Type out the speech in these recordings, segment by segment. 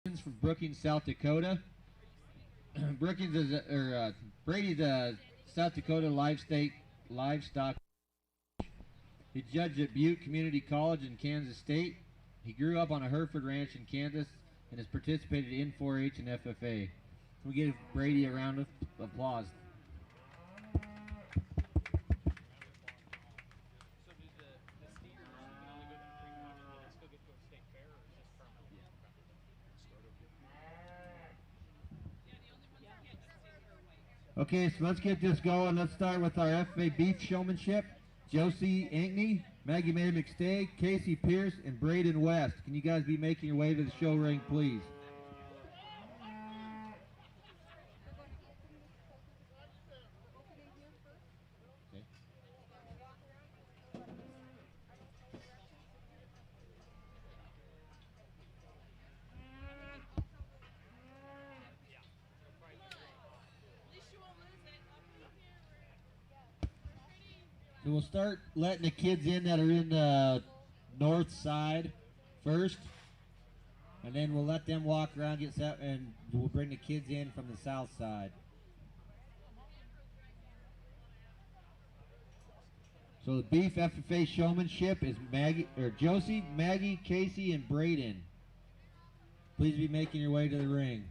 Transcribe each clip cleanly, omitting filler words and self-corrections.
From Brookings, South Dakota. Brookings is Brady's a South Dakota livestock. He judged at Butte Community College in Kansas State. He grew up on a Hereford ranch in Kansas and has participated in 4-H and FFA. We give Brady a round of applause. Okay, so let's get this going. Let's start with our FFA beef showmanship. Josie Ankney, Maggie Mae McStay, Casey Pierce, and Braden West. Can you guys be making your way to the show ring, please? Okay. So we'll start letting the kids in that are in the north side first. And then we'll let them walk around, get set, and we'll bring the kids in from the south side. So the beef FFA showmanship is Josie, Maggie, Casey, and Braden. Please be making your way to the ring.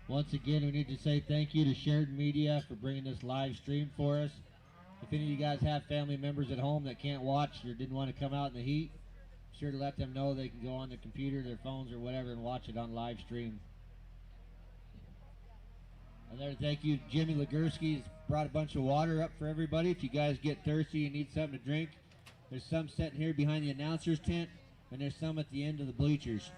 Once again, we need to say thank you to Sheridan Media for bringing this live stream for us. If any of you guys have family members at home that can't watch or didn't want to come out in the heat, be sure to let them know they can go on their computer, their phones, or whatever and watch it on live stream. Another thank you to Jimmy Legursky. He's brought a bunch of water up for everybody. If you guys get thirsty and need something to drink, there's some sitting here behind the announcer's tent, and there's some at the end of the bleachers.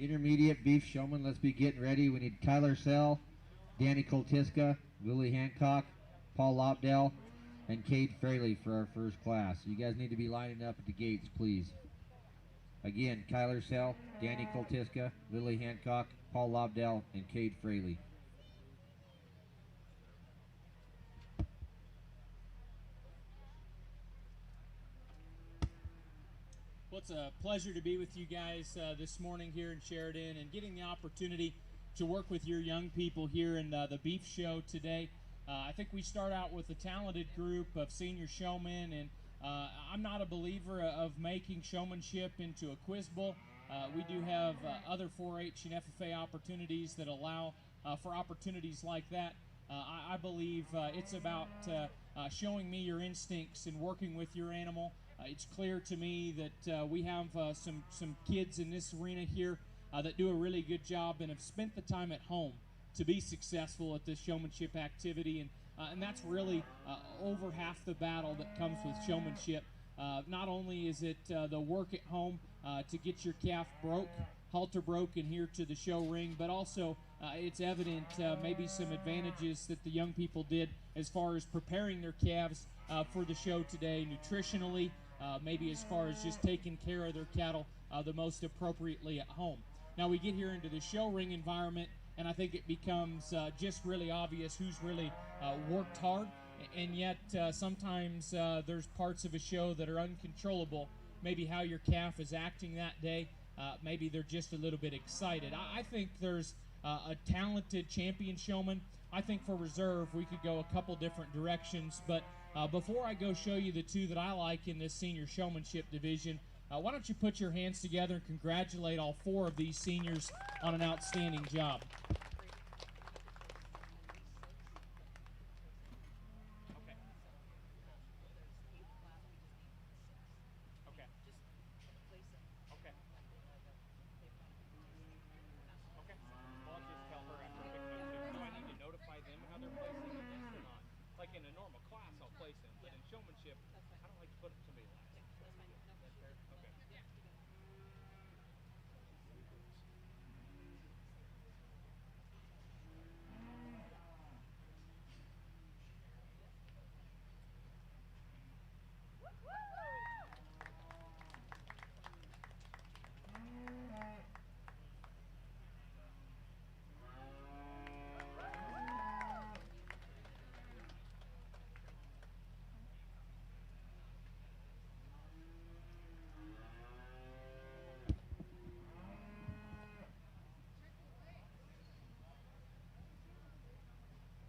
Intermediate beef showman, let's be getting ready. We need Kyler Sell, Danny Koltiska, Willie Hancock, Paul Lobdell, and Cade Fraley for our first class. You guys need to be lining up at the gates, please. Again, Kyler Sell, Danny Koltiska, Willie Hancock, Paul Lobdell, and Cade Fraley. Well, it's a pleasure to be with you guys this morning here in Sheridan and getting the opportunity to work with your young people here in the beef show today. I think we start out with a talented group of senior showmen, and I'm not a believer of making showmanship into a quiz bowl. We do have other 4-H and FFA opportunities that allow for opportunities like that. I believe it's about showing me your instincts and working with your animal. It's clear to me that we have some kids in this arena here that do a really good job and have spent the time at home to be successful at this showmanship activity, and that's really over half the battle that comes with showmanship. Not only is it the work at home to get your calf halter broken here to the show ring, but also it's evident maybe some advantages that the young people did as far as preparing their calves for the show today nutritionally, maybe as far as just taking care of their cattle the most appropriately at home. Now we get here into the show ring environment, and I think it becomes just really obvious who's really worked hard, and yet sometimes there's parts of a show that are uncontrollable, maybe how your calf is acting that day. Maybe they're just a little bit excited. I think there's a talented champion showman. I think for reserve we could go a couple different directions, but before I go show you the two that I like in this senior showmanship division, why don't you put your hands together and congratulate all 4 of these seniors on an outstanding job.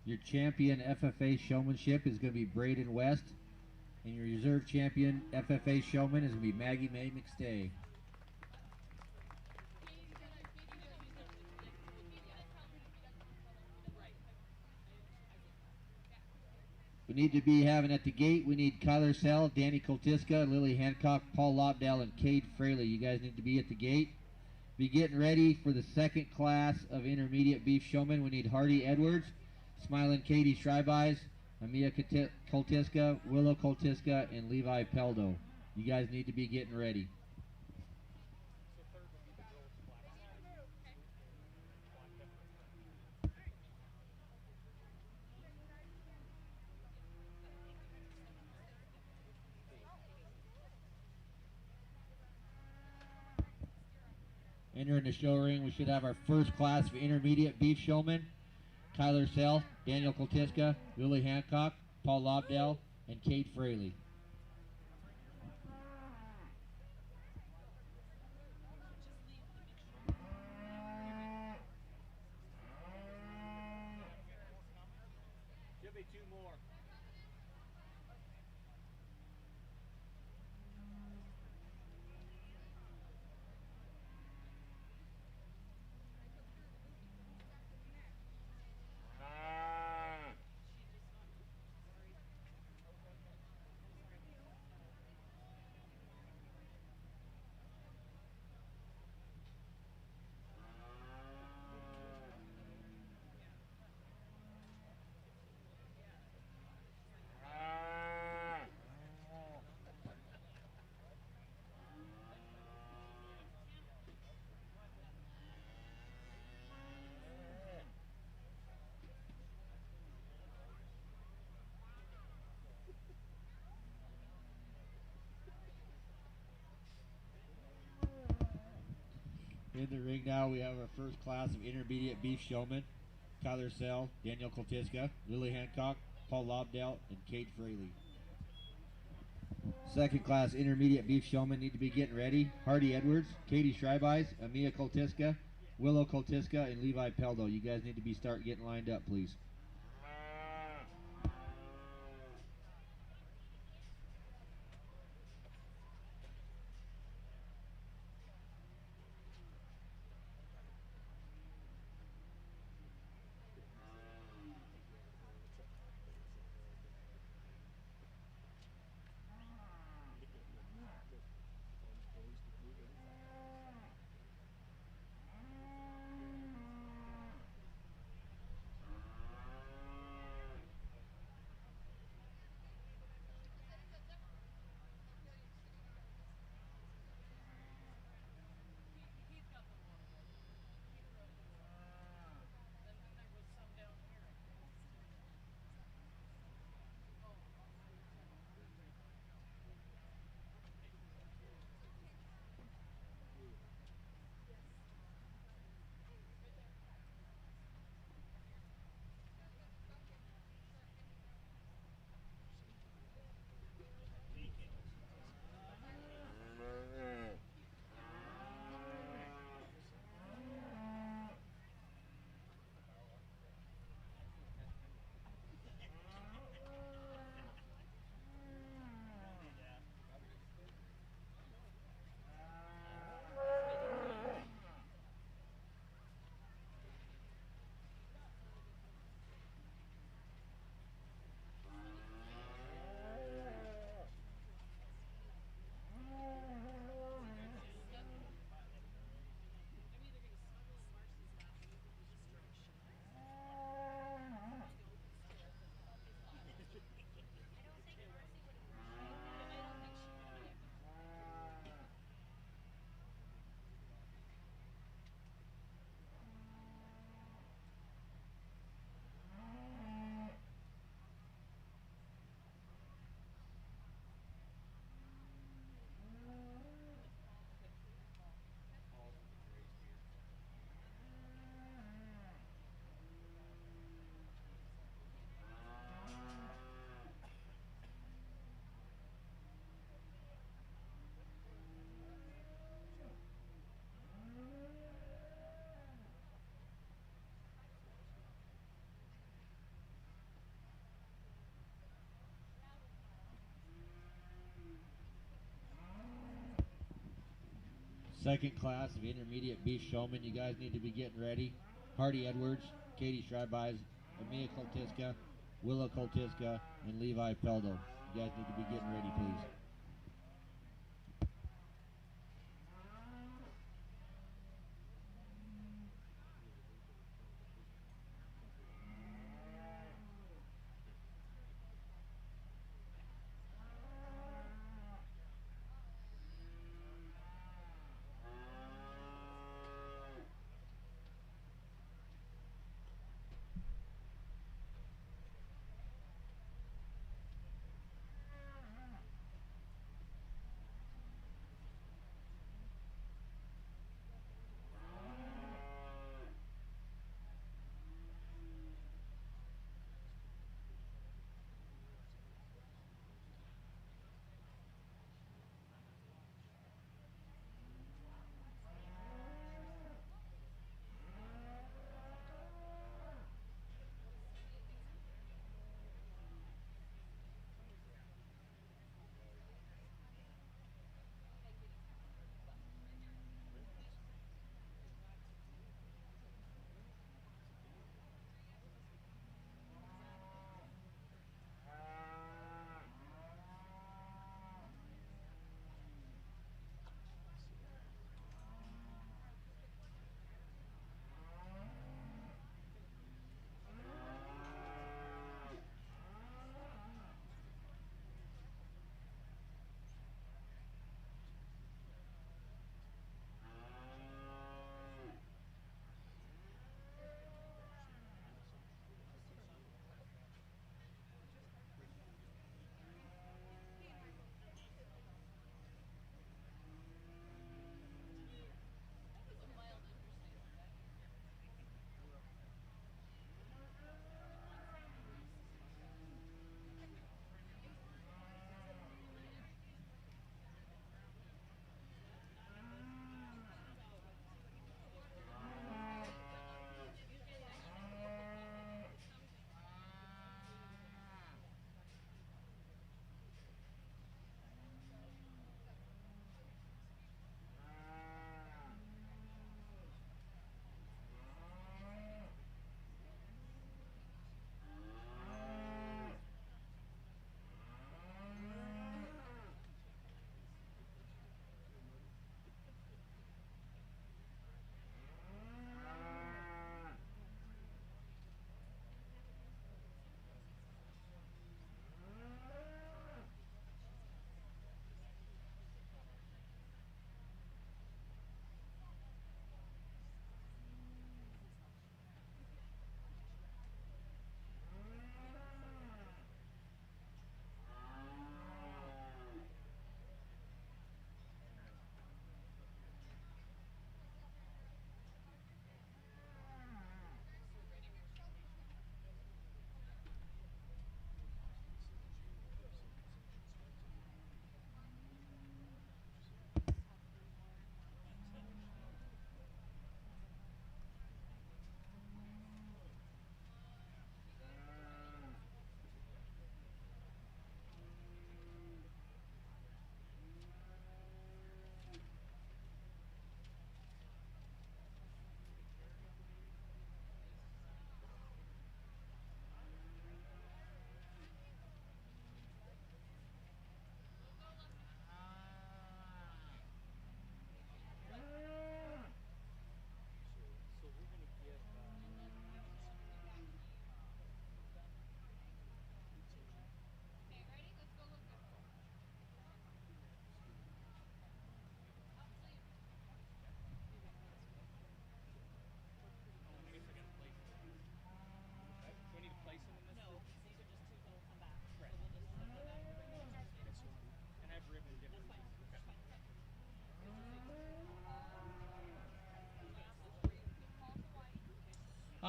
Your champion FFA showmanship is going to be Braden West, and your reserve champion FFA showman is going to be Maggie Mae McStay. We need to be having at the gate, we need Kyler Sell, Danny Koltiska, Lily Hancock, Paul Lobdell, and Cade Fraley. You guys need to be at the gate. Be getting ready for the second class of intermediate beef showmen. We need Hardy Edwards, Smiling Katie Schreibeyes, Amia Koltiska, Willow Koltiska, and Levi Peldo. You guys need to be getting ready. Entering the show ring, we should have our first class of intermediate beef showmen. Kyler Sell, Daniel Koltiska, Willie Hancock, Paul Lobdell, and Cade Fraley. Should be 2 more. In the ring now, we have our first class of intermediate beef showmen. Tyler Sell, Daniel Koltiska, Lily Hancock, Paul Lobdell, and Kate Fraley. Second class intermediate beef showmen need to be getting ready. Hardy Edwards, Katie Schreibeis, Amia Koltiska, Willow Koltiska, and Levi Peldo. You guys need to be start getting lined up, please. Second class of intermediate beef showmen, you guys need to be getting ready. Hardy Edwards, Katie Schreibeis, Amia Koltiska, Willow Koltiska, and Levi Peldo. You guys need to be getting ready, please.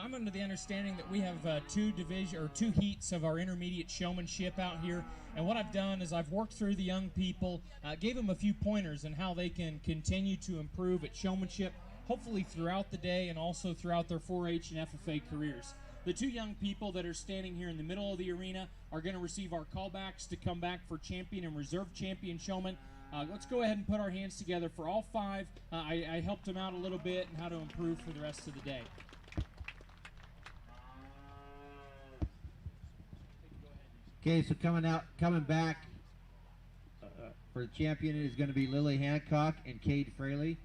I'm under the understanding that we have two heats of our intermediate showmanship out here. And what I've done is I've worked through the young people, gave them a few pointers on how they can continue to improve at showmanship, hopefully throughout the day and also throughout their 4-H and FFA careers. The two young people that are standing here in the middle of the arena are going to receive our callbacks to come back for champion and reserve champion showman. Let's go ahead and put our hands together for all five. I helped them out a little bit and how to improve for the rest of the day. Okay, so coming back for the champion is going to be Lily Hancock and Cade Fraley.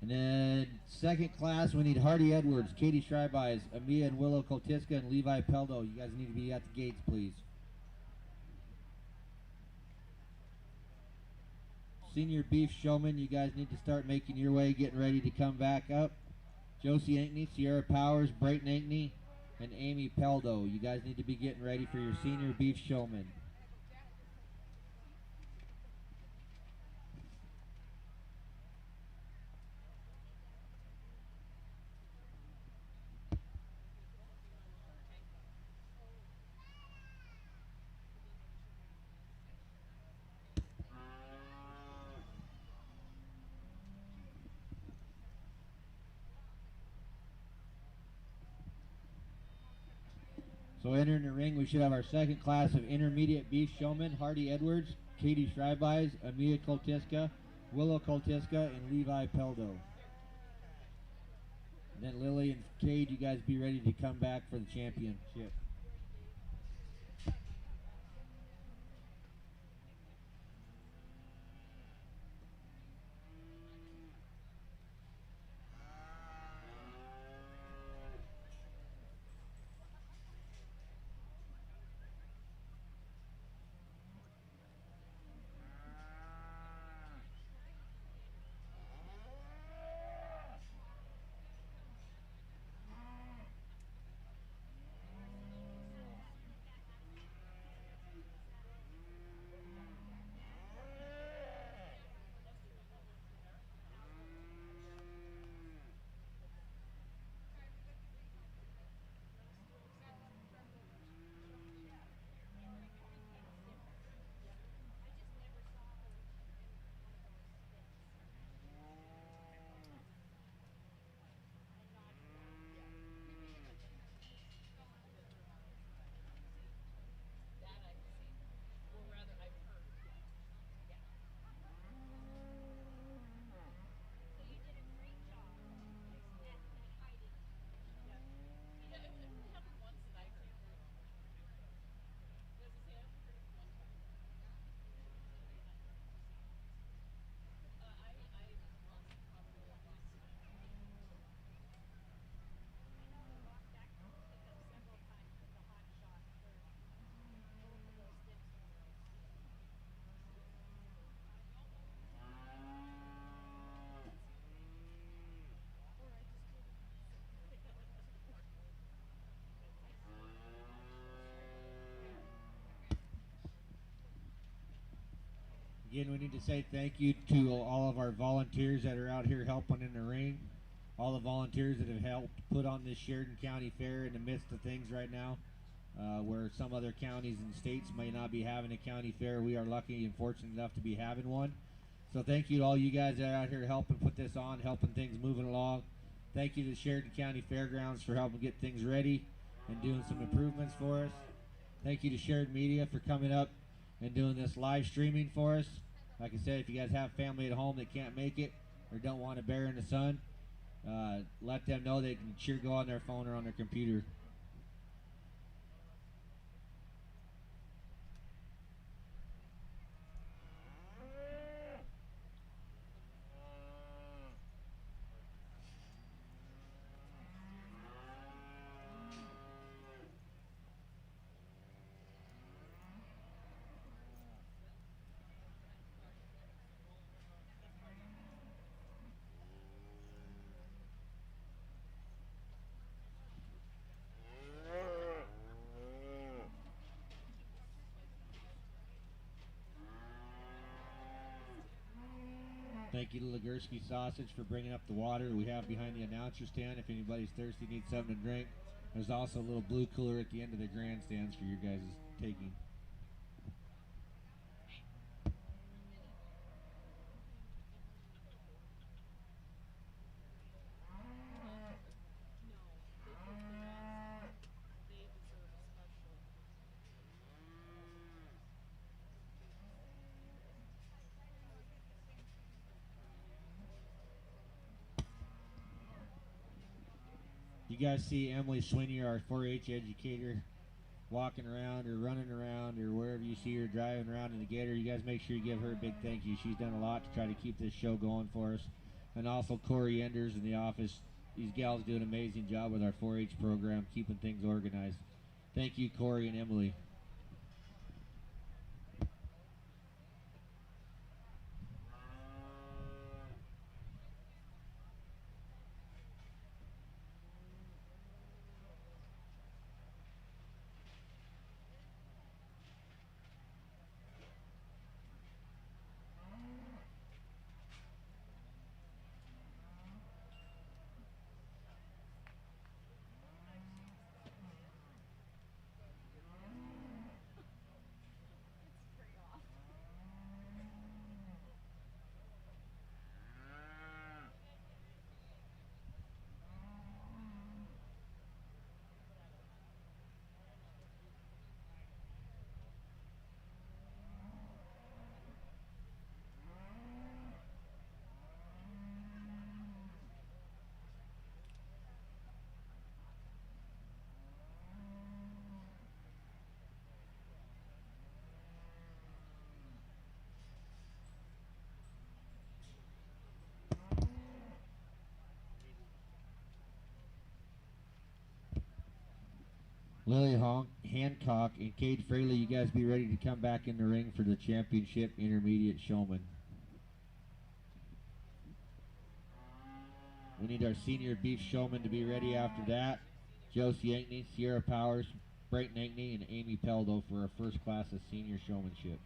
And then second class, we need Hardy Edwards, Katie Schreibeyes, Amia and Willow Koltiska, and Levi Peldo. You guys need to be at the gates, please. Senior beef showman, you guys need to start making your way, getting ready to come back up. Josie Ankney, Sierra Powers, Brayton Ankney, and Amy Peldo. You guys need to be getting ready for your senior beef showman. So entering the ring, we should have our second class of intermediate beef showmen, Hardy Edwards, Katie Schreibeyes, Amia Koltiska, Willow Koltiska, and Levi Peldo. And then Lily and Cade, you guys be ready to come back for the championship. Again, we need to say thank you to all of our volunteers that are out here helping in the ring. All the volunteers that have helped put on this Sheridan County Fair in the midst of things right now, where some other counties and states may not be having a county fair. We are lucky and fortunate enough to be having one. So thank you to all you guys that are out here helping put this on, helping things moving along. Thank you to the Sheridan County Fairgrounds for helping get things ready and doing some improvements for us. Thank you to Sheridan Media for coming up and doing this live streaming for us. Like I said, if you guys have family at home that can't make it or don't want to bear in the sun, let them know they can cheer go on their phone or on their computer. Thank you to Ligursky Sausage for bringing up the water we have behind the announcer stand. If anybody's thirsty, needs something to drink, there's also a little blue cooler at the end of the grandstands for your guys' taking. You guys see Emily Sweeney, our 4-H educator, walking around or running around or wherever you see her driving around in the gator. You guys make sure you give her a big thank you. She's done a lot to try to keep this show going for us. And also Corey Enders in the office. These gals do an amazing job with our 4-H program, keeping things organized. Thank you, Corey and Emily. Lily Hancock and Cade Fraley, you guys be ready to come back in the ring for the championship intermediate showman. We need our senior beef showman to be ready after that. Josie Ankney, Sierra Powers, Brayton Ankney, and Amy Peldo for our first class of senior showmanship.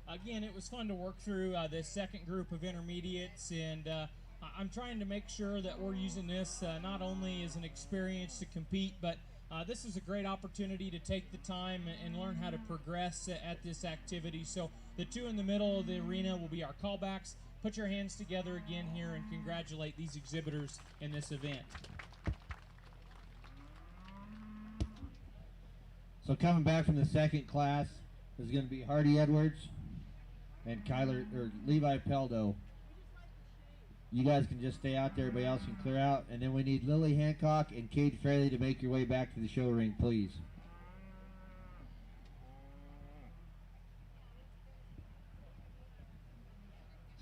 again, it was fun to work through this second group of intermediates, and I'm trying to make sure that we're using this not only as an experience to compete, but this is a great opportunity to take the time and learn how to progress at this activity. So the two in the middle of the arena will be our callbacks. Put your hands together again here and congratulate these exhibitors in this event. So coming back from the second class is going to be Hardy Edwards and Levi Peldo. You guys can just stay out there, everybody else can clear out. And then we need Lily Hancock and Cade Fraley to make your way back to the show ring, please.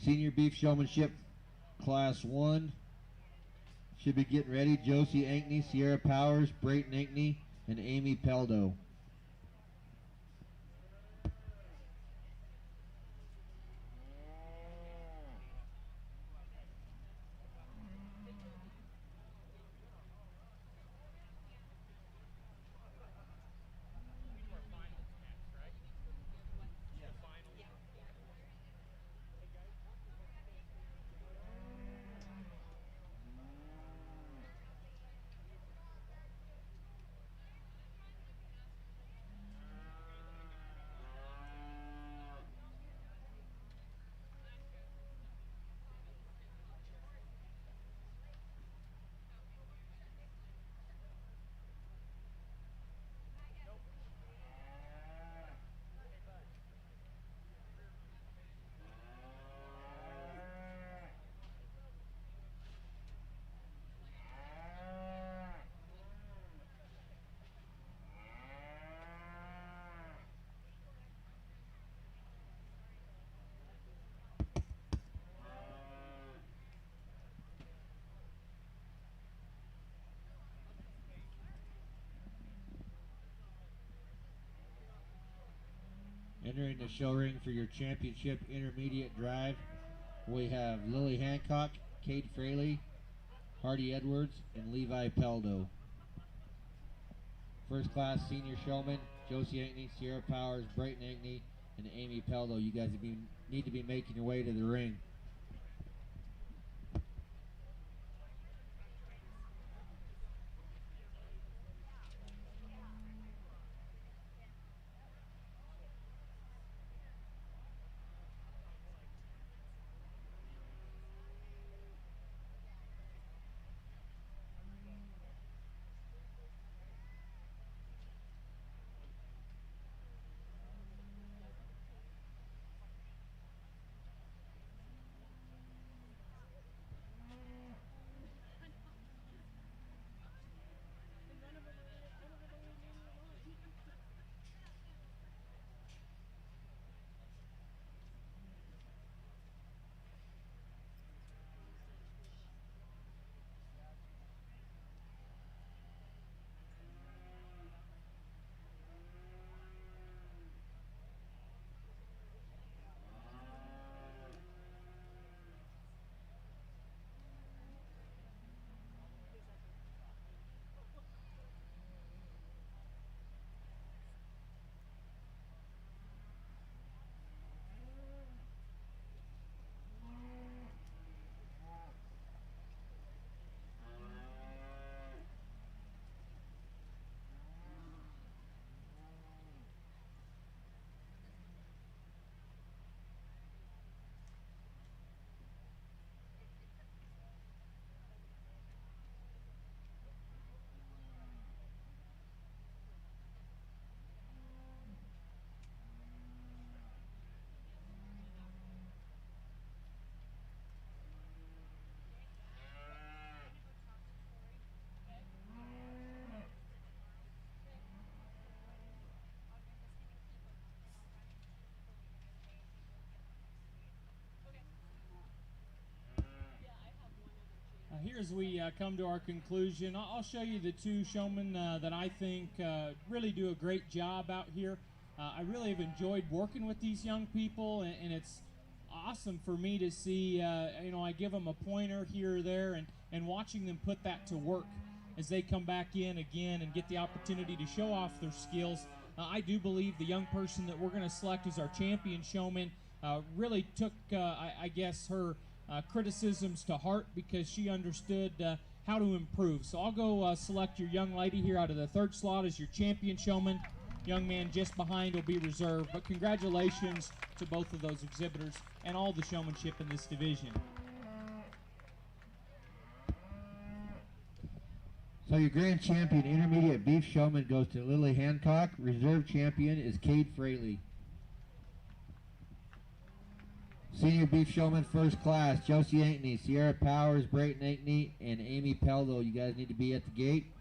Senior Beef Showmanship Class 1 should be getting ready. Josie Ankney, Sierra Powers, Brayton Ankney, and Amy Peldo. Entering the show ring for your championship intermediate drive, we have Lily Hancock, Cade Fraley, Hardy Edwards, and Levi Peldo. First class senior showman, Josie Ankney, Sierra Powers, Brayton Ankney, and Amy Peldo. You guys need to be making your way to the ring. Here as we come to our conclusion, I'll show you the two showmen that I think really do a great job out here. I really have enjoyed working with these young people, and it's awesome for me to see, I give them a pointer here or there, and watching them put that to work as they come back in again and get the opportunity to show off their skills. I do believe the young person that we're going to select as our champion showman really took, I guess, her criticisms to heart because she understood how to improve. So I'll go select your young lady here out of the third slot as your champion showman. Young man just behind will be reserved, but congratulations to both of those exhibitors and all the showmanship in this division. So your grand champion intermediate beef showman goes to Lily Hancock. Reserve champion is Cade Fraley. Senior beef showman first class, Josie Ankney, Sierra Powers, Brayton Ankney, and Amy Peldo. You guys need to be at the gate.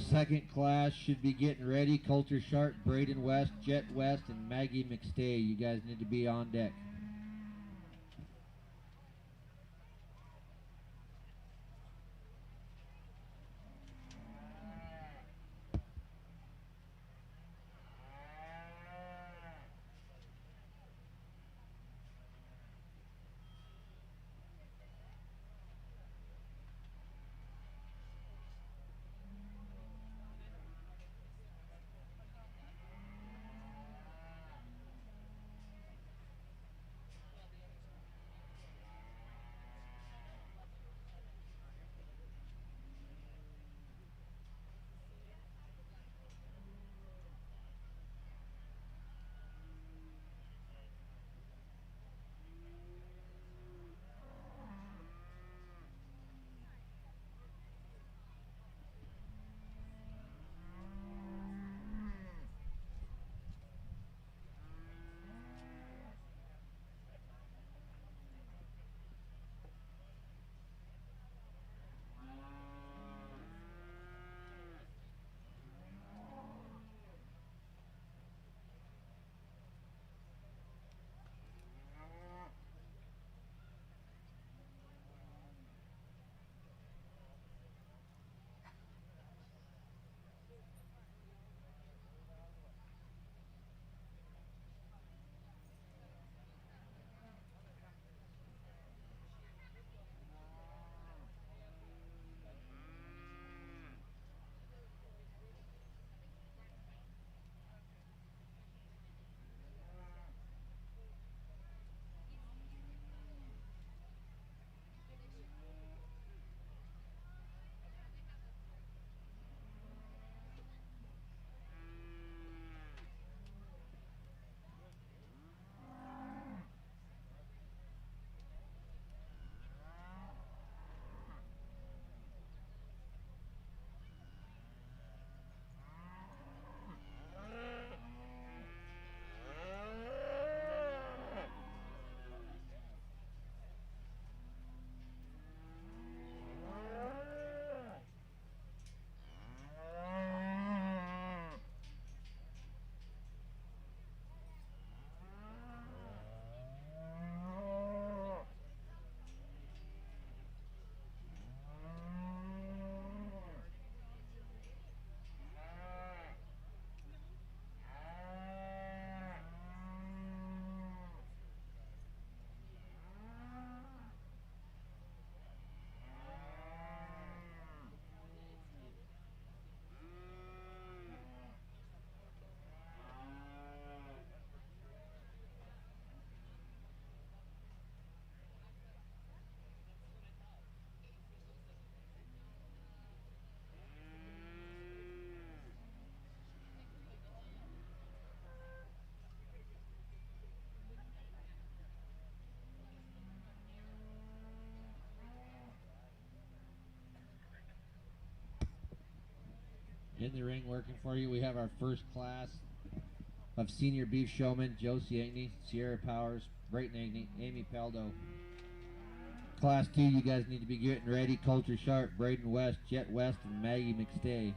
Second class should be getting ready. Coulter Sharp, Braden West, Jet West, and Maggie McStay. You guys need to be on deck. In the ring working for you, we have our first class of senior beef showmen, Josie Ankney, Sierra Powers, Brayton Ankney, Amy Peldo. Class 2, you guys need to be getting ready. Coulter Sharp, Braden West, Jet West, and Maggie McStay.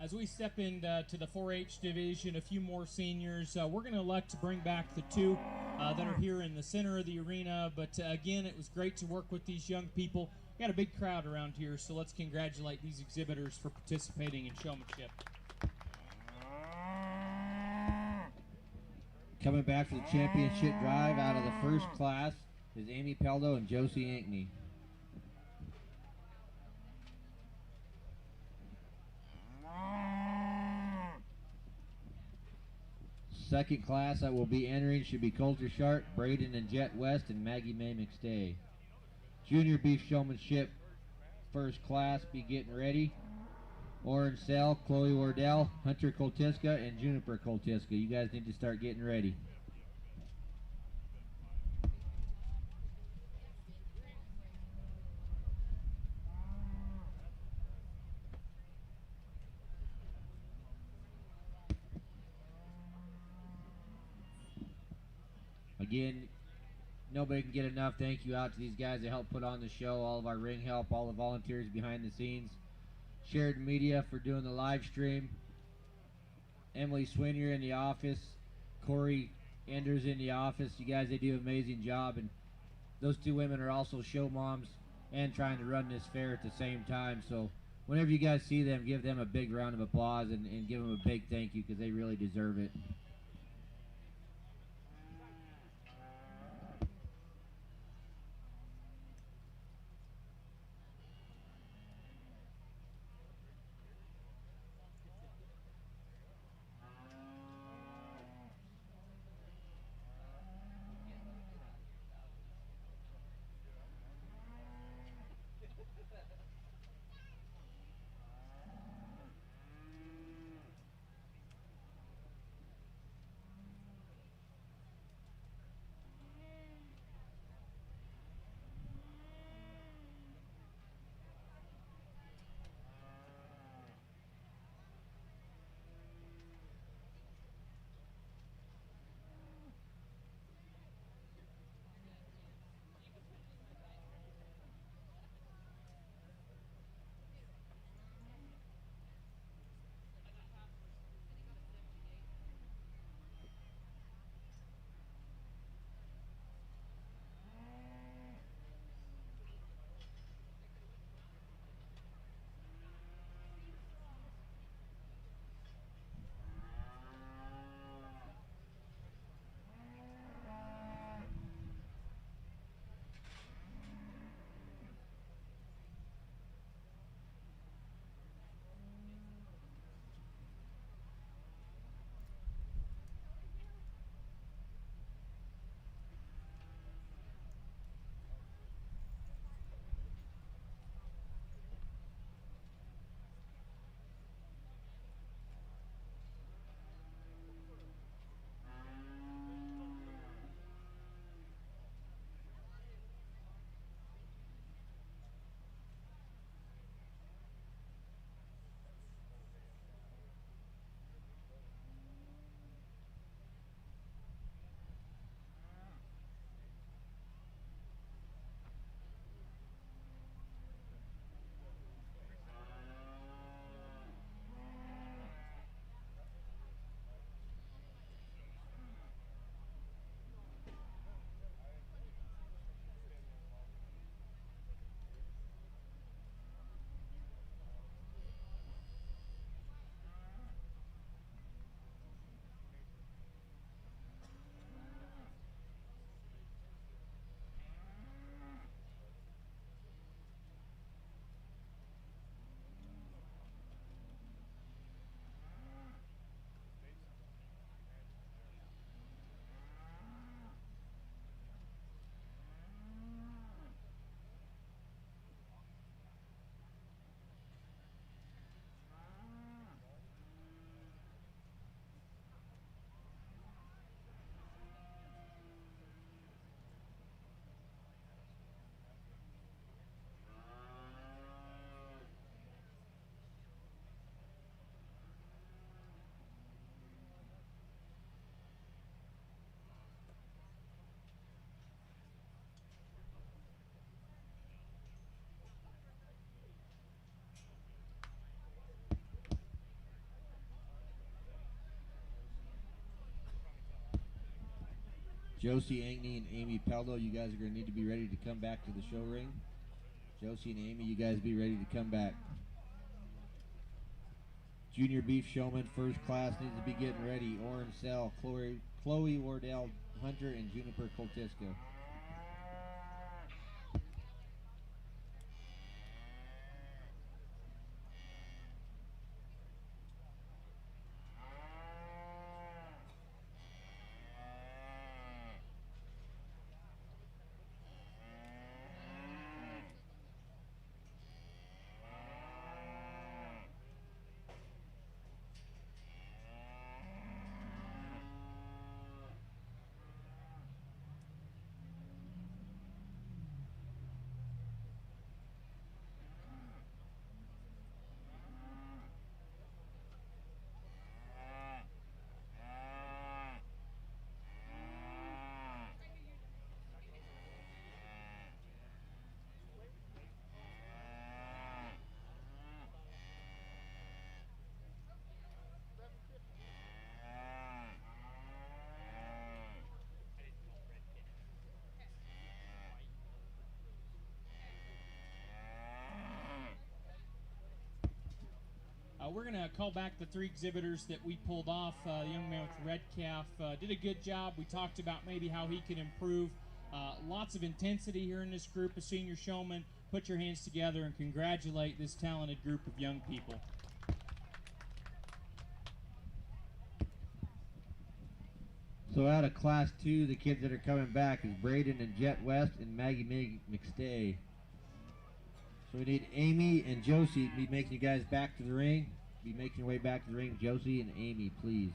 as we step into the 4-H division, a few more seniors. We're going to elect to bring back the two that are here in the center of the arena. But again, it was great to work with these young people. We got a big crowd around here, so let's congratulate these exhibitors for participating in showmanship. Coming back for the championship drive out of the first class is Amy Peldo and Josie Ankney. Second class that will be entering should be Coulter Sharp, Braden and Jet West, and Maggie May McStay. Junior beef showmanship first class be getting ready. Orange Cell, Chloe Wardell, Hunter Koltiska, and Juniper Koltiska. You guys need to start getting ready. Again, nobody can get enough thank you out to these guys that help put on the show, all of our ring help, all the volunteers behind the scenes. Sheridan Media for doing the live stream. Emily Swinier in the office. Corey Enders in the office. You guys, they do an amazing job. And those two women are also show moms and trying to run this fair at the same time. So whenever you guys see them, give them a big round of applause and give them a big thank you because they really deserve it. Josie Ankney and Amy Peldo, you guys are going to need to be ready to come back to the show ring. Josie and Amy, you guys be ready to come back. Junior Beef Showman, first class, needs to be getting ready. Oren Sell, Chloe Wardell Hunter, and Juniper Coltisco. We're going to call back the 3 exhibitors that we pulled off. The young man with red calf did a good job. We talked about maybe how he can improve. Lots of intensity here in this group of senior showmen. Put your hands together and congratulate this talented group of young people. So out of Class 2, the kids that are coming back is Braden and Jet West and Maggie McStay. So we need Amy and Josie to be making you guys back to the ring. Be making your way back to the ring. Josie and Amy, please.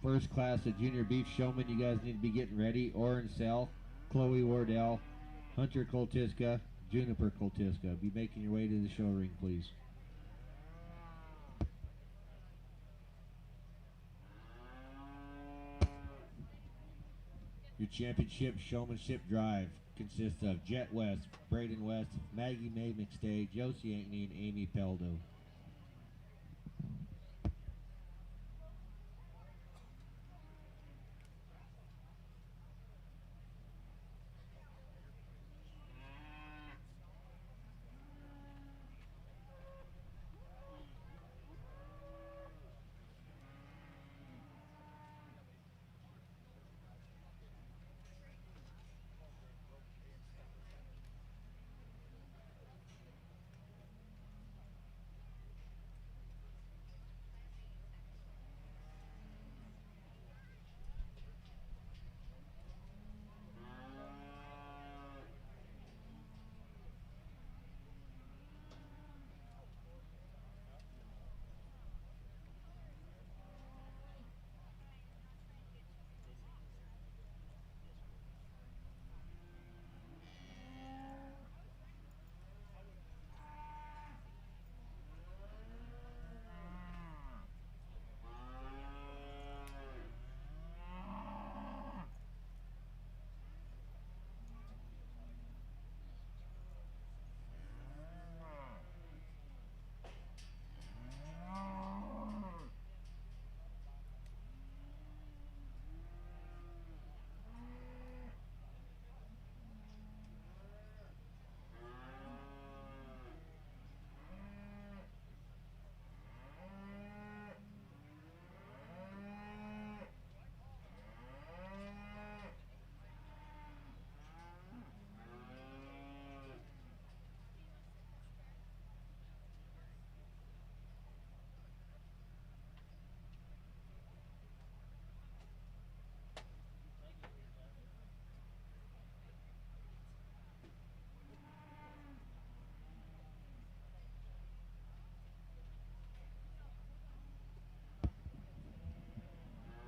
First class of Junior Beef Showman, you guys need to be getting ready. Oren Sell, Chloe Wardell, Hunter Coltisca, Juniper Coltisca. Be making your way to the show ring, please. Your championship showmanship drive consists of Jet West, Braden West, Maggie McStay, Josie Ankney, and Amy Peldo.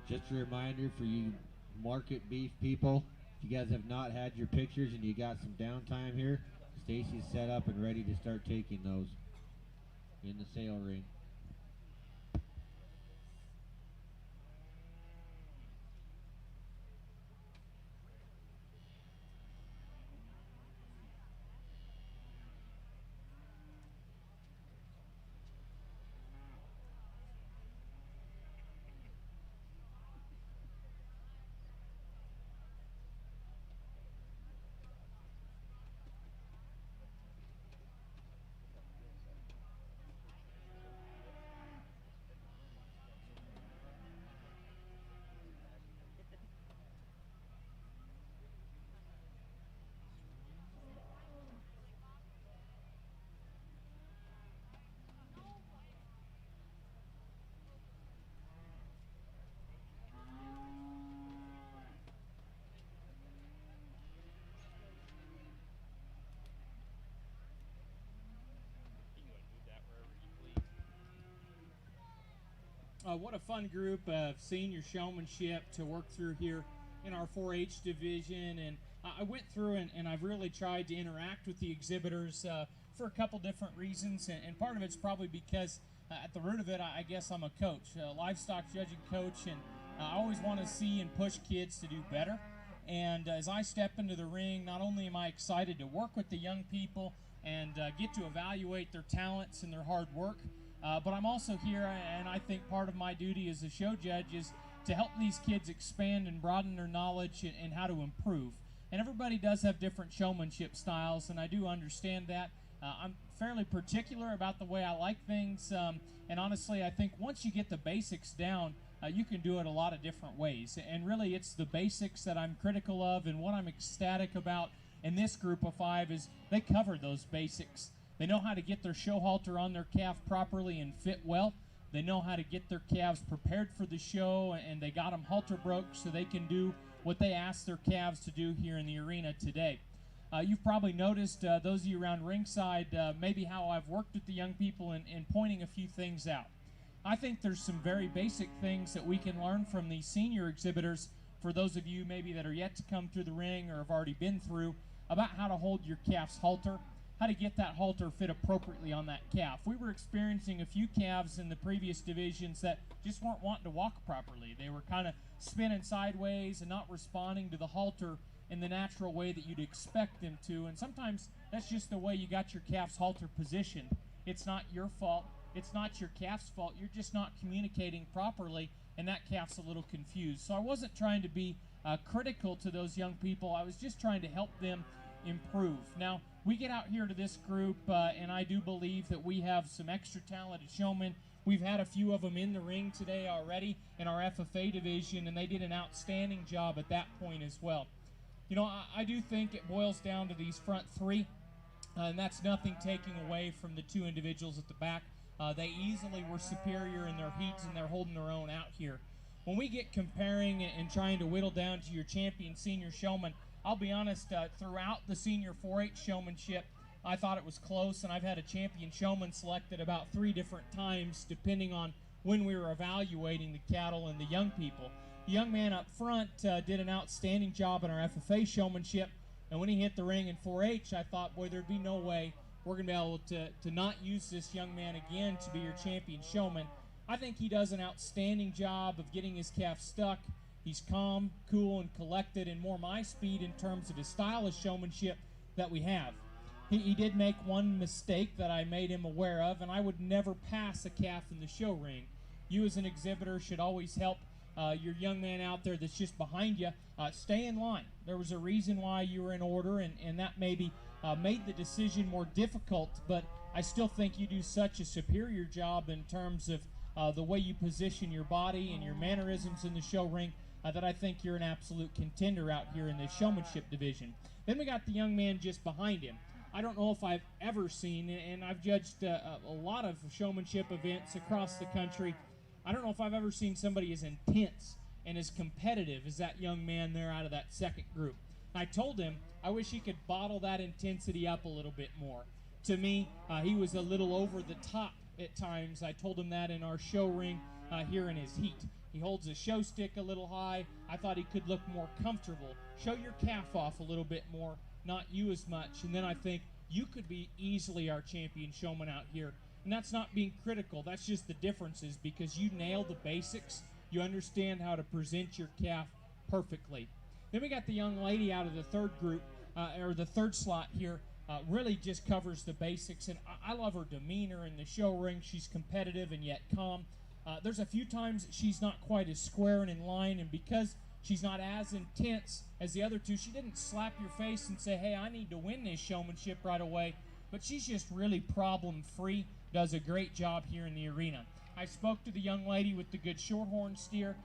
Just a reminder for you market beef people, if you guys have not had your pictures and you got some downtime here, Stacy's set up and ready to start taking those in the sale ring. What a fun group of senior showmanship to work through here in our 4-H division. And I went through and I've really tried to interact with the exhibitors for a couple different reasons. And part of it's probably because at the root of it, I guess I'm a coach, a livestock judging coach. And I always want to see and push kids to do better. And as I step into the ring, not only am I excited to work with the young people and get to evaluate their talents and their hard work, but I'm also here, and I think part of my duty as a show judge is to help these kids expand and broaden their knowledge and how to improve. And everybody does have different showmanship styles, and I do understand that. I'm fairly particular about the way I like things, and honestly, I think once you get the basics down, you can do it a lot of different ways. And really, it's the basics that I'm critical of, and what I'm ecstatic about in this group of 5 is they cover those basics. They know how to get their show halter on their calf properly and fit well. They know how to get their calves prepared for the show, and they got them halter broke so they can do what they ask their calves to do here in the arena today. You've probably noticed, those of you around ringside, maybe how I've worked with the young people in pointing a few things out. I think there's some very basic things that we can learn from these senior exhibitors, for those of you maybe that are yet to come through the ring or have already been through, about how to hold your calf's halter, how to get that halter fit appropriately on that calf. We were experiencing a few calves in the previous divisions that just weren't wanting to walk properly. They were kind of spinning sideways and not responding to the halter in the natural way that you'd expect them to, and sometimes that's just the way you got your calf's halter positioned. It's not your fault. It's not your calf's fault. You're just not communicating properly, and that calf's a little confused. So I wasn't trying to be critical to those young people. I was just trying to help them improve. Now, we get out here to this group, and I do believe that we have some extra talented showmen. We've had a few of them in the ring today already in our FFA division, and they did an outstanding job at that point as well. You know, I do think it boils down to these front 3, and that's nothing taking away from the 2 individuals at the back. They easily were superior in their heats, and they're holding their own out here. When we get comparing and trying to whittle down to your champion senior showman, I'll be honest, throughout the senior 4-H showmanship, I thought it was close, and I've had a champion showman selected about 3 different times, depending on when we were evaluating the cattle and the young people. The young man up front did an outstanding job in our FFA showmanship, and when he hit the ring in 4-H, I thought, boy, there'd be no way we're going to be able to not use this young man again to be your champion showman. I think he does an outstanding job of getting his calf stuck. He's calm, cool, and collected, and more my speed in terms of his style of showmanship that we have. He did make one mistake that I made him aware of, and I would never pass a calf in the show ring. You as an exhibitor should always help your young man out there that's just behind you stay in line. There was a reason why you were in order, and that maybe made the decision more difficult, but I still think you do such a superior job in terms of the way you position your body and your mannerisms in the show ring that I think you're an absolute contender out here in the showmanship division. Then we got the young man just behind him. I don't know if I've ever seen, and I've judged a lot of showmanship events across the country, I don't know if I've ever seen somebody as intense and as competitive as that young man there out of that second group. I told him I wish he could bottle that intensity up a little bit more. To me, he was a little over the top at times. I told him that in our show ring here in his heat. He holds the show stick a little high. I thought he could look more comfortable. Show your calf off a little bit more, not you as much. And then I think you could be easily our champion showman out here. And that's not being critical. That's just the differences because you nail the basics. You understand how to present your calf perfectly. Then we got the young lady out of the third group, or the third slot here. Really just covers the basics, and I love her demeanor in the show ring. She's competitive and yet calm. There's a few times she's not quite as square and in line, and because she's not as intense as the other two, she didn't slap your face and say, hey, I need to win this showmanship right away, but she's just really problem-free, does a great job here in the arena. I spoke to the young lady with the good shorthorn steer,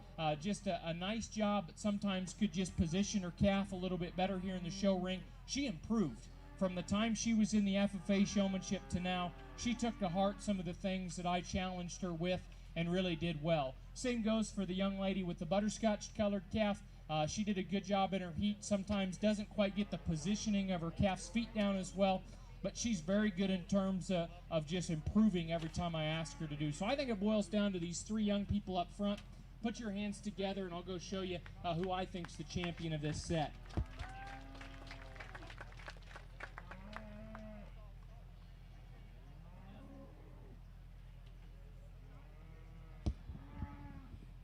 just a nice job, but sometimes could just position her calf a little bit better here in the show ring. She improved. From the time she was in the FFA showmanship to now, she took to heart some of the things that I challenged her with and really did well. Same goes for the young lady with the butterscotch colored calf. She did a good job in her heat. Sometimes doesn't quite get the positioning of her calf's feet down as well, but she's very good in terms of just improving every time I ask her to do. So I think it boils down to these three young people up front. Put your hands together and I'll go show you who I think's the champion of this set.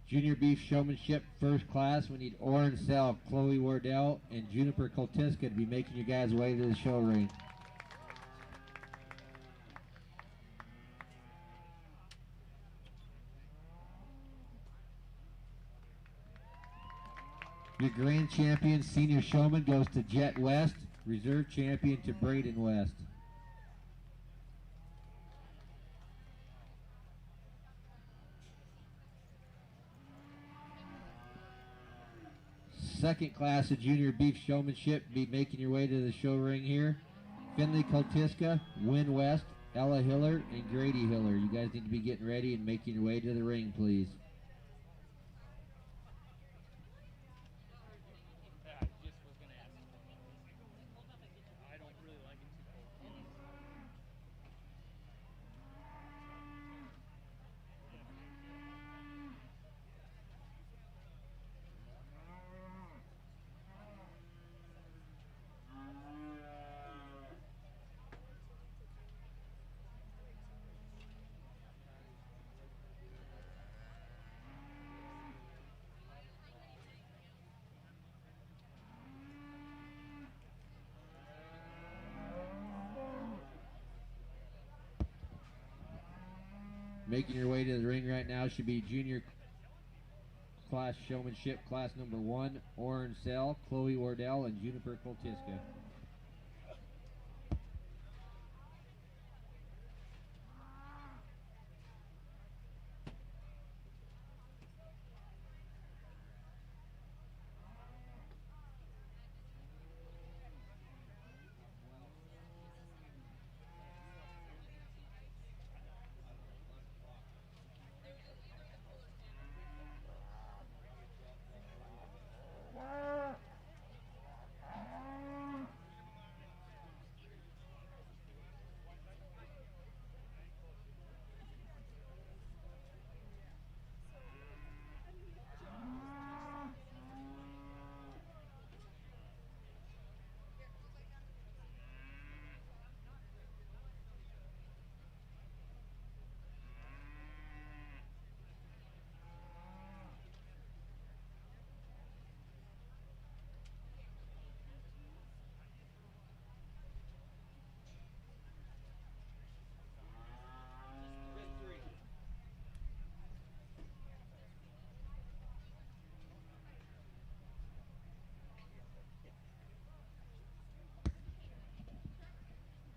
Junior Beef Showmanship First Class, we need Oren Self, Chloe Wardell, and Juniper Koltiska to be making you guys way to the show ring. Your grand champion, Senior Showman, goes to Jet West. Reserve champion to Braden West. Second class of Junior Beef Showmanship, be making your way to the show ring here. Finley Koltiska, Win West, Ella Hiller, and Grady Hiller. You guys need to be getting ready and making your way to the ring, please. Making your way to the ring right now should be Junior Class Showmanship, Class number 1, Oren Sell, Chloe Wardell, and Juniper Koltiska.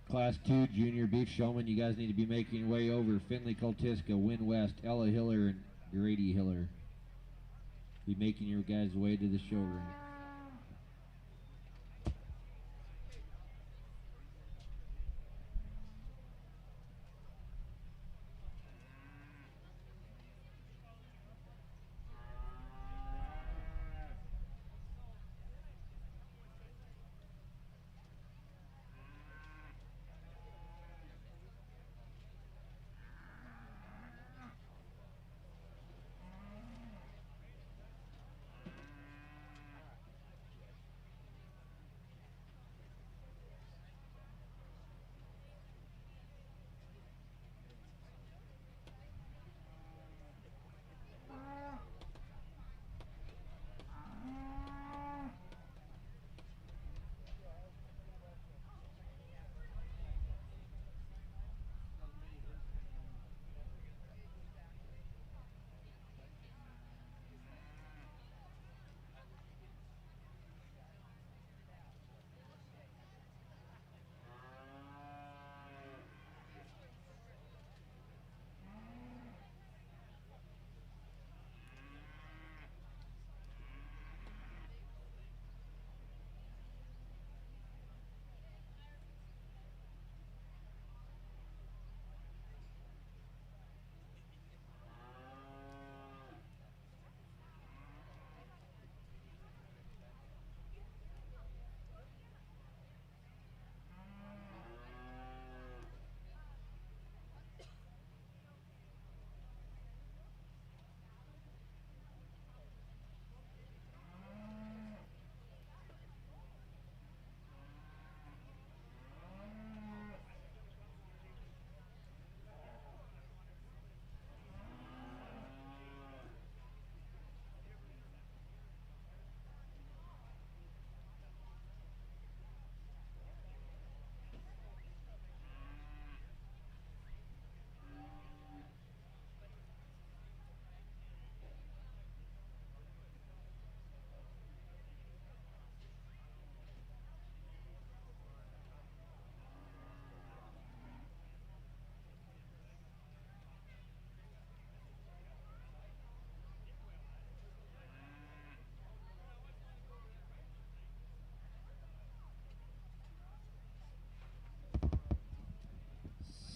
Class 2 Junior Beef Showman, you guys need to be making your way over. Finley Koltiska, Win West, Ella Hiller, and Grady Hiller. Be making your guys' way to the show ring.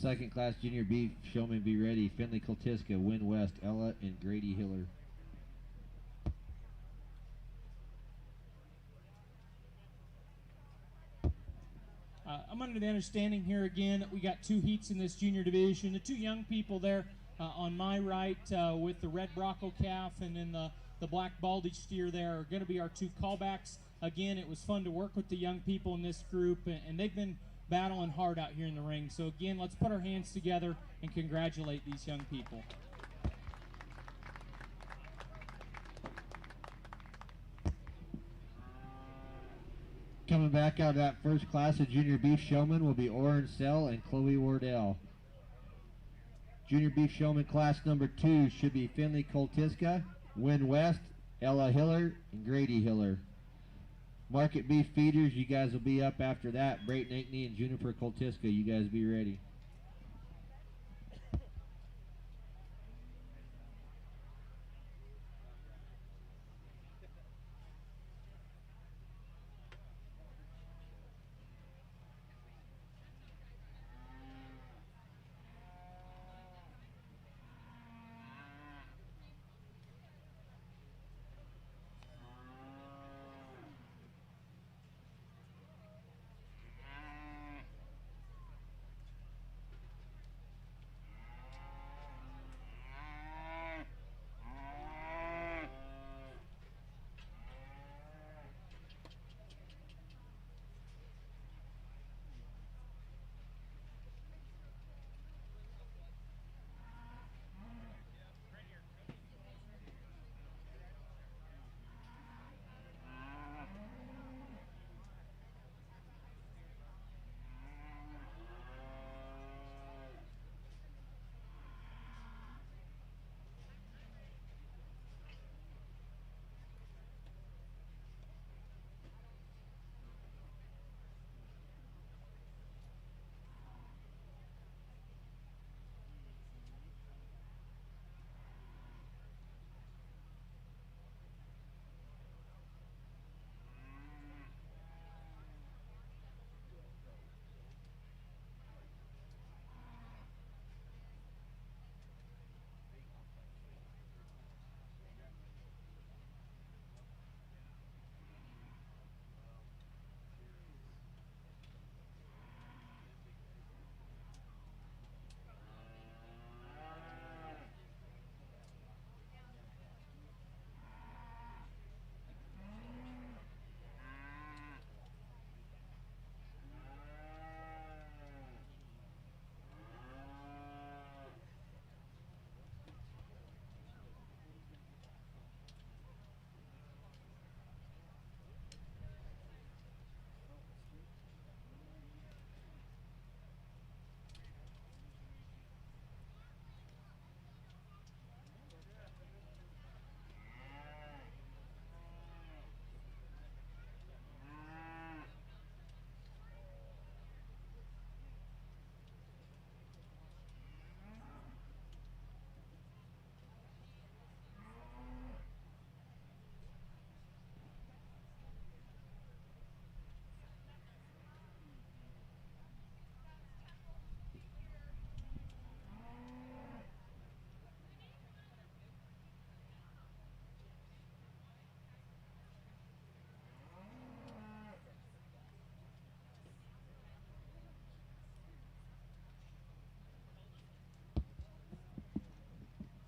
second class junior beef showmen be ready. Finley Koltiska, Win West, Ella and Grady Hiller. I'm under the understanding here again that we got two heats in this junior division. The two young people there on my right with the red Bronco calf and then the black Baldy steer there are going to be our two callbacks. Again, it was fun to work with the young people in this group, and they've been battling hard out here in the ring. So again, let's put our hands together and congratulate these young people. Coming back out of that first class of junior beef showmen will be Oren Sell and Chloe Wardell. Junior beef showman class number 2 should be Finley Koltiska, Win West, Ella Hiller, and Grady Hiller. Market beef feeders, you guys will be up after that. Brayton Ankney and Juniper Koltiska, you guys be ready.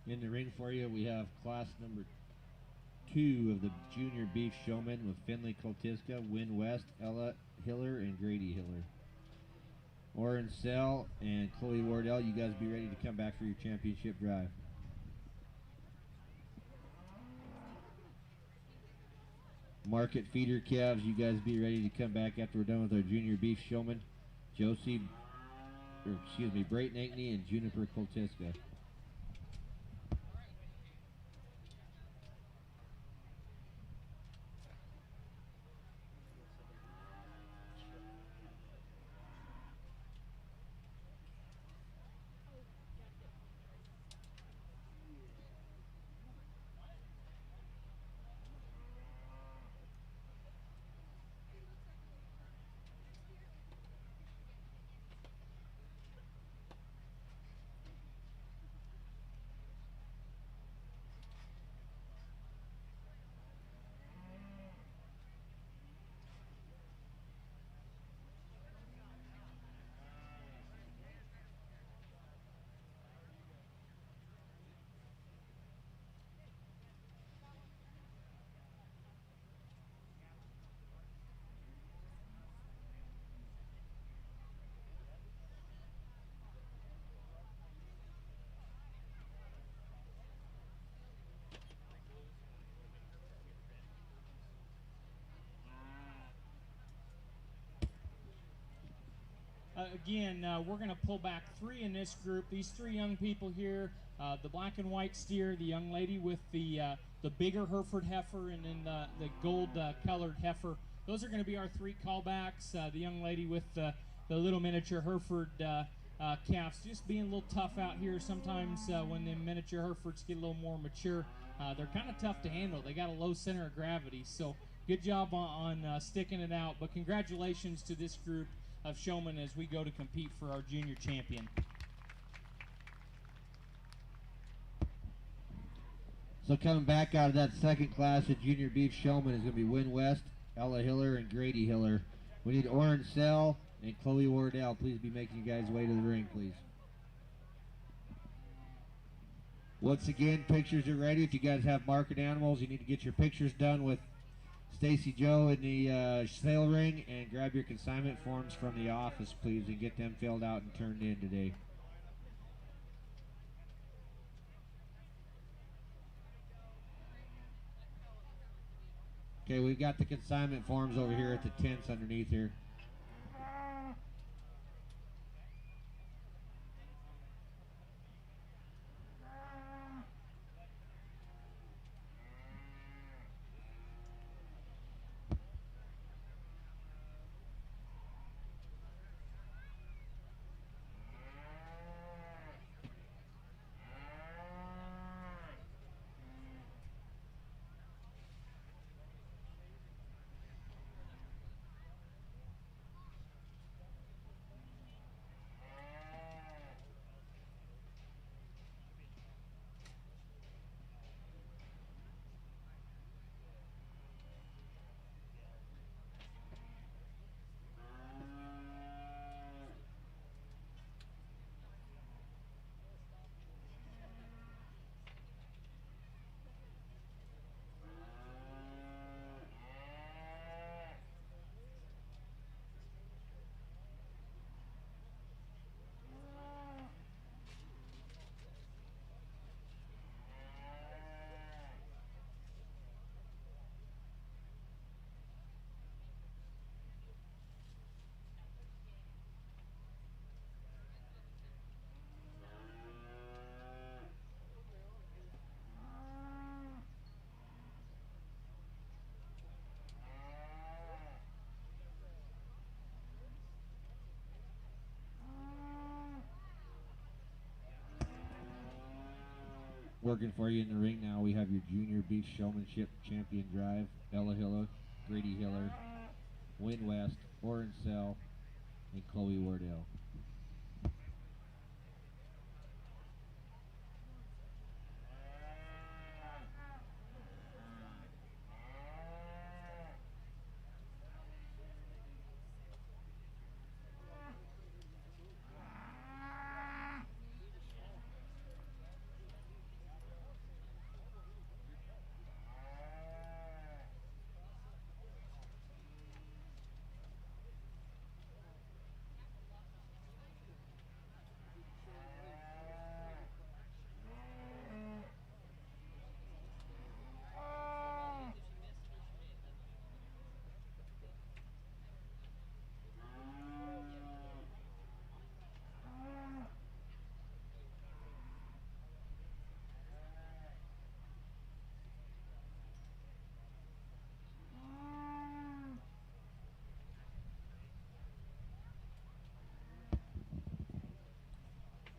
In the ring for you, we have class number 2 of the junior beef showmen with Finley Koltiska, Win West, Ella Hiller, and Grady Hiller. Oren Sell and Chloe Wardell, you guys be ready to come back for your championship drive. Market feeder calves, you guys be ready to come back after we're done with our junior beef showmen. Brayton Ankney and Juniper Koltiska. again, we're going to pull back 3 in this group. These 3 young people here, the black and white steer, the young lady with the bigger Hereford heifer, and then the gold colored heifer. Those are going to be our 3 callbacks. The young lady with the little miniature Hereford calves, just being a little tough out here. Sometimes when the miniature Herefords get a little more mature, they're kind of tough to handle. They got a low center of gravity, so good job on sticking it out. But congratulations to this group of showmen as we go to compete for our junior champion. So coming back out of that second class of junior beef showman is going to be Win West, Ella Hiller, and Grady Hiller. We need Oren Sell and Chloe Wardell. Please be making you guys way to the ring, please. Once again, pictures are ready. If you guys have market animals, you need to get your pictures done with Stacy Joe in the sale ring, and grab your consignment forms from the office, please, and get them filled out and turned in today. Okay, we've got the consignment forms over here at the tents underneath here. Working for you in the ring now, we have your junior beef showmanship champion drive, Ella Hiller, Grady Hiller, Win West, Oren Sell, and Chloe Wardell.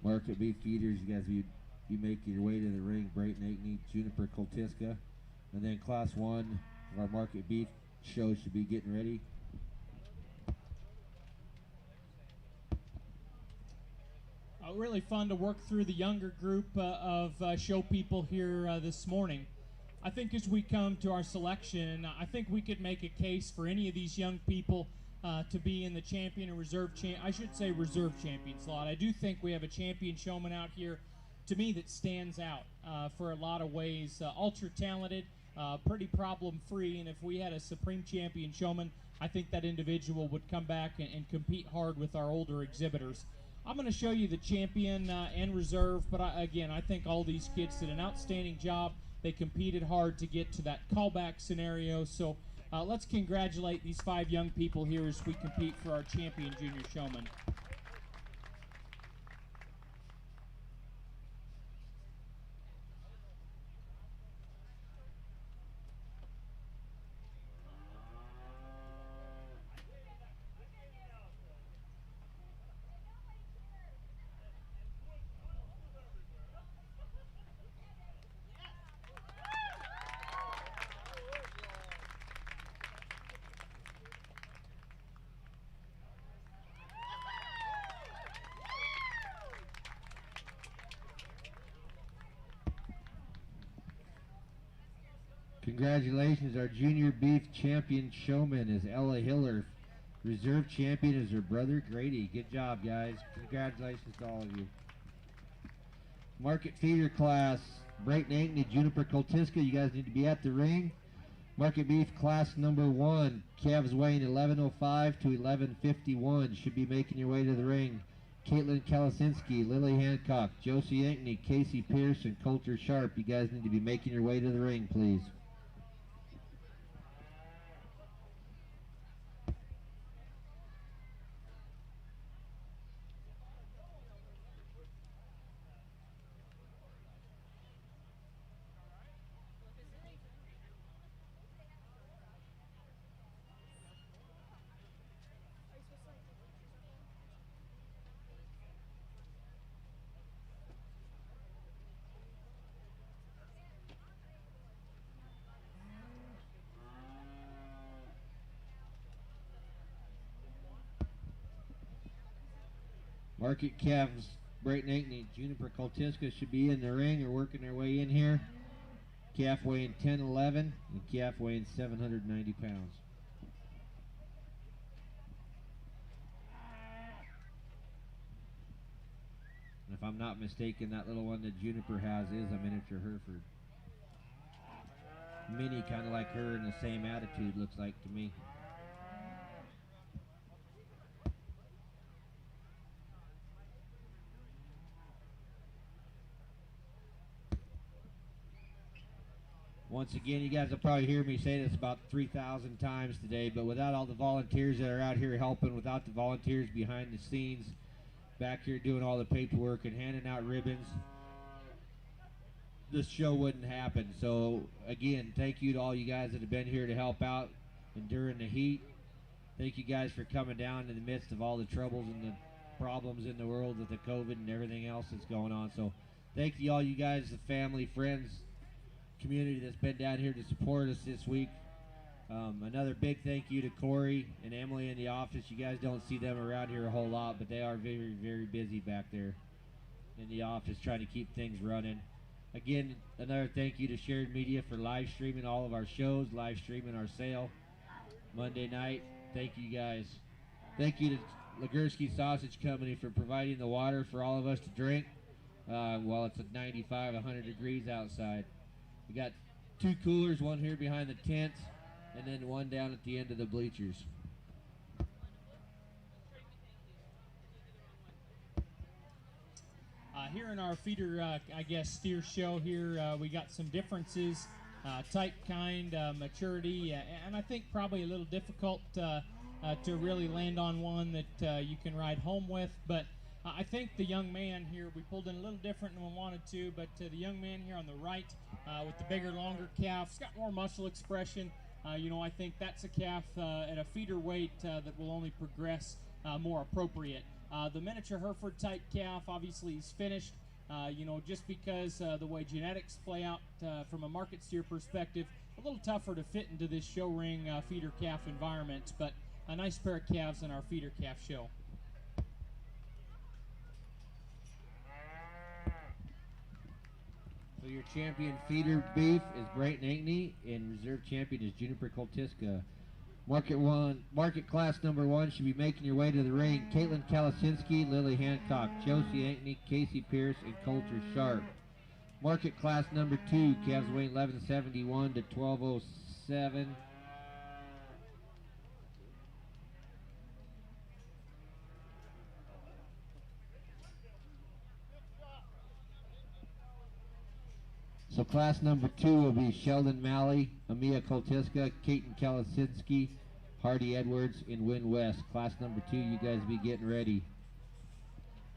Market beef feeders, you guys, you make your way to the ring. Brayton Ankney, Juniper Koltiska, and then class 1 of our market beef show should be getting ready. Really fun to work through the younger group of show people here this morning. I think as we come to our selection, I think we could make a case for any of these young people to be in the champion and reserve reserve champion slot. I do think we have a champion showman out here, to me, that stands out for a lot of ways. Ultra talented, pretty problem free, and if we had a supreme champion showman, I think that individual would come back and compete hard with our older exhibitors. I'm going to show you the champion and reserve, but again, I think all these kids did an outstanding job. They competed hard to get to that callback scenario, so let's congratulate these 5 young people here as we compete for our champion junior showman. Congratulations, our junior beef champion showman is Ella Hiller. Reserve champion is her brother Grady. Good job, guys. Congratulations to all of you. Market feeder class, Brayton Ankney, Juniper Koltiska. You guys need to be at the ring. Market beef class number 1, calves weighing 1105 to 1151. Should be making your way to the ring. Caitlin Kalasinski, Lily Hancock, Josie Ankney, Casey Pierce, and Coulter Sharp. You guys need to be making your way to the ring, please. Market calves, Brayton Ankney, Juniper Koltiska should be in the ring or working their way in here. Calf weighing 1011 and calf weighing 790 pounds. And if I'm not mistaken, that little one that Juniper has is a miniature Hereford. Mini, kind of like her, in the same attitude, looks like to me. Once again, you guys will probably hear me say this about 3,000 times today, but without all the volunteers that are out here helping, without the volunteers behind the scenes, back here doing all the paperwork and handing out ribbons, this show wouldn't happen. So again, thank you to all you guys that have been here to help out enduring the heat. Thank you guys for coming down in the midst of all the troubles and the problems in the world with the COVID and everything else that's going on. So thank you all you guys, the family, friends, community that's been down here to support us this week. Another big thank you to Corey and Emily in the office. You guys don't see them around here a whole lot, but they are very, very busy back there in the office trying to keep things running. Again, another thank you to Sheridan Media for live streaming all of our shows, live streaming our sale Monday night. Thank you guys. Thank you to Ligursky Sausage Company for providing the water for all of us to drink while it's at 95, 100 degrees outside. We got 2 coolers, one here behind the tent, and then one down at the end of the bleachers. Here in our feeder, I guess, steer show here, we got some differences, type, kind, maturity, and I think probably a little difficult to really land on one that you can ride home with. But I think the young man here, we pulled in a little different than we wanted to, but the young man here on the right with the bigger, longer calf, he's got more muscle expression. You know, I think that's a calf at a feeder weight that will only progress more appropriate. The miniature Hereford type calf, obviously, is finished. You know, just because the way genetics play out from a market steer perspective, a little tougher to fit into this show ring feeder calf environment, but a nice pair of calves in our feeder calf show. So your champion feeder beef is Brayton Ankney, and reserve champion is Juniper Koltiska. Market class number 1 should be making your way to the ring. Caitlin Kalasinski, Lily Hancock, Josie Ankney, Casey Pierce, and Coulter Sharp. Market class number 2, calves weighing 1171 to 1207. So class number 2 will be Sheldon Malley, Amia Koltiska, Kaiten Kalasinski, Hardy Edwards, and Win West. Class number 2, you guys be getting ready.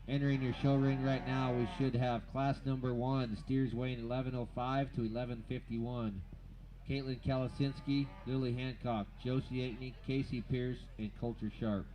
Entering your show ring right now, we should have class number 1, steers weighing 1105 to 1151. Caitlin Kalasinski, Lily Hancock, Josie Ankney, Casey Pierce, and Coulter Sharp.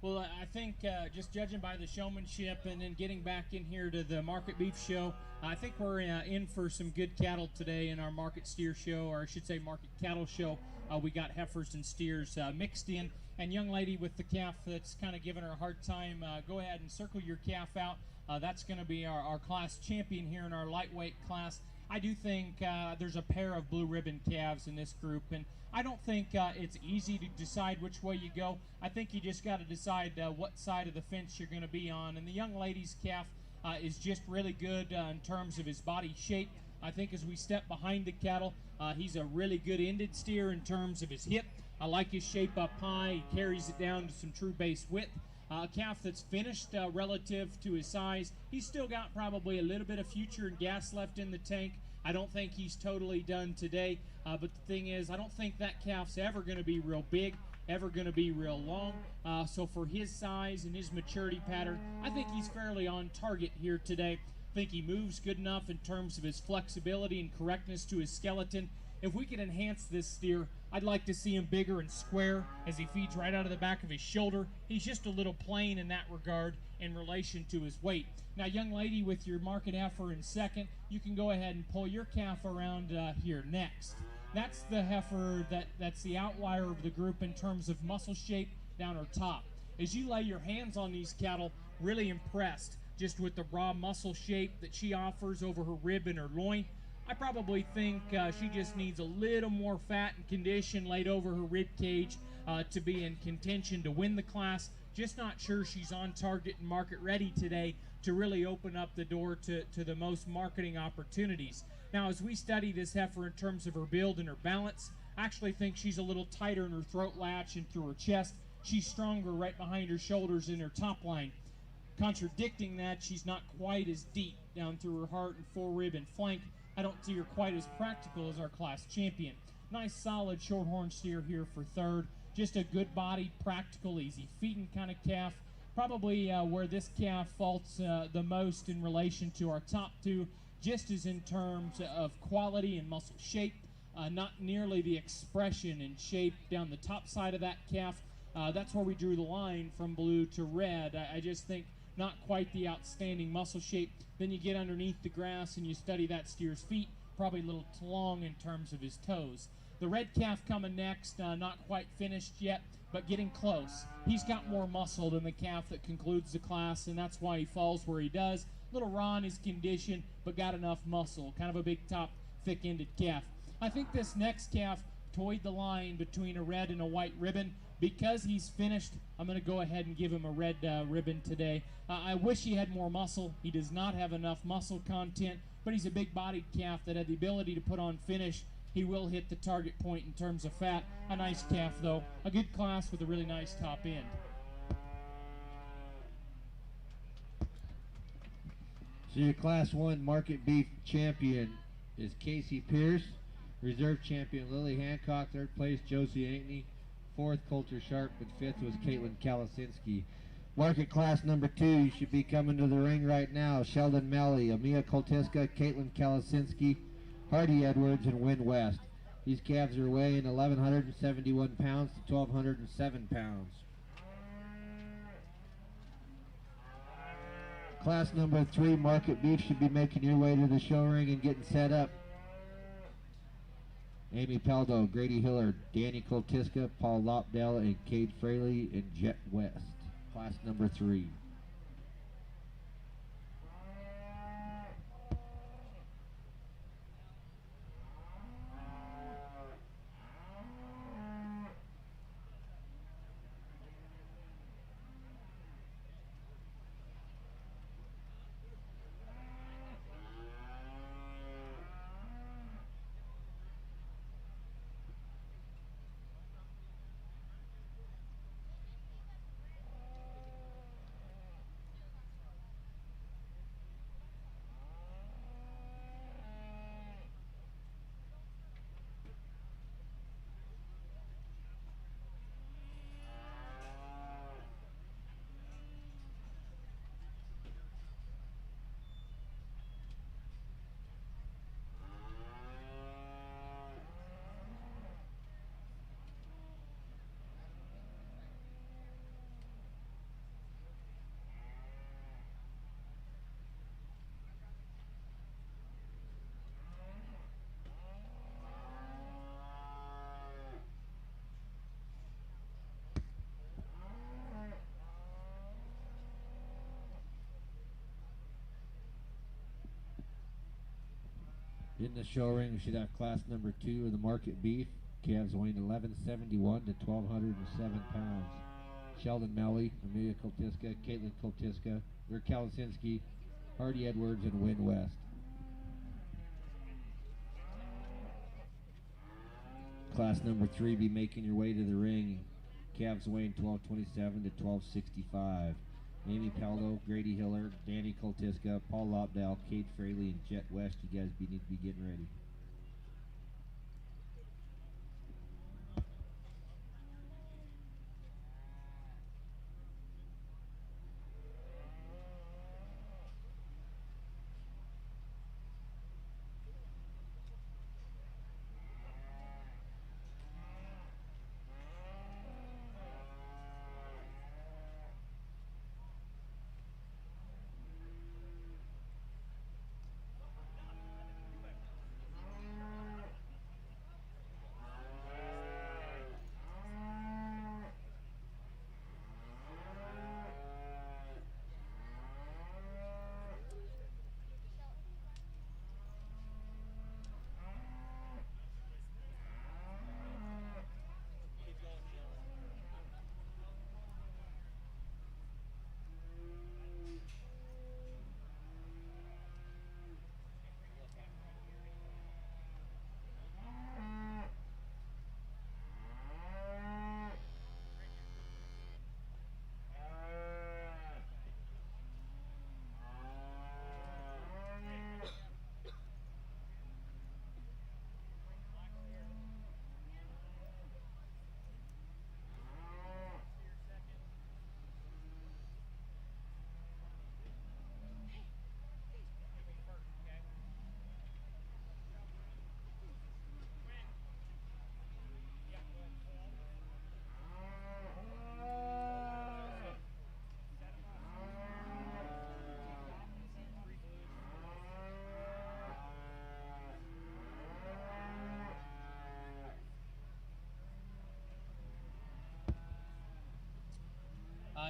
Well, I think just judging by the showmanship and then getting back in here to the Market Beef Show, I think we're in for some good cattle today in our Market Steer Show, or I should say Market Cattle Show. We got heifers and steers mixed in. And young lady with the calf that's kind of giving her a hard time, go ahead and circle your calf out. That's going to be our class champion here in our lightweight class. I do think there's a pair of blue ribbon calves in this group, and I don't think it's easy to decide which way you go. I think you just got to decide what side of the fence you're going to be on. And the young lady's calf is just really good in terms of his body shape. I think as we step behind the cattle, he's a really good ended steer in terms of his hip. I like his shape up high. He carries it down to some true base width. A calf that's finished relative to his size. He's still got probably a little bit of future and gas left in the tank. I don't think he's totally done today, but the thing is, I don't think that calf's ever going to be real big, ever going to be real long. So for his size and his maturity pattern, I think he's fairly on target here today. I think he moves good enough in terms of his flexibility and correctness to his skeleton. If we can enhance this steer, I'd like to see him bigger and square as he feeds right out of the back of his shoulder. He's just a little plain in that regard in relation to his weight. Now, young lady with your market heifer in second, you can go ahead and pull your calf around here next. That's the heifer that's the outlier of the group in terms of muscle shape down her top. As you lay your hands on these cattle, really impressed just with the raw muscle shape that she offers over her rib and her loin. I probably think she just needs a little more fat and condition laid over her rib cage to be in contention to win the class. Just not sure she's on target and market ready today to really open up the door to the most marketing opportunities. Now, as we study this heifer in terms of her build and her balance, I actually think she's a little tighter in her throat latch and through her chest. She's stronger right behind her shoulders in her top line. Contradicting that, she's not quite as deep down through her heart and forerib and flank. I don't see her quite as practical as our class champion. Nice solid shorthorn steer here for third. Just a good bodied, practical, easy feeding kind of calf. Probably where this calf faults the most in relation to our top two, just as in terms of quality and muscle shape. Not nearly the expression and shape down the top side of that calf. That's where we drew the line from blue to red. I just think not quite the outstanding muscle shape. Then you get underneath the grass and you study that steer's feet, probably a little too long in terms of his toes. The red calf coming next, not quite finished yet, but getting close. He's got more muscle than the calf that concludes the class, and that's why he falls where he does. A little raw in his condition, but got enough muscle. Kind of a big top, thick-ended calf. I think this next calf toyed the line between a red and a white ribbon. Because he's finished, I'm going to go ahead and give him a red ribbon today. I wish he had more muscle. He does not have enough muscle content, but he's a big-bodied calf that had the ability to put on finish. He will hit the target point in terms of fat. A nice calf, though. A good class with a really nice top end. So your Class 1 Market Beef champion is Casey Pierce. Reserve champion Lily Hancock. Third place Josie Ankney. Fourth, Coulter Sharp, and fifth was Caitlin Kalasinski. Market class number 2, you should be coming to the ring right now. Sheldon Melly, Amia Koltiska, Caitlin Kalasinski, Hardy Edwards, and Wynn West. These calves are weighing 1,171 pounds to 1,207 pounds. Class number 3, Market Beef, should be making your way to the show ring and getting set up. Amy Peldo, Grady Hillard, Danny Koltiska, Paul Lopdell, and Cade Fraley, and Jet West. Class number 3. In the show ring, we should have class number 2 of the market beef. Calves weighing 1171 to 1,207 pounds. Sheldon Melly, Amelia Koltiska, Caitlin Koltiska, Rick Kalasinski, Hardy Edwards, and Win West. Class number 3 be making your way to the ring. Calves weighing 1227 to 1265. Amy Paldo, Grady Hiller, Danny Koltiska, Paul Lopdale, Cade Fraley, and Jet West. You guys need to be getting ready.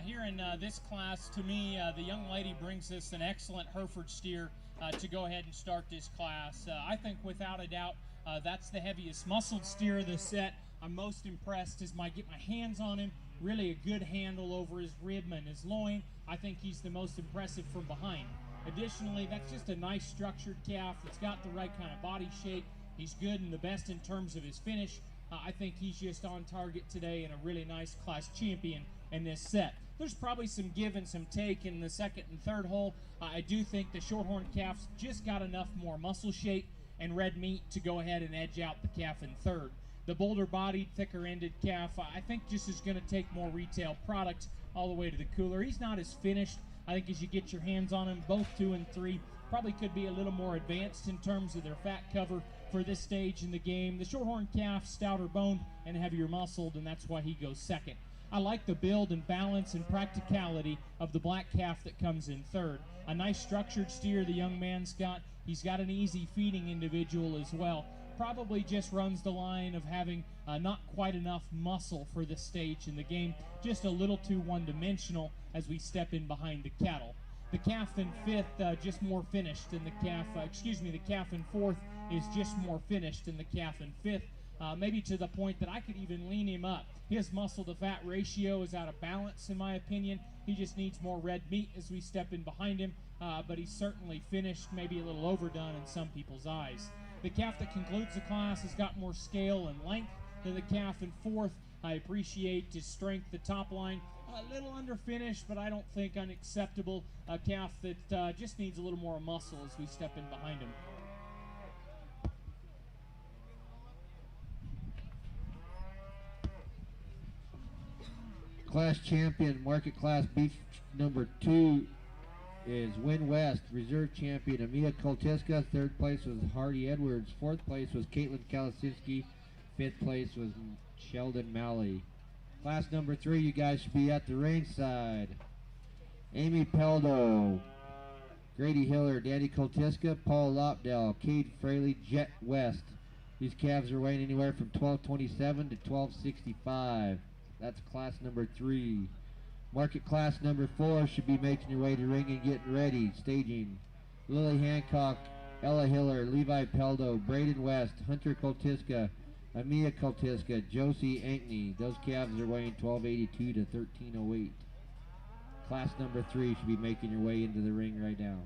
Here in this class, to me, the young lady brings us an excellent Hereford steer to go ahead and start this class. I think without a doubt that's the heaviest muscled steer of the set. I'm most impressed as I get my hands on him. Really a good handle over his rib and his loin. I think he's the most impressive from behind. Additionally, that's just a nice structured calf. It's got the right kind of body shape. He's good and the best in terms of his finish. I think he's just on target today and a really nice class champion in this set. There's probably some give and some take in the second and third hole. I do think the Shorthorn calf's just got enough more muscle shape and red meat to go ahead and edge out the calf in third. The bolder-bodied, thicker-ended calf, I think just is going to take more retail product all the way to the cooler. He's not as finished. I think as you get your hands on him, both 2 and 3 probably could be a little more advanced in terms of their fat cover for this stage in the game. The Shorthorn calf, stouter boned and heavier muscled, and that's why he goes second. I like the build and balance and practicality of the black calf that comes in third. A nice structured steer the young man's got. He's got an easy feeding individual as well. Probably just runs the line of having not quite enough muscle for this stage in the game. Just a little too one-dimensional as we step in behind the cattle. The calf in fifth, just more finished than the calf, the calf in fourth is just more finished than the calf in fifth. Maybe to the point that I could even lean him up. His muscle to fat ratio is out of balance in my opinion. He just needs more red meat as we step in behind him, but he's certainly finished, maybe a little overdone in some people's eyes. The calf that concludes the class has got more scale and length than the calf in fourth. I appreciate his strength, the top line. A little underfinished, but I don't think unacceptable. A calf that just needs a little more muscle as we step in behind him. Class champion, market class beef number 2 is Win West. Reserve champion, Amia Koltiska. Third place was Hardy Edwards. Fourth place was Caitlin Kalasinski. Fifth place was Sheldon Malley. Class number 3, you guys should be at the ringside. Amy Peldo, Grady Hiller, Danny Koltiska, Paul Lopdale, Cade Fraley, Jet West. These calves are weighing anywhere from 1227 to 1265. That's class number 3. Market class number 4 should be making your way to ring and getting ready. Staging, Lily Hancock, Ella Hiller, Levi Peldo, Braden West, Hunter Koltiska, Amia Koltiska, Josie Ankney. Those calves are weighing 1282 to 1308. Class number 3 should be making your way into the ring right now.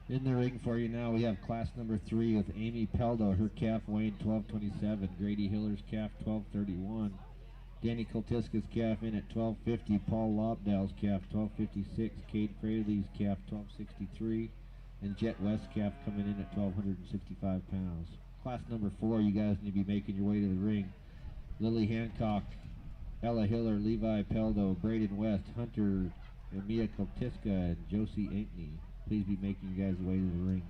In the ring for you now, we have class number 3 with Amy Peldo, her calf weighing 1227. Grady Hiller's calf 1231. Danny Koltiska's calf in at 1250. Paul Lobdell's calf 1256. Cade Fraley's calf 1263. And Jet West's calf coming in at 1265 pounds. Class number 4, you guys need to be making your way to the ring. Lily Hancock, Ella Hiller, Levi Peldo, Braden West, Hunter, Mia Koltiska, and Josie Ankney. Please be making you guys way to the ring.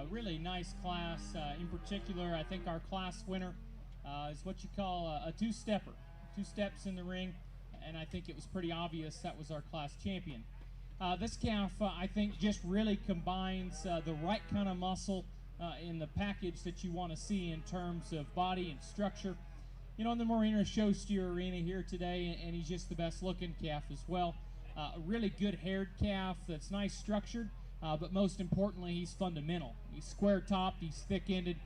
Really nice class. In particular, I think our class winner is what you call a two-stepper. 2 steps in the ring, and I think it was pretty obvious that was our class champion. This calf, I think, just really combines the right kind of muscle in the package that you want to see in terms of body and structure. You know, in the Marina Show Steer Arena here today, and he's just the best looking calf as well. A really good haired calf that's nice structured, but most importantly, he's fundamental. He's square topped, he's thick ended.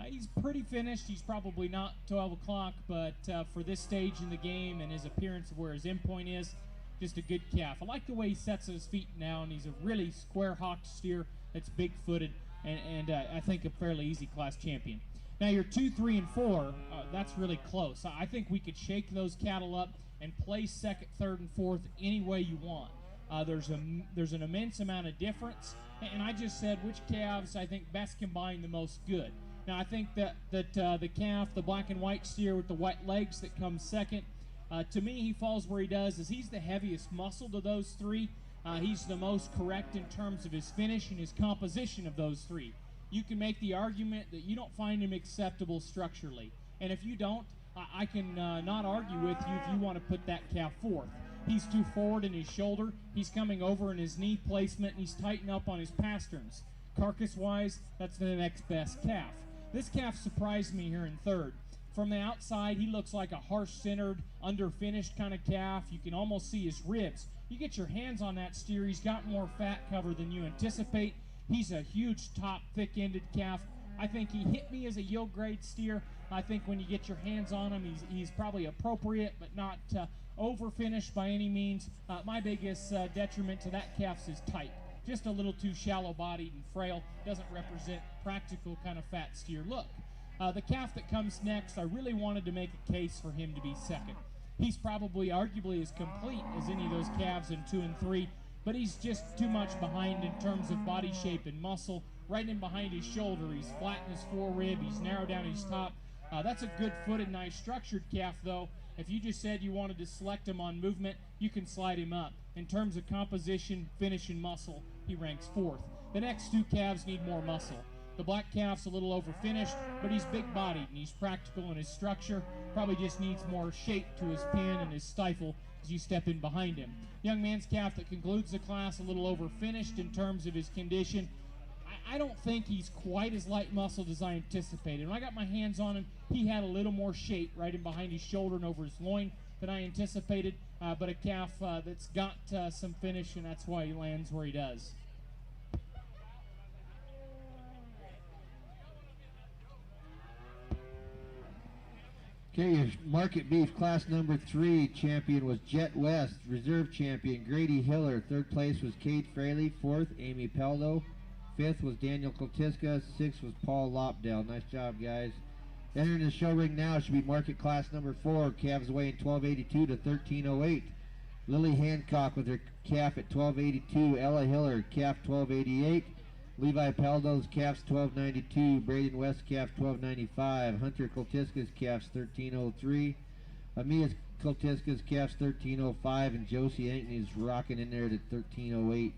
He's pretty finished. He's probably not 12 o'clock, but for this stage in the game and his appearance of where his endpoint is, just a good calf. I like the way he sets his feet now, and he's a really square-hocked steer that's big-footed, and I think a fairly easy class champion. Now your 2, 3, and 4, that's really close. I think we could shake those cattle up and place second, third, and fourth any way you want. There's an immense amount of difference, and I just said which calves I think best combine the most good. Now I think that the calf, the black and white steer with the white legs that comes second, to me he falls where he does, is he's the heaviest muscle to those 3. He's the most correct in terms of his finish and his composition of those 3. You can make the argument that you don't find him acceptable structurally. And if you don't, I can not argue with you if you want to put that calf fourth. He's too forward in his shoulder, he's coming over in his knee placement, and he's tightened up on his pasterns. Carcass-wise, that's the next best calf. This calf surprised me here in third. From the outside, he looks like a harsh-centered, under-finished kind of calf. You can almost see his ribs. You get your hands on that steer, he's got more fat cover than you anticipate. He's a huge top, thick-ended calf. I think he hit me as a yield grade steer. I think when you get your hands on him, he's probably appropriate, but not over-finished by any means. My biggest detriment to that calf is type. Just a little too shallow-bodied and frail. Doesn't represent practical kind of fat steer look. The calf that comes next, I really wanted to make a case for him to be second. He's probably arguably as complete as any of those calves in 2 and 3, but he's just too much behind in terms of body shape and muscle. Right in behind his shoulder, he's flat in his forerib, he's narrowed down his top. That's a good-footed, nice structured calf, though. If you just said you wanted to select him on movement, you can slide him up. In terms of composition, finish, and muscle, he ranks fourth. The next 2 calves need more muscle. The black calf's a little over-finished, but he's big-bodied and he's practical in his structure. Probably just needs more shape to his pin and his stifle as you step in behind him. Young man's calf that concludes the class a little over-finished in terms of his condition. I don't think he's quite as light-muscled as I anticipated. When I got my hands on him, he had a little more shape right in behind his shoulder and over his loin than I anticipated, but a calf that's got some finish, and that's why he lands where he does. Okay, your market beef class number 3 champion was Jet West. Reserve champion Grady Hiller. Third place was Kate Fraley. Fourth, Amy Peldo. Fifth was Daniel Koltiska. Sixth was Paul Lopdale. Nice job, guys. Entering the show ring now should be market class number 4. Calves weighing 1282 to 1308. Lily Hancock with her calf at 1282. Ella Hiller, calf 1288. Levi Peldo's calf's 1292. Braden West calf 1295. Hunter Koltiska's calf's 1303. Amia Koltiska's calf's 1305. And Josie Ankney's rocking in there at 1308.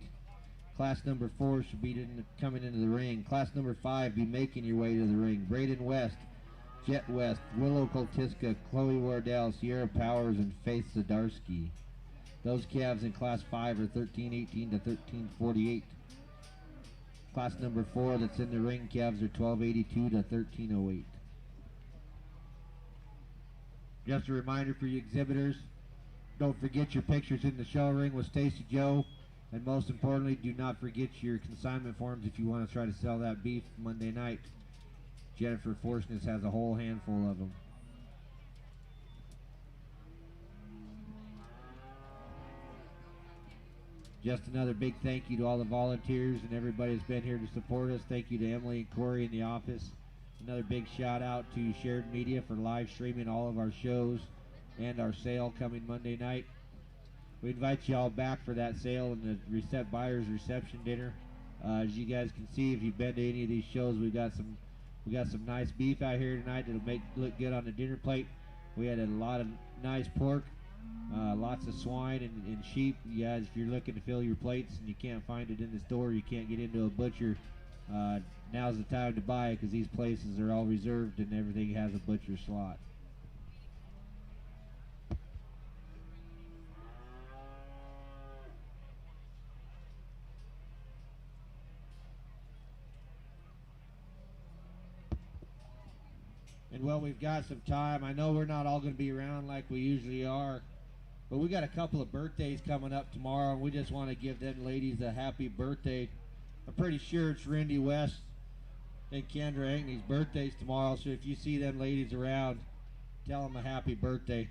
Class number 4 should be coming into the ring. Class number 5 be making your way to the ring. Braden West, Jet West, Willow Koltiska, Chloe Wardell, Sierra Powers, and Faith Zadarsky. Those calves in class 5 are 1318 to 1348. Class number 4 that's in the ring, calves are 1282 to 1308. Just a reminder for you exhibitors, don't forget your pictures in the show ring with Stacy Joe. And most importantly, do not forget your consignment forms if you want to try to sell that beef Monday night. Jennifer Forsness has a whole handful of them. Just another big thank you to all the volunteers and everybody that's been here to support us. Thank you to Emily and Corey in the office. Another big shout out to Sheridan Media for live streaming all of our shows and our sale coming Monday night. We invite you all back for that sale and the buyer's reception dinner. As you guys can see, if you've been to any of these shows, we got some nice beef out here tonight that'll look good on the dinner plate. We had a lot of nice pork, lots of swine and sheep. You guys, if you're looking to fill your plates and you can't find it in the store, you can't get into a butcher, now's the time to buy it because these places are all reserved and everything has a butcher slot. And well, we've got some time. I know we're not all going to be around like we usually are, but we got a couple of birthdays coming up tomorrow, and we just want to give them ladies a happy birthday. I'm pretty sure it's Randy West and Kendra Ankney's birthdays tomorrow, so if you see them ladies around, tell them a happy birthday.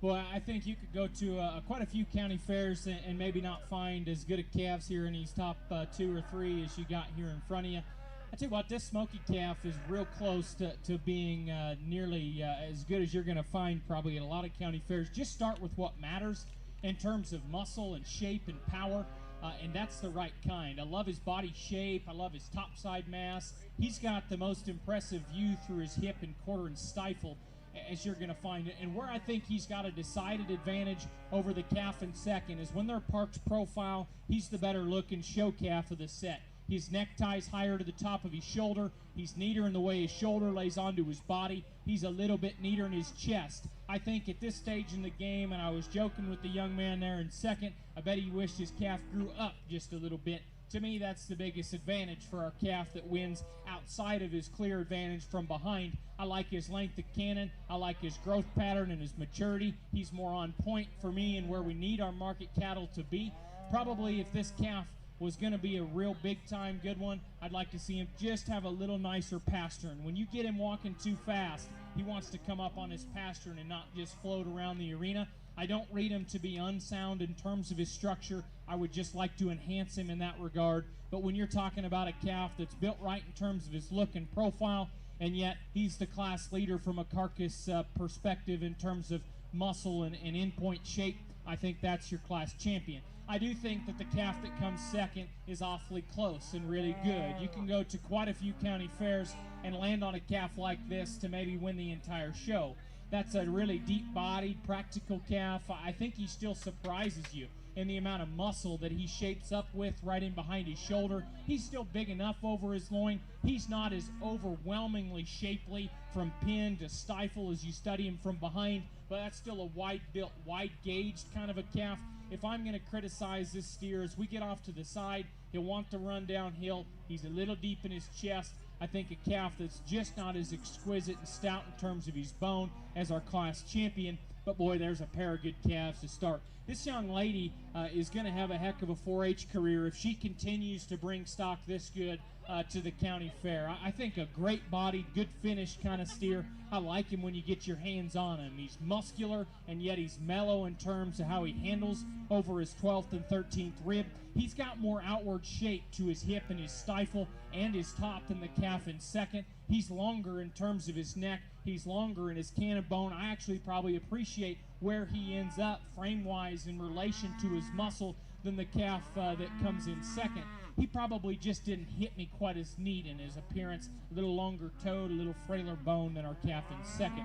Well, I think you could go to quite a few county fairs and maybe not find as good a calves here in these top 2 or 3 as you got here in front of you. I tell you what, this smoky calf is real close to being nearly as good as you're going to find probably at a lot of county fairs. Just start with what matters in terms of muscle and shape and power, and that's the right kind. I love his body shape. I love his topside mass. He's got the most impressive view through his hip and quarter and stifle as you're going to find it. And where I think he's got a decided advantage over the calf in second is when they're parked profile, he's the better looking show calf of the set. His necktie's higher to the top of his shoulder. He's neater in the way his shoulder lays onto his body. He's a little bit neater in his chest. I think at this stage in the game, and I was joking with the young man there in second, I bet he wished his calf grew up just a little bit. To me, that's the biggest advantage for our calf that wins outside of his clear advantage from behind. I like his length of cannon. I like his growth pattern and his maturity. He's more on point for me and where we need our market cattle to be. Probably if this calf was going to be a real big-time good one, I'd like to see him just have a little nicer pastern. When you get him walking too fast, he wants to come up on his pastern and not just float around the arena. I don't read him to be unsound in terms of his structure. I would just like to enhance him in that regard. But when you're talking about a calf that's built right in terms of his look and profile, and yet he's the class leader from a carcass perspective in terms of muscle and in-point shape, I think that's your class champion. I do think that the calf that comes second is awfully close and really good. You can go to quite a few county fairs and land on a calf like this to maybe win the entire show. That's a really deep-bodied, practical calf. I think he still surprises you in the amount of muscle that he shapes up with right in behind his shoulder. He's still big enough over his loin. He's not as overwhelmingly shapely from pin to stifle as you study him from behind, but that's still a wide-built, wide-gauged kind of a calf. If I'm going to criticize this steer, as we get off to the side, he'll want to run downhill. He's a little deep in his chest. I think a calf that's just not as exquisite and stout in terms of his bone as our class champion. but boy, there's a pair of good calves to start. This young lady is going to have a heck of a 4-H career if she continues to bring stock this good to the county fair. I think a great bodied, good finish kind of steer. I like him when you get your hands on him. He's muscular, and yet he's mellow in terms of how he handles over his 12th and 13th rib. He's got more outward shape to his hip and his stifle and his top than the calf in second. He's longer in terms of his neck. He's longer in his cannon bone. I actually probably appreciate where he ends up frame-wise in relation to his muscle than the calf that comes in second. He probably just didn't hit me quite as neat in his appearance. A little longer toed, a little frailer bone than our calf in second.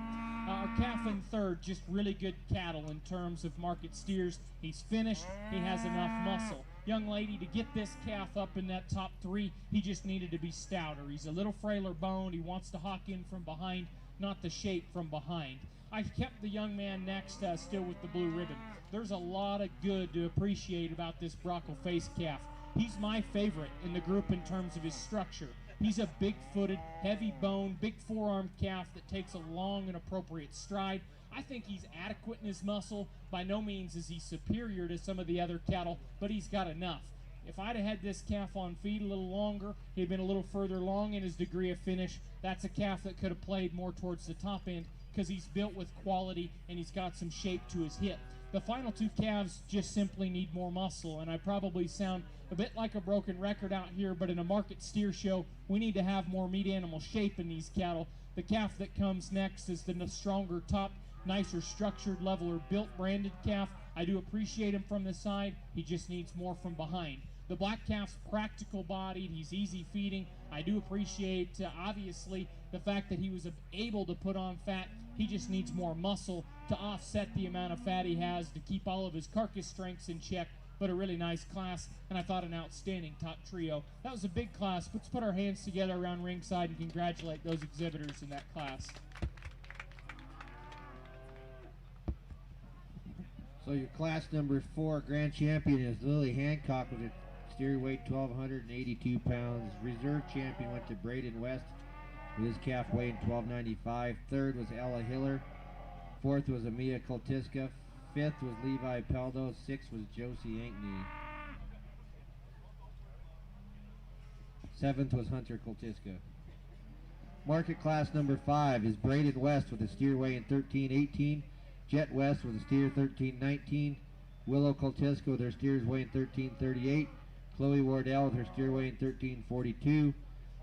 Our calf in third, just really good cattle in terms of market steers. He's finished. He has enough muscle. Young lady, to get this calf up in that top three, he just needed to be stouter. He's a little frailer boned. He wants to hawk in from behind, not the shape from behind. I kept the young man next still with the blue ribbon. There's a lot of good to appreciate about this Brockle face calf. He's my favorite in the group in terms of his structure. He's a big-footed, heavy-boned, big forearmed calf that takes a long and appropriate stride. I think he's adequate in his muscle. By no means is he superior to some of the other cattle, but he's got enough. If I'd have had this calf on feed a little longer, he'd been a little further along in his degree of finish. That's a calf that could have played more towards the top end because he's built with quality and he's got some shape to his hip. The final two calves just simply need more muscle, and I probably sound a bit like a broken record out here, but in a market steer show, we need to have more meat animal shape in these cattle. The calf that comes next is the stronger top, nicer structured, leveler built branded calf. I do appreciate him from the side. He just needs more from behind. The black calf's practical bodied. He's easy feeding. I do appreciate, obviously, the fact that he was able to put on fat. He just needs more muscle to offset the amount of fat he has to keep all of his carcass strengths in check. But a really nice class, and I thought an outstanding top trio. That was a big class. Let's put our hands together around ringside and congratulate those exhibitors in that class. So your class number 4 grand champion is Lily Hancock with a steer weight 1,282 pounds. Reserve champion went to Braden West with his calf weighing 1,295. Third was Ella Hiller. Fourth was Amia Koltiska. Fifth was Levi Peldo. Sixth was Josie Ankney. Seventh was Hunter Koltiska. Market class number 5 is Braden West with a steer weighing 1318. Jet West with a steer 1319. Willow Koltiska with her steers weighing 1338. Chloe Wardell with her steer weighing 1342.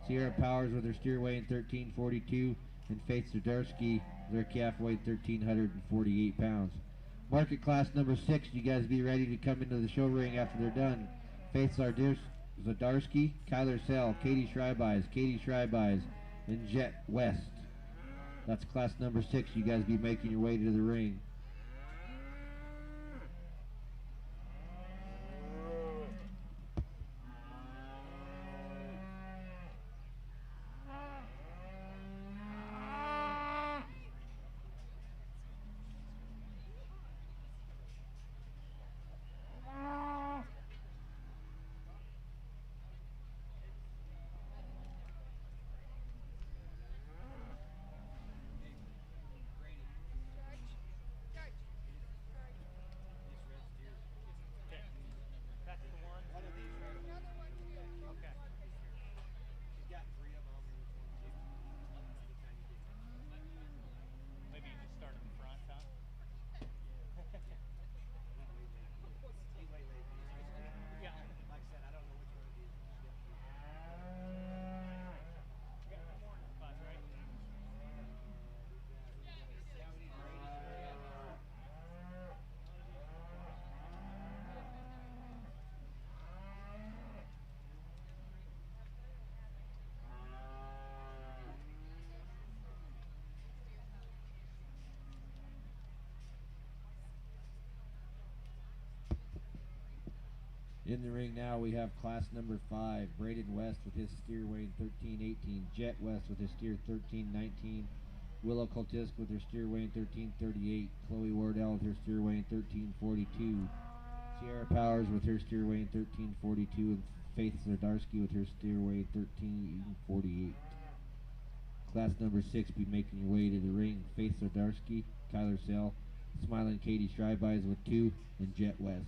Sierra Powers with her steer weighing 1342. And Faith Zdarsky with her calf weighing 1,348 pounds. Market class number 6, you guys be ready to come into the show ring after they're done. Faith Zdarsky, Kyler Sell, Katie Schreibeis, and Jet West. That's class number 6. You guys be making your way to the ring. In the ring now we have class number 5, Braden West with his steer weighing 1318, Jet West with his steer 1319, Willow Koltisk with her steer weighing 1338, Chloe Wardell with her steer weighing 1342, Sierra Powers with her steer weighing 1342, and Faith Zdarsky with her steer weighing 1348. Class number 6 be making your way to the ring. Faith Zdarsky, Kyler Sell, Smiling Katie Strybys with 2, and Jet West.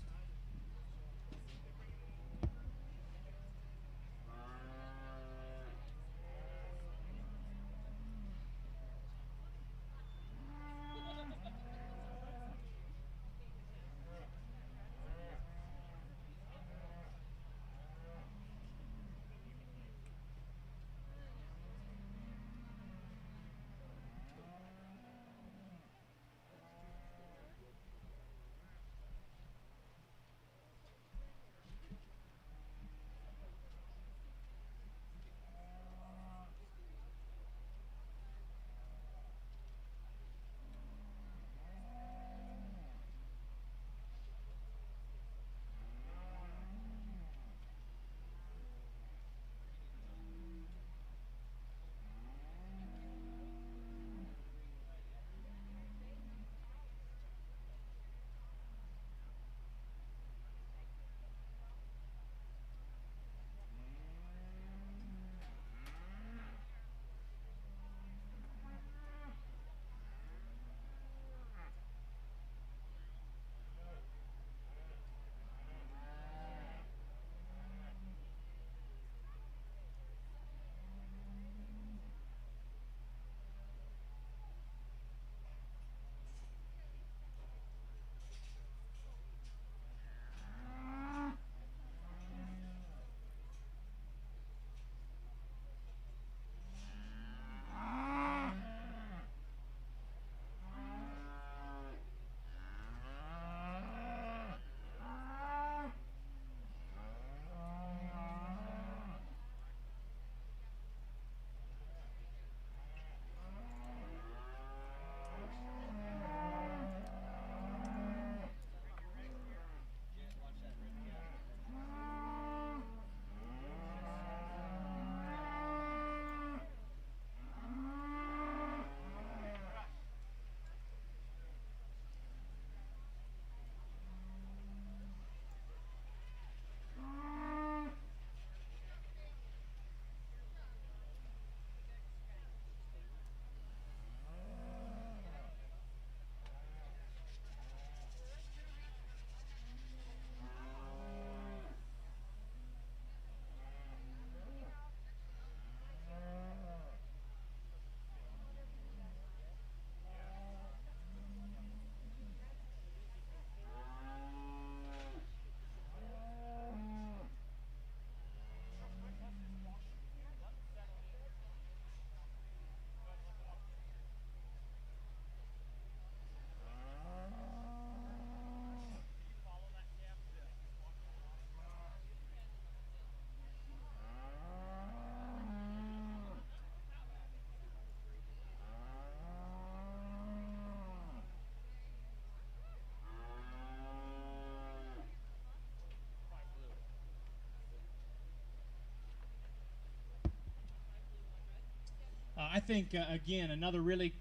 I think, again, another really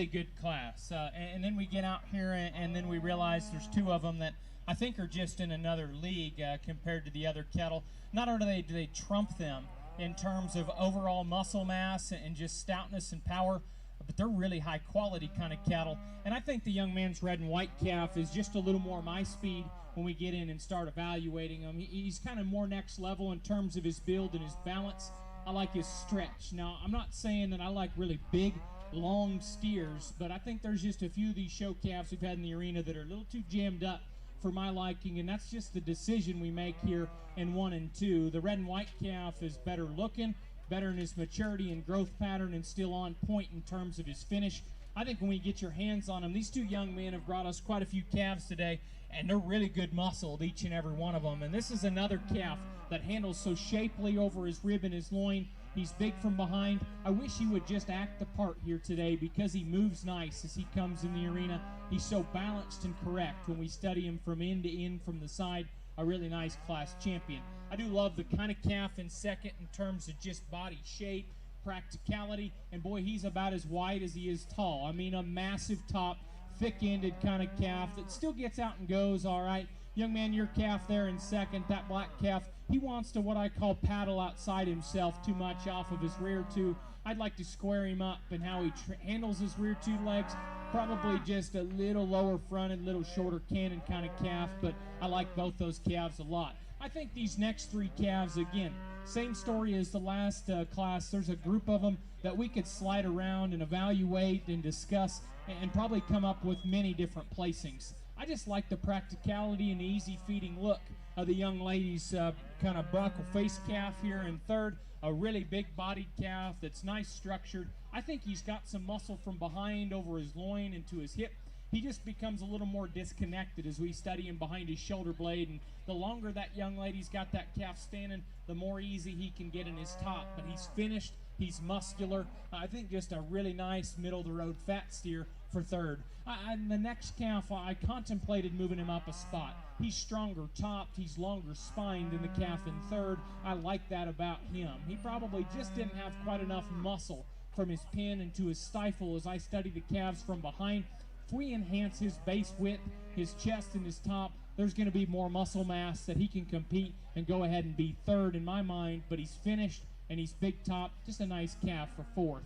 good class. And then we get out here and then we realize there's 2 of them that I think are just in another league compared to the other cattle. Not only do they trump them in terms of overall muscle mass and just stoutness and power, but they're really high quality kind of cattle. And I think the young man's red and white calf is just a little more my speed when we get in and start evaluating him. He's kind of more next level in terms of his build and his balance. I like his stretch. Now, I'm not saying that I like really big, long steers, but I think there's just a few of these show calves we've had in the arena that are a little too jammed up for my liking, and that's just the decision we make here in 1 and 2. The red and white calf is better looking, better in his maturity and growth pattern, and still on point in terms of his finish. I think when we get your hands on them, these 2 young men have brought us quite a few calves today, and they're really good muscled, each and every one of them. And this is another calf that handles so shapely over his rib and his loin. He's big from behind. I wish he would just act the part here today because he moves nice as he comes in the arena. He's so balanced and correct when we study him from end to end from the side. A really nice class champion. I do love the kind of calf in second in terms of just body shape, practicality, and boy, he's about as wide as he is tall. I mean, a massive top, thick-ended kind of calf that still gets out and goes all right. Young man, your calf there in second, that black calf, he wants to, what I call, paddle outside himself too much off of his rear two. I'd like to square him up and how he handles his rear two legs. Probably just a little lower fronted, little shorter cannon kind of calf, but I like both those calves a lot. I think these next three calves, again, same story as the last class. There's a group of them that we could slide around and evaluate and discuss and probably come up with many different placings. I just like the practicality and the easy feeding look of the young lady's kind of buckle face calf here in third. A really big bodied calf that's nice structured. I think he's got some muscle from behind over his loin into his hip. He just becomes a little more disconnected as we study him behind his shoulder blade, and the longer that young lady's got that calf standing, the more easy he can get in his top. But he's finished, he's muscular. I think just a really nice middle-of-the-road fat steer for third. And the next calf, I contemplated moving him up a spot. He's stronger topped, he's longer spined than the calf in third. I like that about him. He probably just didn't have quite enough muscle from his pin into his stifle as I study the calves from behind. If we enhance his base width, his chest and his top, there's going to be more muscle mass that he can compete and go ahead and be third in my mind, but he's finished and he's big top, just a nice calf for fourth.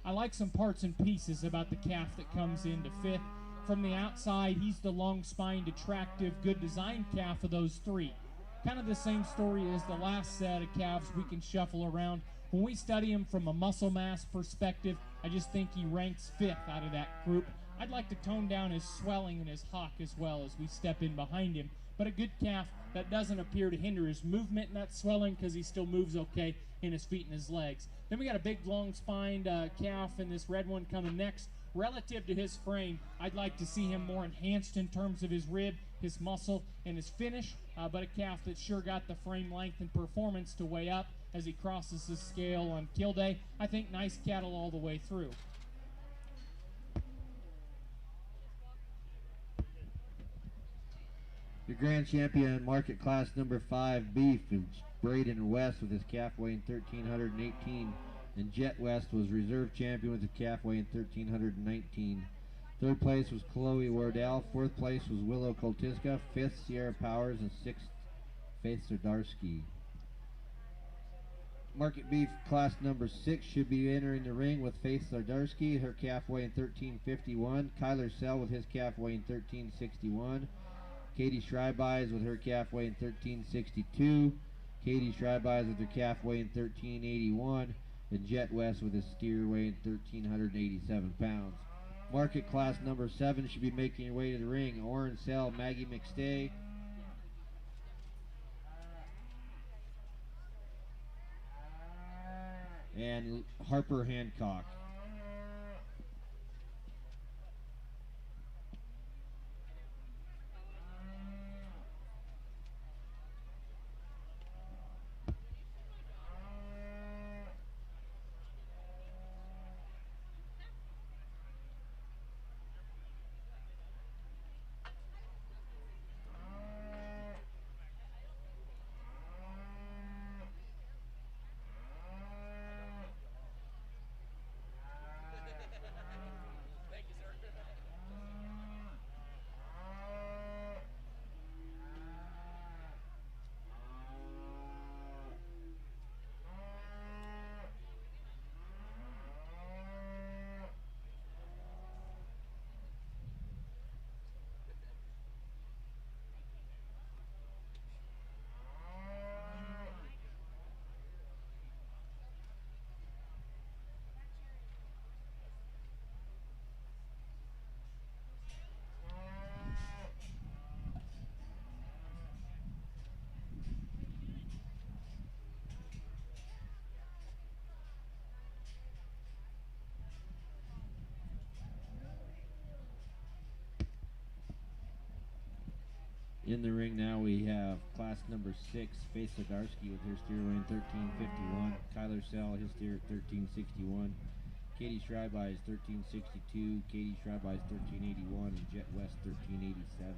I like some parts and pieces about the calf that comes into fifth. From the outside, he's the long-spined, attractive, good design calf of those three. Kind of the same story as the last set of calves we can shuffle around. When we study him from a muscle mass perspective, I just think he ranks fifth out of that group. I'd like to tone down his swelling and his hock as well as we step in behind him. But a good calf that doesn't appear to hinder his movement in that swelling because he still moves okay in his feet and his legs. Then we got a big long-spined calf in this red one coming next. Relative to his frame, I'd like to see him more enhanced in terms of his rib, his muscle, and his finish, but a calf that's sure got the frame length and performance to weigh up as he crosses the scale on kill day. I think nice cattle all the way through. Your grand champion, market class number 5 beef, is Braden West with his calf weighing 1,318, and Jet West was reserve champion with his calf weighing 1,319. Third place was Chloe Wardell. Fourth place was Willow Koltiska. Fifth, Sierra Powers, and sixth, Faith Sardarsky. Market beef class number 6 should be entering the ring with Faith Sardarsky, her calf weighing 1,351. Kyler Sell with his calf weighing 1,361. Katie Schreibeis with her calf weighing 1,362. Katie Schreibeis with her calf weighing 1,381. And Jet West with his steer weighing 1,387 pounds. Market class number 7 should be making your way to the ring. Oren Sell, Maggie McStay. And Harper Hancock. In the ring now we have class number 6, Faith Sardarsky with her steer weighing 1,351. Kyler Sell, his steer at 1,361. Katie Schreibeis 1,362. Katie Schreibeis 1,381. And Jet West 1,387.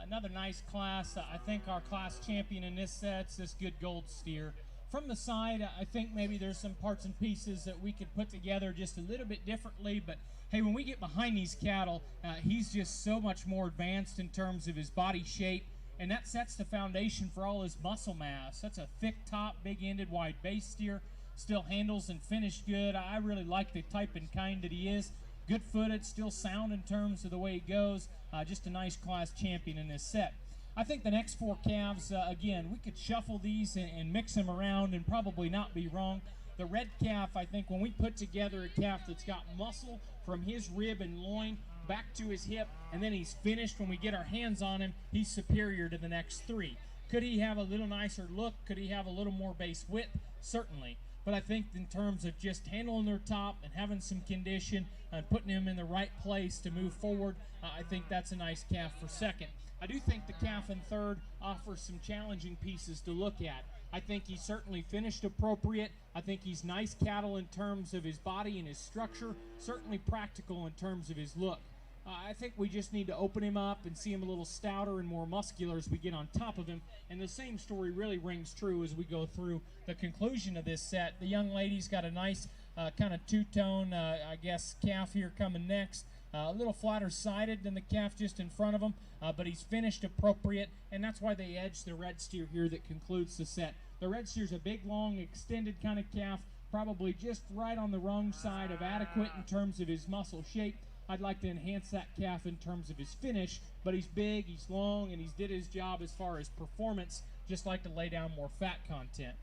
another nice class. I think our class champion in this set's this good gold steer. From the side, I think maybe there's some parts and pieces that we could put together just a little bit differently, but hey, when we get behind these cattle, he's just so much more advanced in terms of his body shape, and that sets the foundation for all his muscle mass. That's a thick top, big-ended, wide base steer, still handles and finish good. I really like the type and kind that he is. Good-footed, still sound in terms of the way he goes. Just a nice class champion in this set. I think the next four calves, again, we could shuffle these and mix them around and probably not be wrong. The red calf, I think when we put together a calf that's got muscle from his rib and loin back to his hip, and then he's finished when we get our hands on him, he's superior to the next three. Could he have a little nicer look? Could he have a little more base width? Certainly. But I think in terms of just handling their top and having some condition and putting him in the right place to move forward, I think that's a nice calf for second. I do think the calf in third offers some challenging pieces to look at. I think he's certainly finished appropriate. I think he's nice cattle in terms of his body and his structure, certainly practical in terms of his look. I think we just need to open him up and see him a little stouter and more muscular as we get on top of him. And the same story really rings true as we go through the conclusion of this set. The young lady's got a nice kind of two-tone, I guess, calf here coming next. A little flatter sided than the calf just in front of him, but he's finished appropriate, and that's why they edge the red steer here that concludes the set. The red steer's a big, long, extended kind of calf, probably just right on the wrong side of adequate in terms of his muscle shape. I'd like to enhance that calf in terms of his finish, but he's big, he's long, and he's did his job as far as performance, just like to lay down more fat content.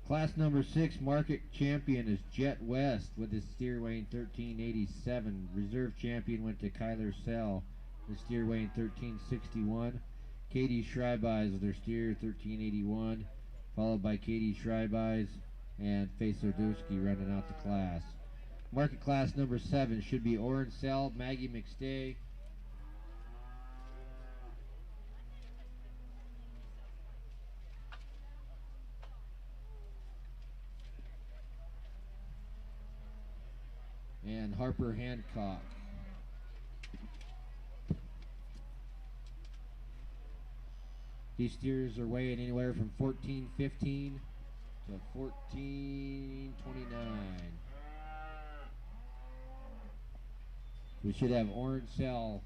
Class number 6 market champion is Jet West with his steer weighing 1387. Reserve champion went to Kyler Sell with steer weighing 1361. Katie Schreibeis with her steer 1381, followed by Katie Schreibeis and Faith Sordowski running out the class. Market class number 7 should be Oren Sell, Maggie McStay, and Harper Hancock. These steers are weighing anywhere from 1415 to 1429. We should have Orange Cell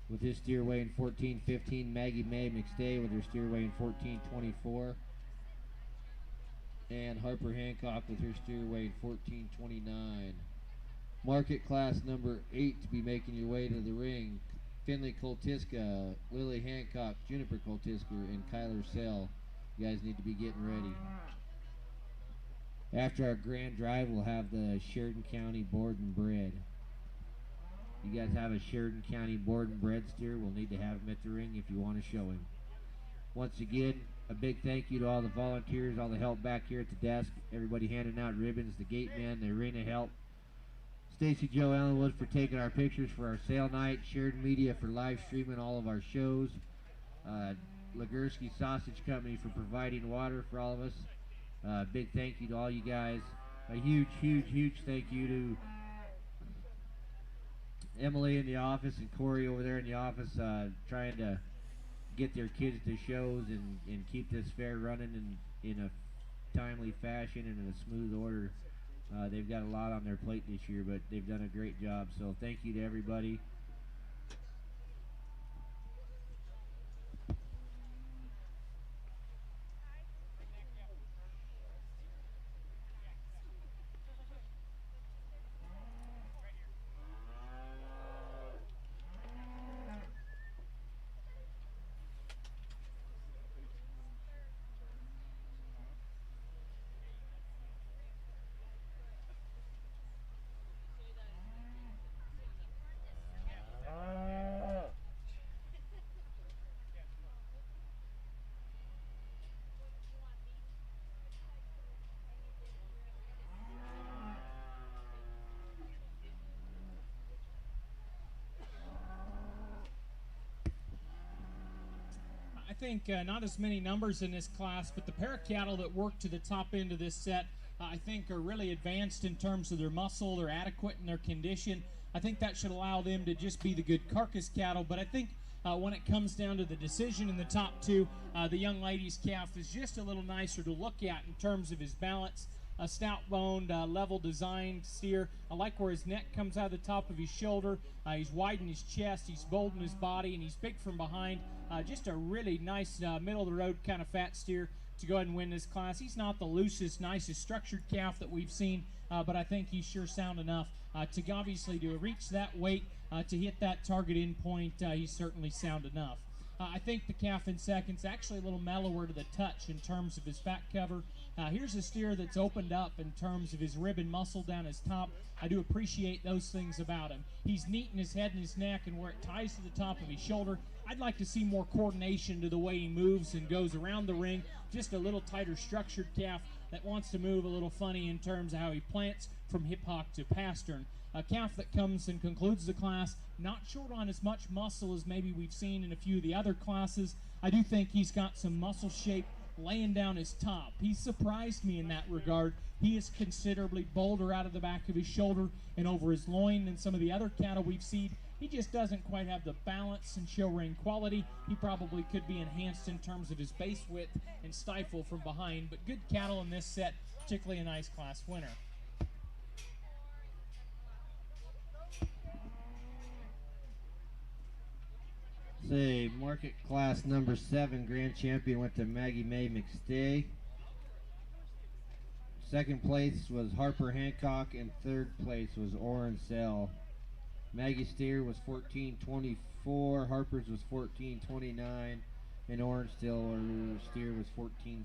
with his steer weighing 1415, Maggie May McStay with her steer weighing 1424, and Harper Hancock with her steer weighing 1429. Market class number 8 to be making your way to the ring. Finley Koltiska, Lily Hancock, Juniper Koltiska, and Kyler Sell. You guys need to be getting ready. After our grand drive, we'll have the Sheridan County Board and Bred. You guys have a Sheridan County Board and Bred steer, we'll need to have him at the ring if you want to show him. Once again, a big thank you to all the volunteers, all the help back here at the desk, everybody handing out ribbons, the gate men, the arena help. Stacy Joe Ellenwood for taking our pictures for our sale night, Sheridan Media for live streaming all of our shows, Ligursky Sausage Company for providing water for all of us. Big thank you to all you guys. A huge, huge, huge thank you to Emily in the office and Corey over there in the office trying to get their kids to shows and keep this fair running in a timely fashion and in a smooth order. They've got a lot on their plate this year, but they've done a great job, so thank you to everybody. I think not as many numbers in this class, but the pair of cattle that worked to the top end of this set I think are really advanced in terms of their muscle, they're adequate in their condition. I think that should allow them to just be the good carcass cattle. But I think when it comes down to the decision in the top two, the young lady's calf is just a little nicer to look at in terms of his balance. A stout-boned, level-designed steer. I like where his neck comes out of the top of his shoulder. He's wide in his chest, he's bold in his body, and he's big from behind. Just a really nice middle-of-the-road kind of fat steer to go ahead and win this class. He's not the loosest, nicest structured calf that we've seen, but I think he's sure sound enough to obviously to reach that weight, to hit that target in point. He's certainly sound enough. I think the calf in second's actually a little mellower to the touch in terms of his fat cover. Here's a steer that's opened up in terms of his rib and muscle down his top. I do appreciate those things about him. He's neat in his head and his neck, and where it ties to the top of his shoulder, I'd like to see more coordination to the way he moves and goes around the ring. Just a little tighter structured calf that wants to move a little funny in terms of how he plants from hip hock to pastern. A calf that comes and concludes the class, not short on as much muscle as maybe we've seen in a few of the other classes. I do think he's got some muscle shape laying down his top. He's surprised me in that regard. He is considerably bolder out of the back of his shoulder and over his loin than some of the other cattle we've seen. He just doesn't quite have the balance and show ring quality. He probably could be enhanced in terms of his base width and stifle from behind, but good cattle in this set, particularly a nice class winner. Say, market class number 7, grand champion went to Maggie Mae McStay. Second place was Harper Hancock, and third place was Oren Sell. Maggie's steer was 14.24, Harper's was 14.29, and Oren steer was 14.15.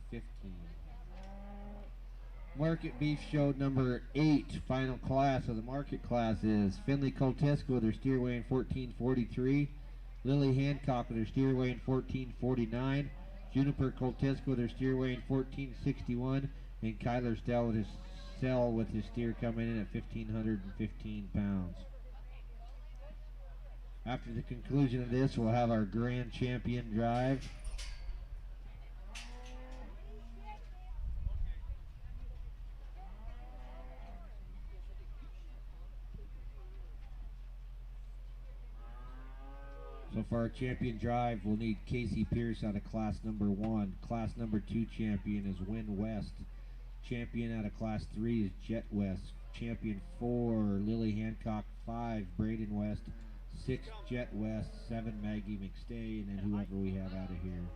Market beef show number 8, final class of the market class is Finley Coltesco with her steer weighing 14.43. Lily Hancock with her steer weighing 14.49, Juniper Coltesco with her steer weighing 14.61, and Kyler Stell with his steer coming in at 1,515 pounds. After the conclusion of this, we'll have our grand champion drive. So for our champion drive, we'll need Casey Pierce out of class number 1. Class number 2 champion is Win West. Champion out of class 3 is Jet West. Champion 4, Lily Hancock. 5, Braden West. 6, Jet West. 7, Maggie McStay. And then whoever we have out of here.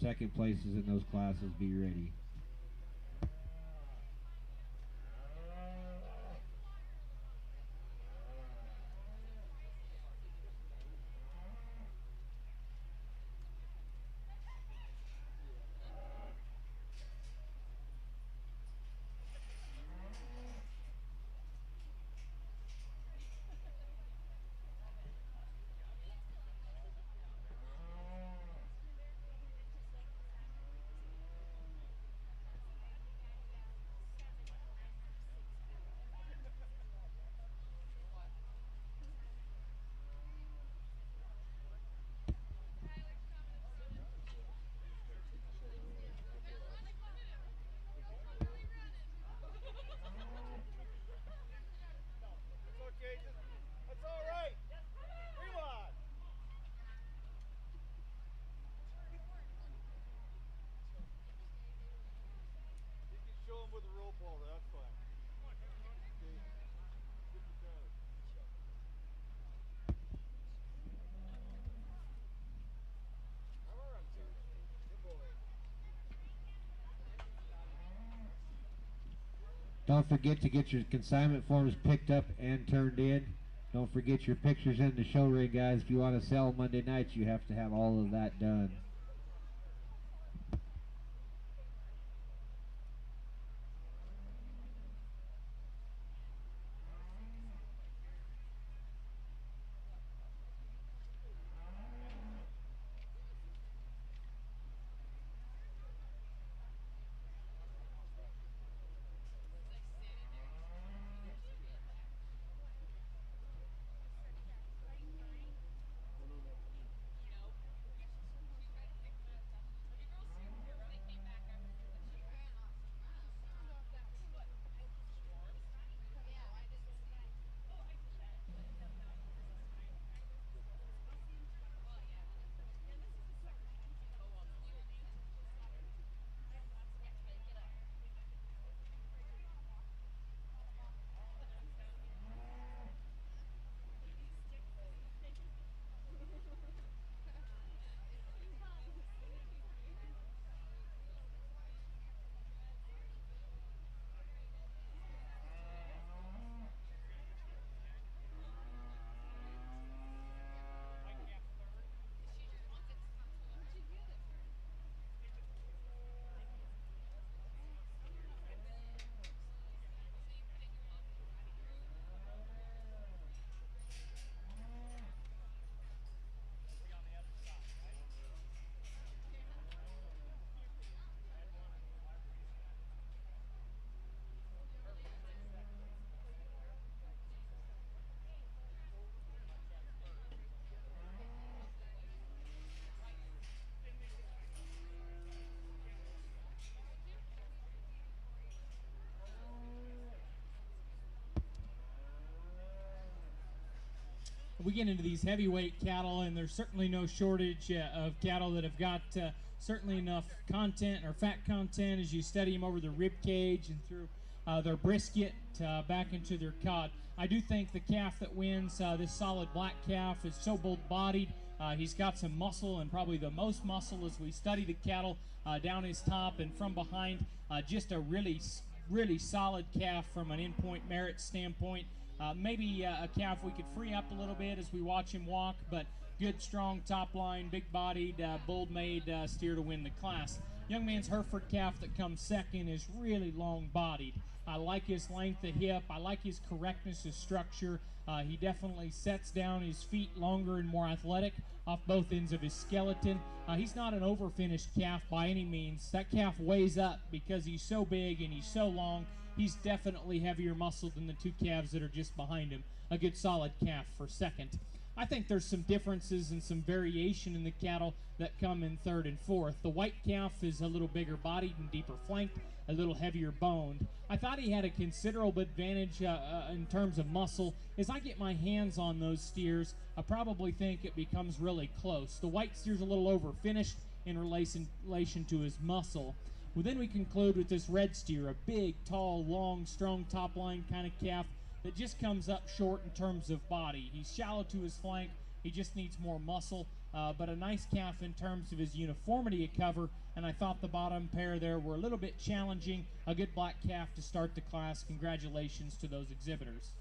Second places in those classes, be ready. Don't forget to get your consignment forms picked up and turned in. Don't forget your pictures in the show ring, guys. If you want to sell Monday nights, you have to have all of that done. we get into these heavyweight cattle, and there's certainly no shortage of cattle that have got certainly enough content or fat content as you study them over the rib cage and through their brisket back into their cod. I do think the calf that wins, this solid black calf, is so bold-bodied. He's got some muscle, and probably the most muscle as we study the cattle down his top and from behind. Just a really solid calf from an in-point merit standpoint. Maybe a calf we could free up a little bit as we watch him walk, but good, strong top line, big-bodied, bold-made steer to win the class. Young man's Hereford calf that comes second is really long-bodied. I like his length of hip. I like his correctness of structure. He definitely sets down his feet longer and more athletic off both ends of his skeleton. He's not an over-finished calf by any means. That calf weighs up because he's so big and he's so long. He's definitely heavier muscled than the two calves that are just behind him. A good solid calf for second. I think there's some differences and some variation in the cattle that come in third and fourth. The white calf is a little bigger bodied and deeper flanked, a little heavier boned. I thought he had a considerable advantage in terms of muscle. As I get my hands on those steers, I probably think it becomes really close. The white steer's a little over finished in relation to his muscle. Well, then we conclude with this red steer, a big, tall, long, strong top line kind of calf that just comes up short in terms of body. He's shallow to his flank. He just needs more muscle, but a nice calf in terms of his uniformity of cover, and I thought the bottom pair there were a little bit challenging. A good black calf to start the class. Congratulations to those exhibitors.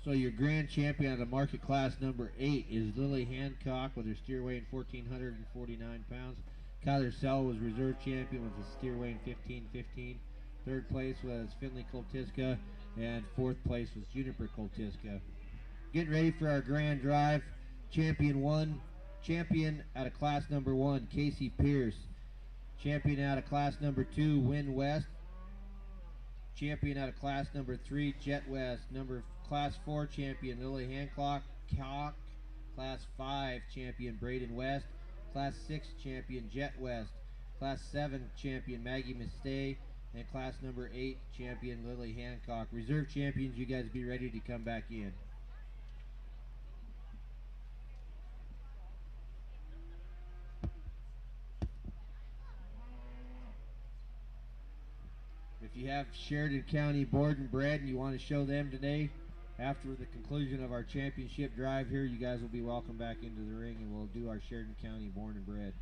So your grand champion of the market class number 8 is Lily Hancock with her steer weighing 1,449 pounds. Kyler Sell was reserve champion with a steer weighing 1,515. Third place was Finley Koltiska, and fourth place was Juniper Koltiska. Getting ready for our grand drive. Champion out of class number 1, Casey Pierce. Champion out of class number 2, Win West. Champion out of class number 3, Jet West. Class 4 champion Lily Hancock. Class 5 champion Braden West. Class 6 champion Jet West. Class 7 champion Maggie Mistay. And class number 8 champion Lily Hancock. Reserve champions, you guys be ready to come back in. If you have Sheridan County Board and Bred and you want to show them today, after the conclusion of our championship drive here, you guys will be welcome back into the ring, and we'll do our Sheridan County Born and Bred.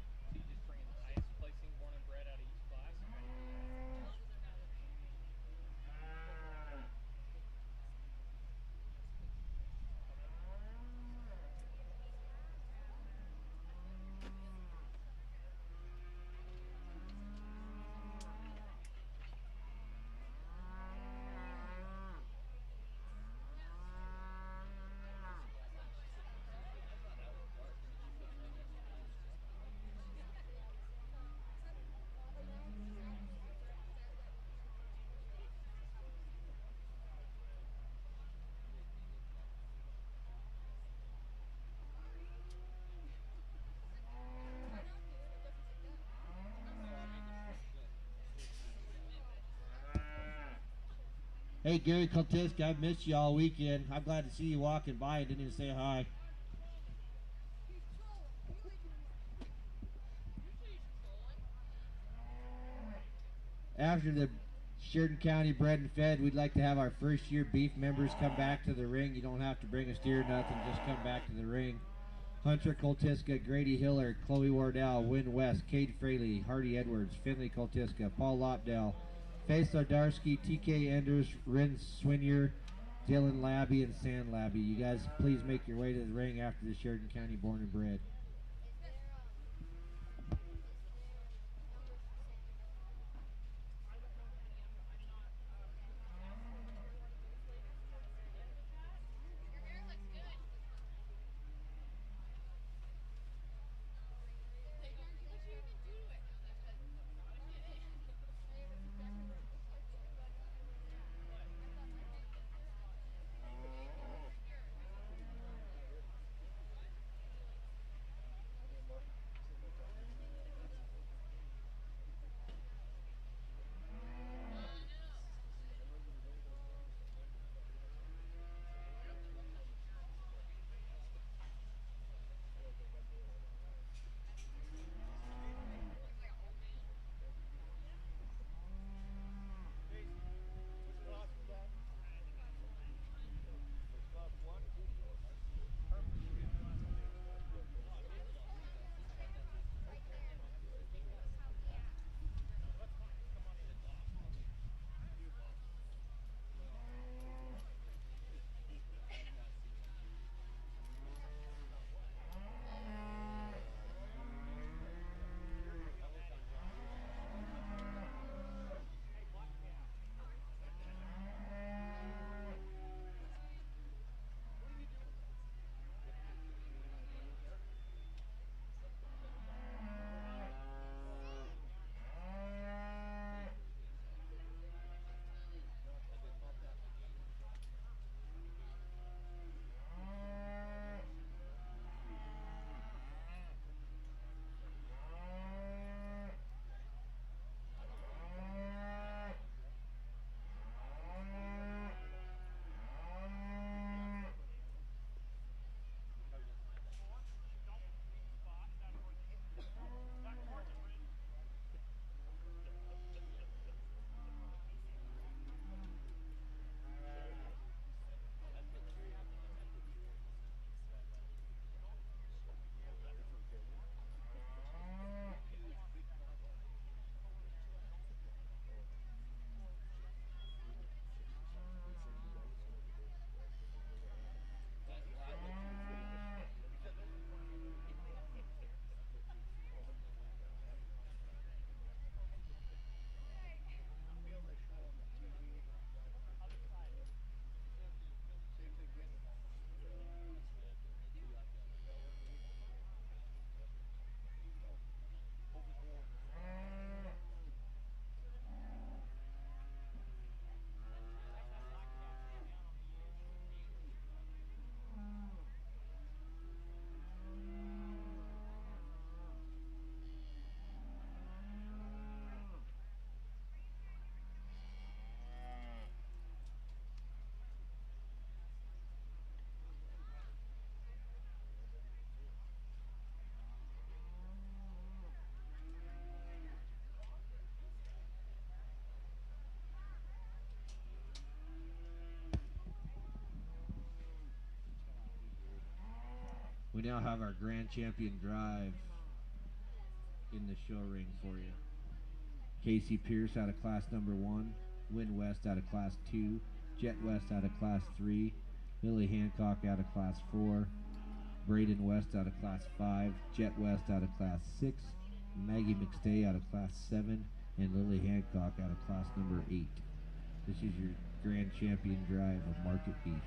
Hey, Gary Koltiska, I've missed you all weekend. I'm glad to see you walking by and didn't even say hi. After the Sheridan County Bred and Fed, we'd like to have our first year beef members come back to the ring. You don't have to bring a steer or nothing, just come back to the ring. Hunter Koltiska, Grady Hiller, Chloe Wardell, Win West, Cade Fraley, Hardy Edwards, Finley Koltiska, Paul Lopdell, Faith Lardarsky, TK Enders, Rin Swinier, Dylan Labby, and San Labby. You guys please make your way to the ring after the Sheridan County Born and Bred. We now have our Grand Champion Drive in the show ring for you. Casey Pierce out of class number 1, Win West out of class 2, Jet West out of class 3, Lily Hancock out of class 4, Braden West out of class 5, Jet West out of class 6, Maggie McStay out of class 7, and Lily Hancock out of class number 8. This is your Grand Champion Drive of Market Beef.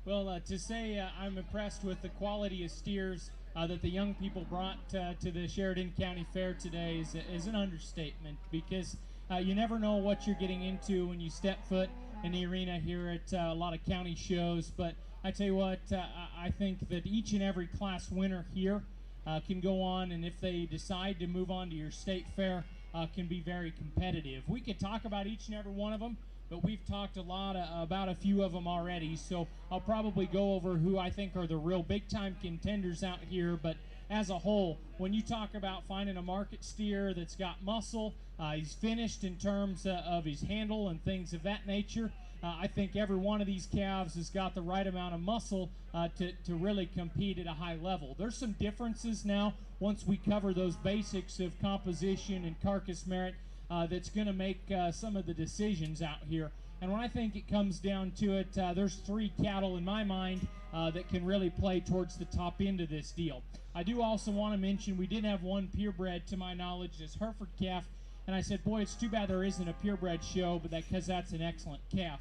Well, to say I'm impressed with the quality of steers that the young people brought to the Sheridan County Fair today is an understatement, because you never know what you're getting into when you step foot in the arena here at a lot of county shows. But I tell you what, I think that each and every class winner here can go on, and if they decide to move on to your state fair, can be very competitive. We could talk about each and every one of them, but we've talked a lot about a few of them already, so I'll probably go over who I think are the real big-time contenders out here. But as a whole, when you talk about finding a market steer that's got muscle, he's finished in terms of his handle and things of that nature, I think every one of these calves has got the right amount of muscle to really compete at a high level. There's some differences now once we cover those basics of composition and carcass merit that's going to make some of the decisions out here. And when I think it comes down to it, there's three cattle in my mind that can really play towards the top end of this deal. I do also want to mention we did have one purebred, to my knowledge, this Hereford calf, and I said, boy, it's too bad there isn't a purebred show, but because that's an excellent calf.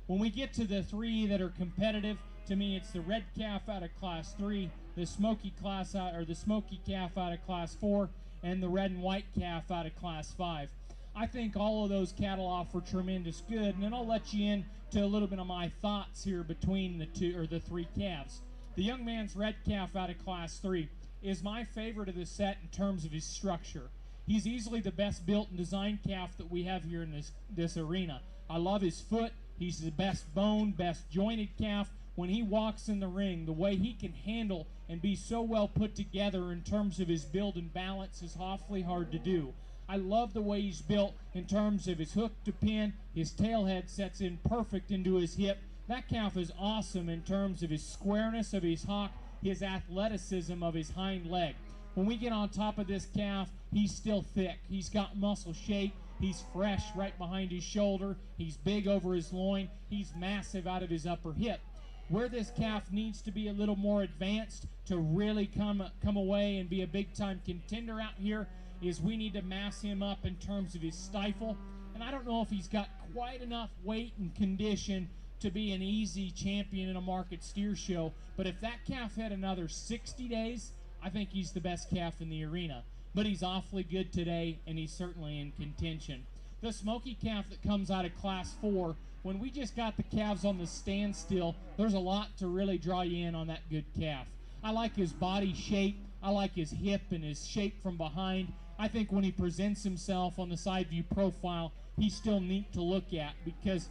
When we get to the three that are competitive, to me it's the red calf out of class 3, the smoky calf out of class 4, and the red and white calf out of class 5. I think all of those cattle offer tremendous good, and then I'll let you in to a little bit of my thoughts here between the three calves. The young man's red calf out of class 3 is my favorite of the set in terms of his structure. He's easily the best built and designed calf that we have here in this arena. I love his foot. He's the best boned, best jointed calf. When he walks in the ring, the way he can handle and be so well put together in terms of his build and balance is awfully hard to do. I love the way he's built in terms of his hook to pin. His tail head sets in perfect into his hip. That calf is awesome in terms of his squareness of his hock, his athleticism of his hind leg. When we get on top of this calf, he's still thick. He's got muscle shape. He's fresh right behind his shoulder. He's big over his loin. He's massive out of his upper hip. Where this calf needs to be a little more advanced to really come away and be a big-time contender out here is we need to mass him up in terms of his stifle. And I don't know if he's got quite enough weight and condition to be an easy champion in a market steer show. But if that calf had another 60 days, I think he's the best calf in the arena. But he's awfully good today, and he's certainly in contention. The smoky calf that comes out of class 4, when we just got the calves on the standstill, there's a lot to really draw you in on that good calf. I like his body shape. I like his hip and his shape from behind. I think when he presents himself on the side view profile, he's still neat to look at because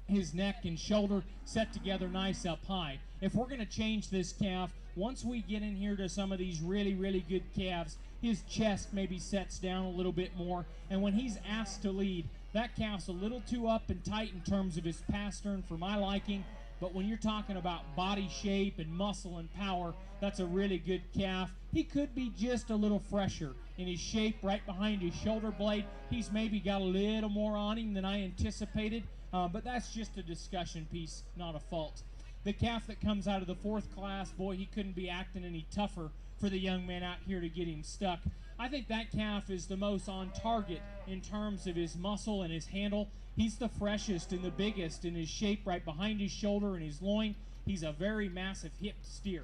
his neck and shoulder set together nice up high. If we're going to change this calf, once we get in here to some of these really, really good calves, his chest maybe sets down a little bit more, and when he's asked to lead, that calf's a little too up and tight in terms of his pastern for my liking. But when you're talking about body shape and muscle and power, that's a really good calf. He could be just a little fresher in his shape right behind his shoulder blade. He's maybe got a little more on him than I anticipated, but that's just a discussion piece, not a fault. The calf that comes out of the 4th class, boy, he couldn't be acting any tougher for the young man out here to get him stuck. I think that calf is the most on target in terms of his muscle and his handle. He's the freshest and the biggest in his shape right behind his shoulder and his loin. He's a very massive hipped steer.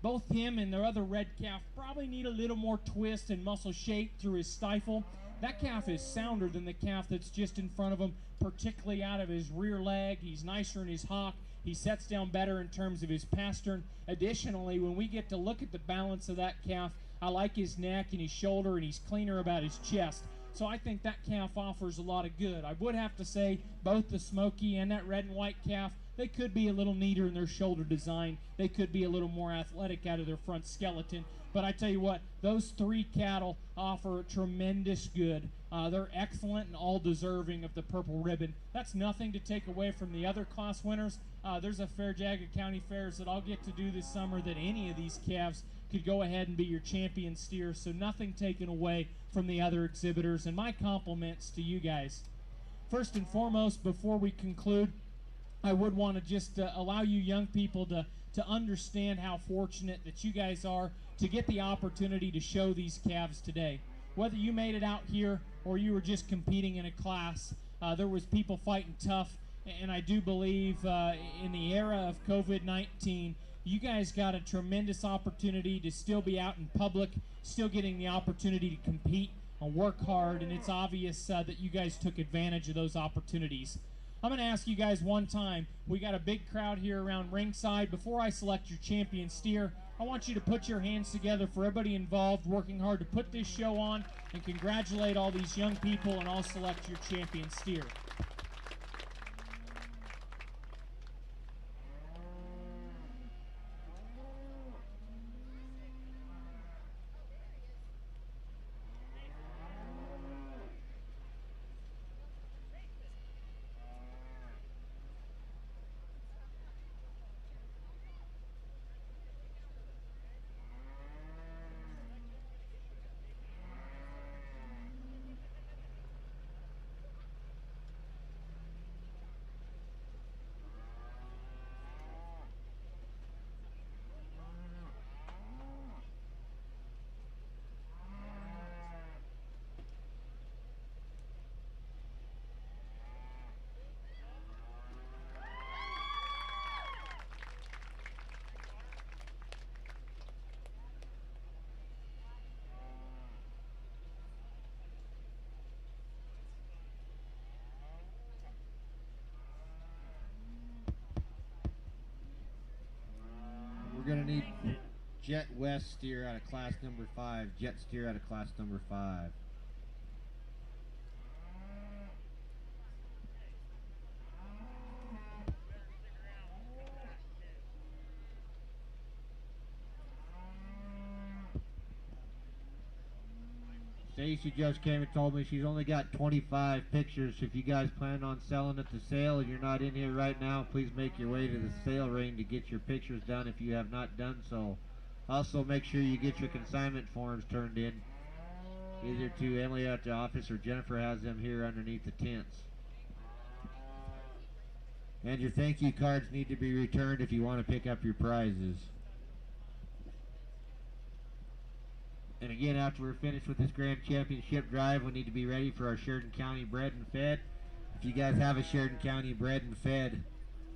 Both him and the other red calf probably need a little more twist and muscle shape through his stifle. That calf is sounder than the calf that's just in front of him, particularly out of his rear leg. He's nicer in his hock. He sets down better in terms of his pastern. Additionally, when we get to look at the balance of that calf, I like his neck and his shoulder, and he's cleaner about his chest. So I think that calf offers a lot of good. I would have to say both the smoky and that red and white calf, they could be a little neater in their shoulder design. They could be a little more athletic out of their front skeleton. But I tell you what, those three cattle offer tremendous good. They're excellent and all deserving of the purple ribbon. That's nothing to take away from the other class winners. There's a Fairjaga County Fairs that I'll get to do this summer that any of these calves could go ahead and be your champion steer. So nothing taken away from the other exhibitors. And my compliments to you guys. First and foremost, before we conclude, I would want to just allow you young people to understand how fortunate that you guys are to get the opportunity to show these calves today. Whether you made it out here or you were just competing in a class, there was people fighting tough And I do believe in the era of COVID-19, you guys got a tremendous opportunity to still be out in public, still getting the opportunity to compete and work hard, and it's obvious that you guys took advantage of those opportunities. I'm going to ask you guys one time. We got a big crowd here around ringside. Before I select your champion steer, I want you to put your hands together for everybody involved working hard to put this show on, and congratulate all these young people, and I'll select your champion steer. We're going to need Jet West steer out of class number 5. Jet steer out of class number 5. Stacy just came and told me she's only got 25 pictures. If you guys plan on selling at the sale and you're not in here right now, please make your way to the sale ring to get your pictures done if you have not done so. Also, make sure you get your consignment forms turned in, either to Emily at the office or Jennifer has them here underneath the tents. And your thank you cards need to be returned if you want to pick up your prizes. And again, after we're finished with this Grand Championship drive, we need to be ready for our Sheridan County Bred and Fed. If you guys have a Sheridan County Bred and Fed,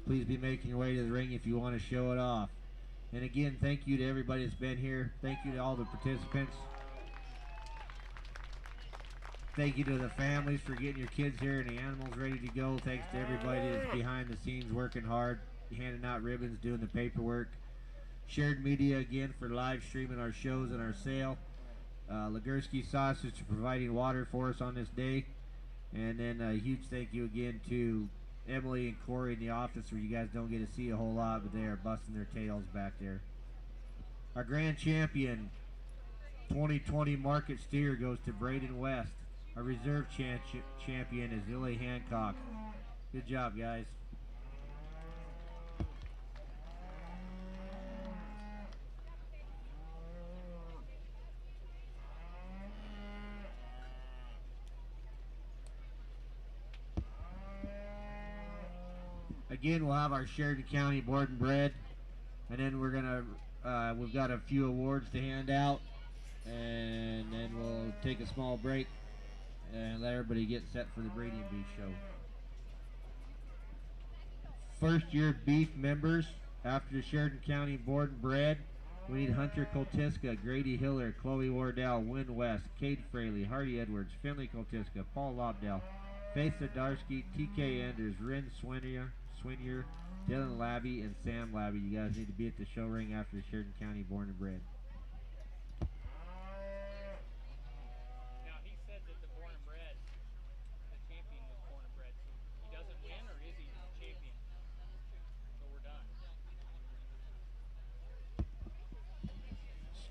please be making your way to the ring if you want to show it off. And again, thank you to everybody that's been here. Thank you to all the participants. Thank you to the families for getting your kids here and the animals ready to go. Thanks to everybody that's behind the scenes working hard, handing out ribbons, doing the paperwork. Sheridan Media again for live streaming our shows and our sale. Ligursky Sausage for providing water for us on this day. And then a huge thank you again to Emily and Corey in the office, where you guys don't get to see a whole lot, but they are busting their tails back there. Our grand champion 2020 market steer goes to Braden West. Our reserve champion is Lily Hancock. Good job, guys. Again, we'll have our Sheridan County Board and Bred, and then we're gonna we've got a few awards to hand out, and then we'll take a small break and let everybody get set for the Brady and Beef Show. First year beef members after the Sheridan County Board and Bred, we need Hunter Koltiska, Grady Hiller, Chloe Wardell, Wynn West, Cade Fraley, Hardy Edwards, Finley Koltiska, Paul Lobdell, Faith Zadarsky, TK Enders, Rin Swinier, Dylan Labby, and Sam Labby. You guys need to be at the show ring after the Sheridan County Born and Bred. Now, he said that the Born and Bred, the champion was Born and Bred. So he doesn't win, or is he the champion? So we're done.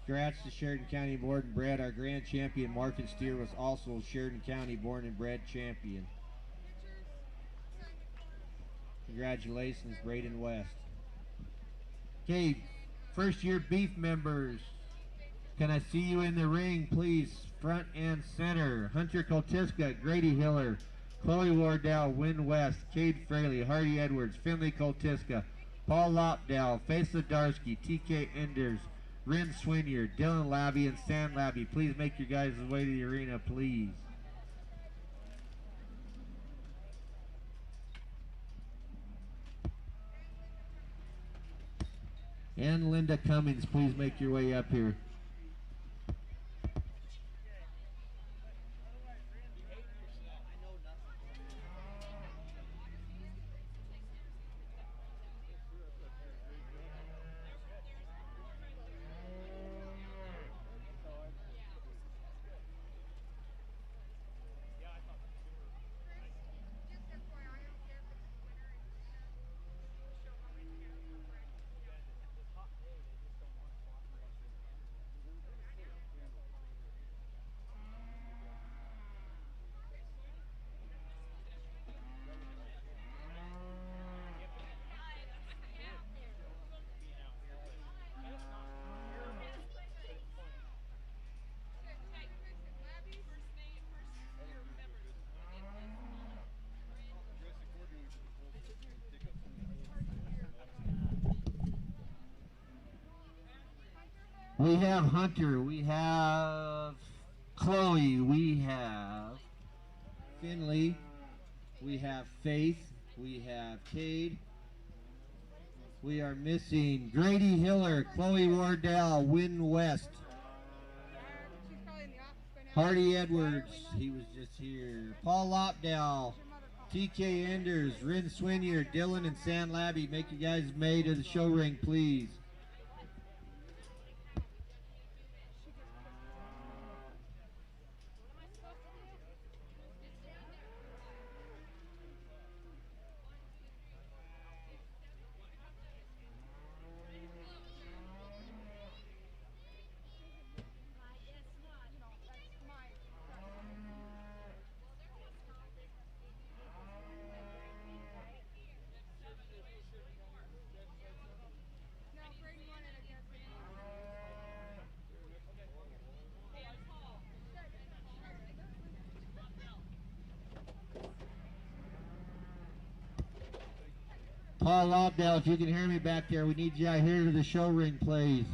Scratch the Sheridan County Born and Bred. Our grand champion market steer was also Sheridan County Born and Bred champion. Congratulations, Braden West. Okay, first year beef members, can I see you in the ring, please? Front and center. Hunter Koltiska, Grady Hiller, Chloe Wardell, Wynn West, Cade Fraley, Hardy Edwards, Finley Koltiska, Paul Lopdell, Faith Zadarsky, TK Enders, Rin Swinier, Dylan Labby, and Sam Labby. Please make your guys' way to the arena, please. And Linda Cummings, please make your way up here. We have Hunter, we have Chloe, we have Finley, we have Faith, we have Cade. We are missing Grady Hiller, Chloe Wardell, Wynn West, Hardy Edwards, he was just here, Paul Lopdale, TK Enders, Rin Swinier, Dylan and San Labby. Make you guys way to the show ring, please. Paul Lobdell, if you can hear me back there, we need you out here to the show ring, please.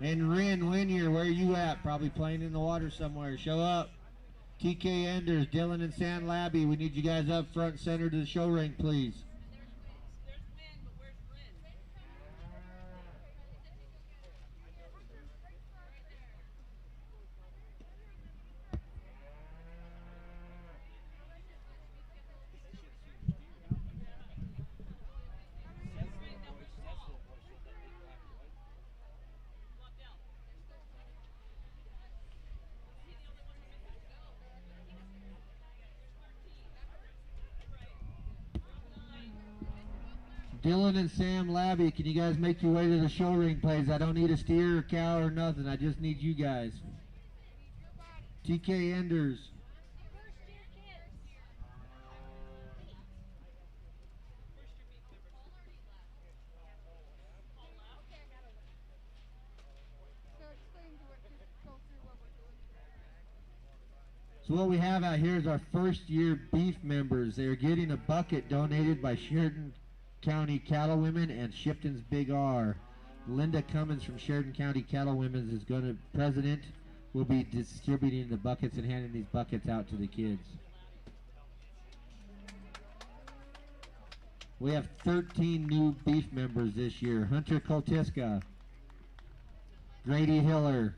And Rin Winier, where are you at? Probably playing in the water somewhere. Show up. TK Enders, Dylan and San Labby, we need you guys up front and center to the show ring, please. Dylan and Sam Labby, can you guys make your way to the show ring, please? I don't need a steer or cow or nothing. I just need you guys. TK Enders. So what we have out here is our first year beef members. They're getting a bucket donated by Sheridan County Cattle Women and Shipton's Big R. Linda Cummins from Sheridan County Cattle Women is going to, president, will be distributing the buckets and handing these buckets out to the kids. We have 13 new beef members this year. Hunter Koltiska, Grady Hiller,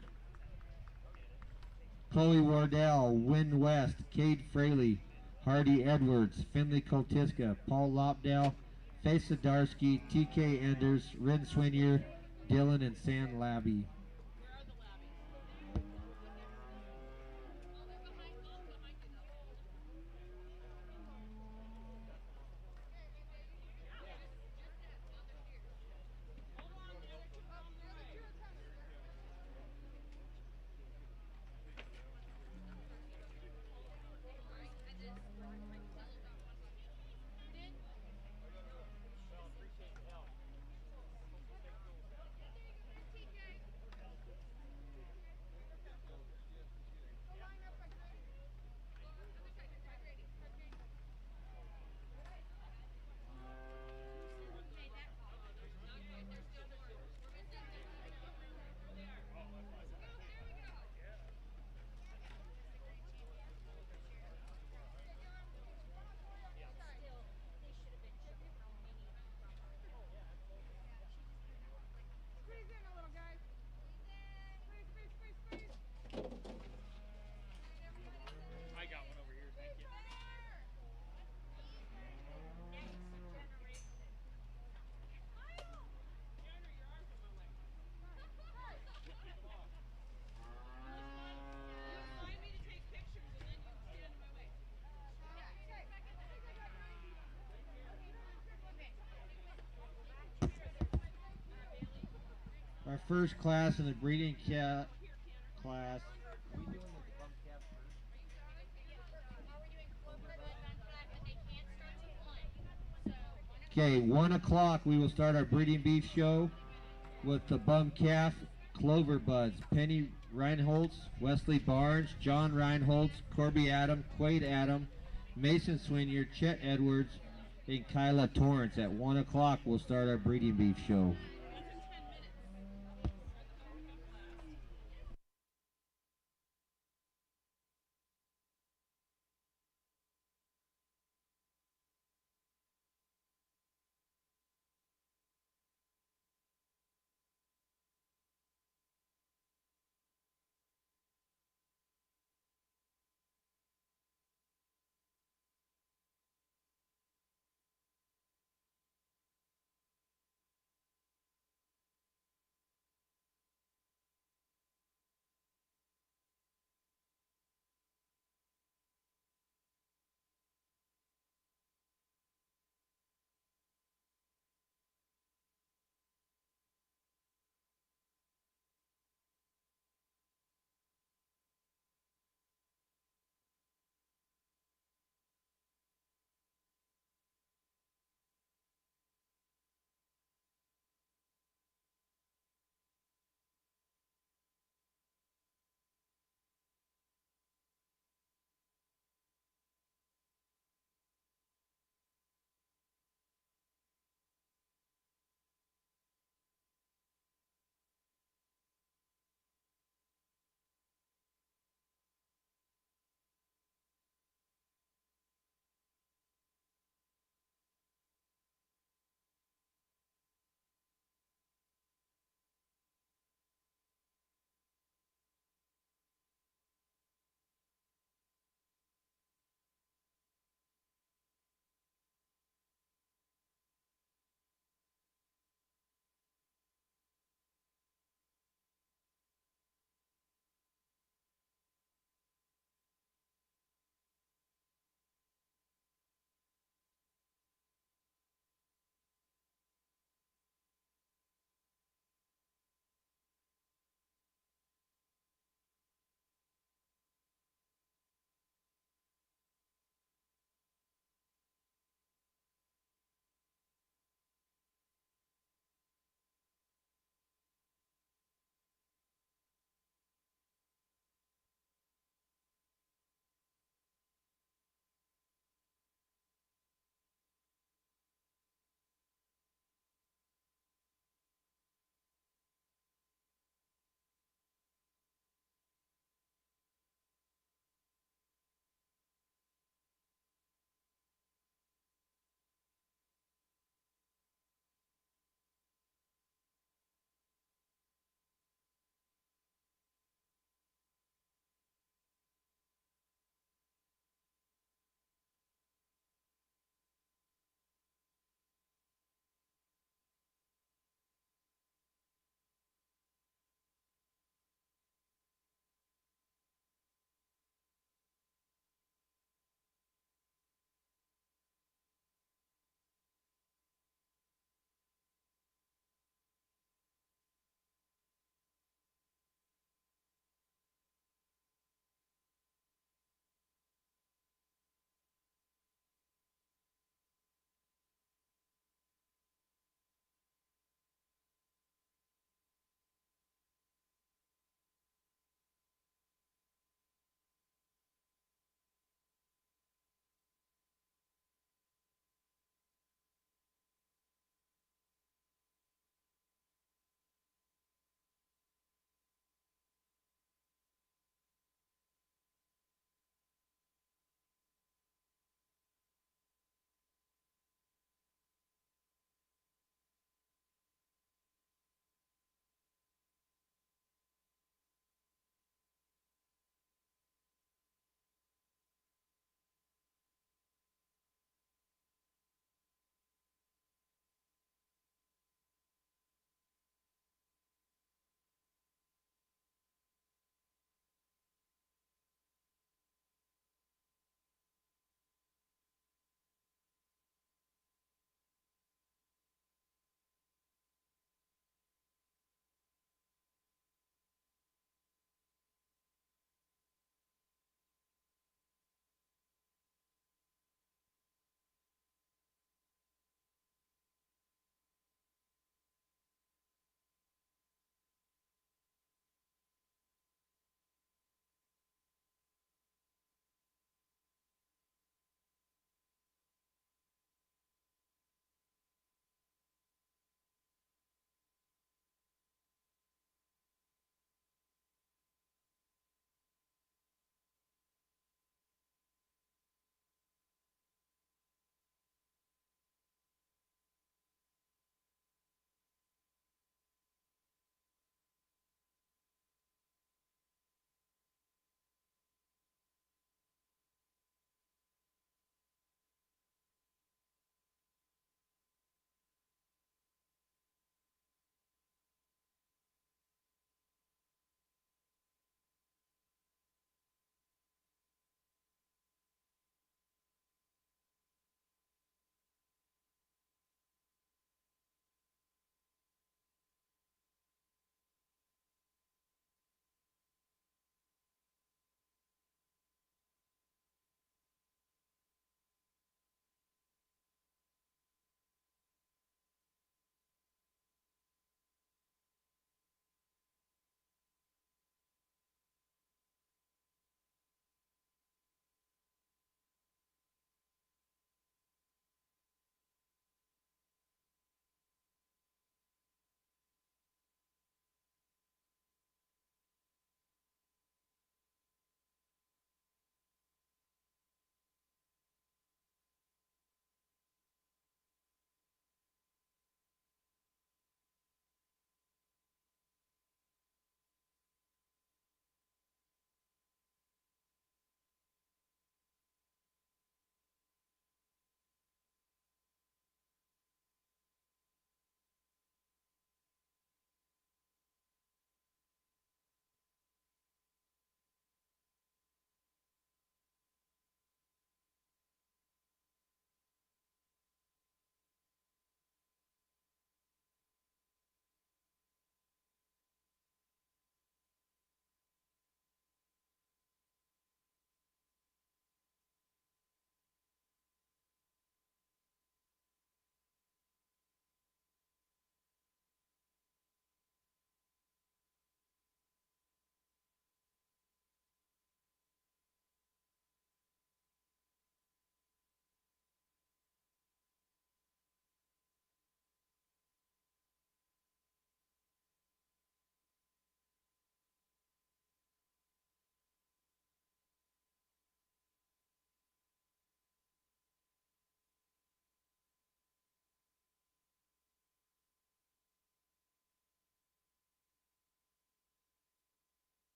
Chloe Wardell, Wynn West, Cade Fraley, Hardy Edwards, Finley Koltiska, Paul Lopdale, Faith Sadarski, TK Enders, Rin Swinier, Dylan and San Labby. Our first class in the breeding class. Okay, 1 o'clock we will start our breeding beef show with the bum calf Clover Buds, Penny Reinholtz, Wesley Barnes, John Reinholtz, Corby Adam, Quade Adam, Mason Swinier, Chet Edwards, and Kyla Torrance. At 1 o'clock we'll start our breeding beef show.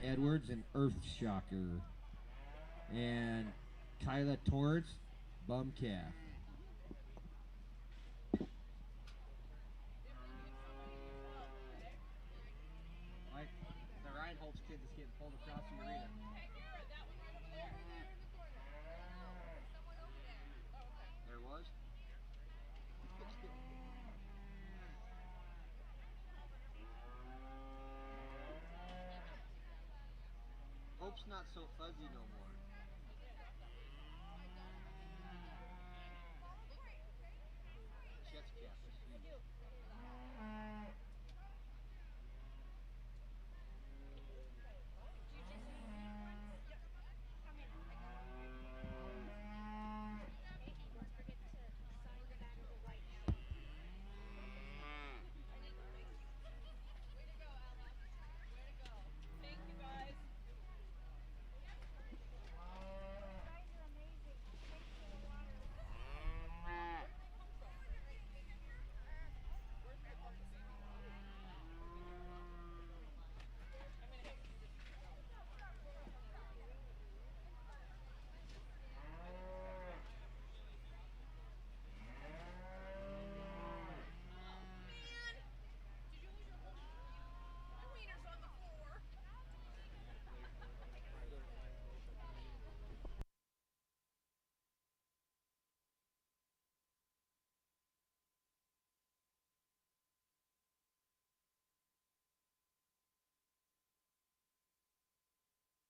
Edwards, and Earthshocker. And Kyla Torres, Bum Calf. Like the Reinholtz kid that's getting pulled across the arena. There was? Hope's not so fuzzy no more. Chet's calf was huge.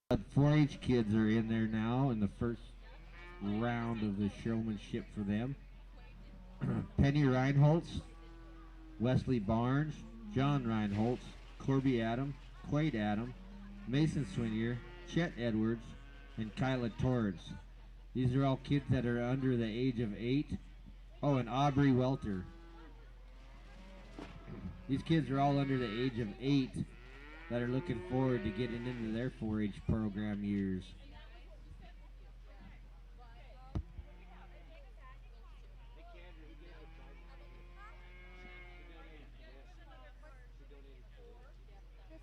The 4-H kids are in there now in the first round of the showmanship for them. Penny Reinholtz, Wesley Barnes, John Reinholtz, Corby Adam, Quaid Adam, Mason Swinier, Chet Edwards, and Kyla Torres. These are all kids that are under the age of 8. Oh, and Aubrey Welter. These kids are all under the age of 8 that are looking forward to getting into their 4-H program years. This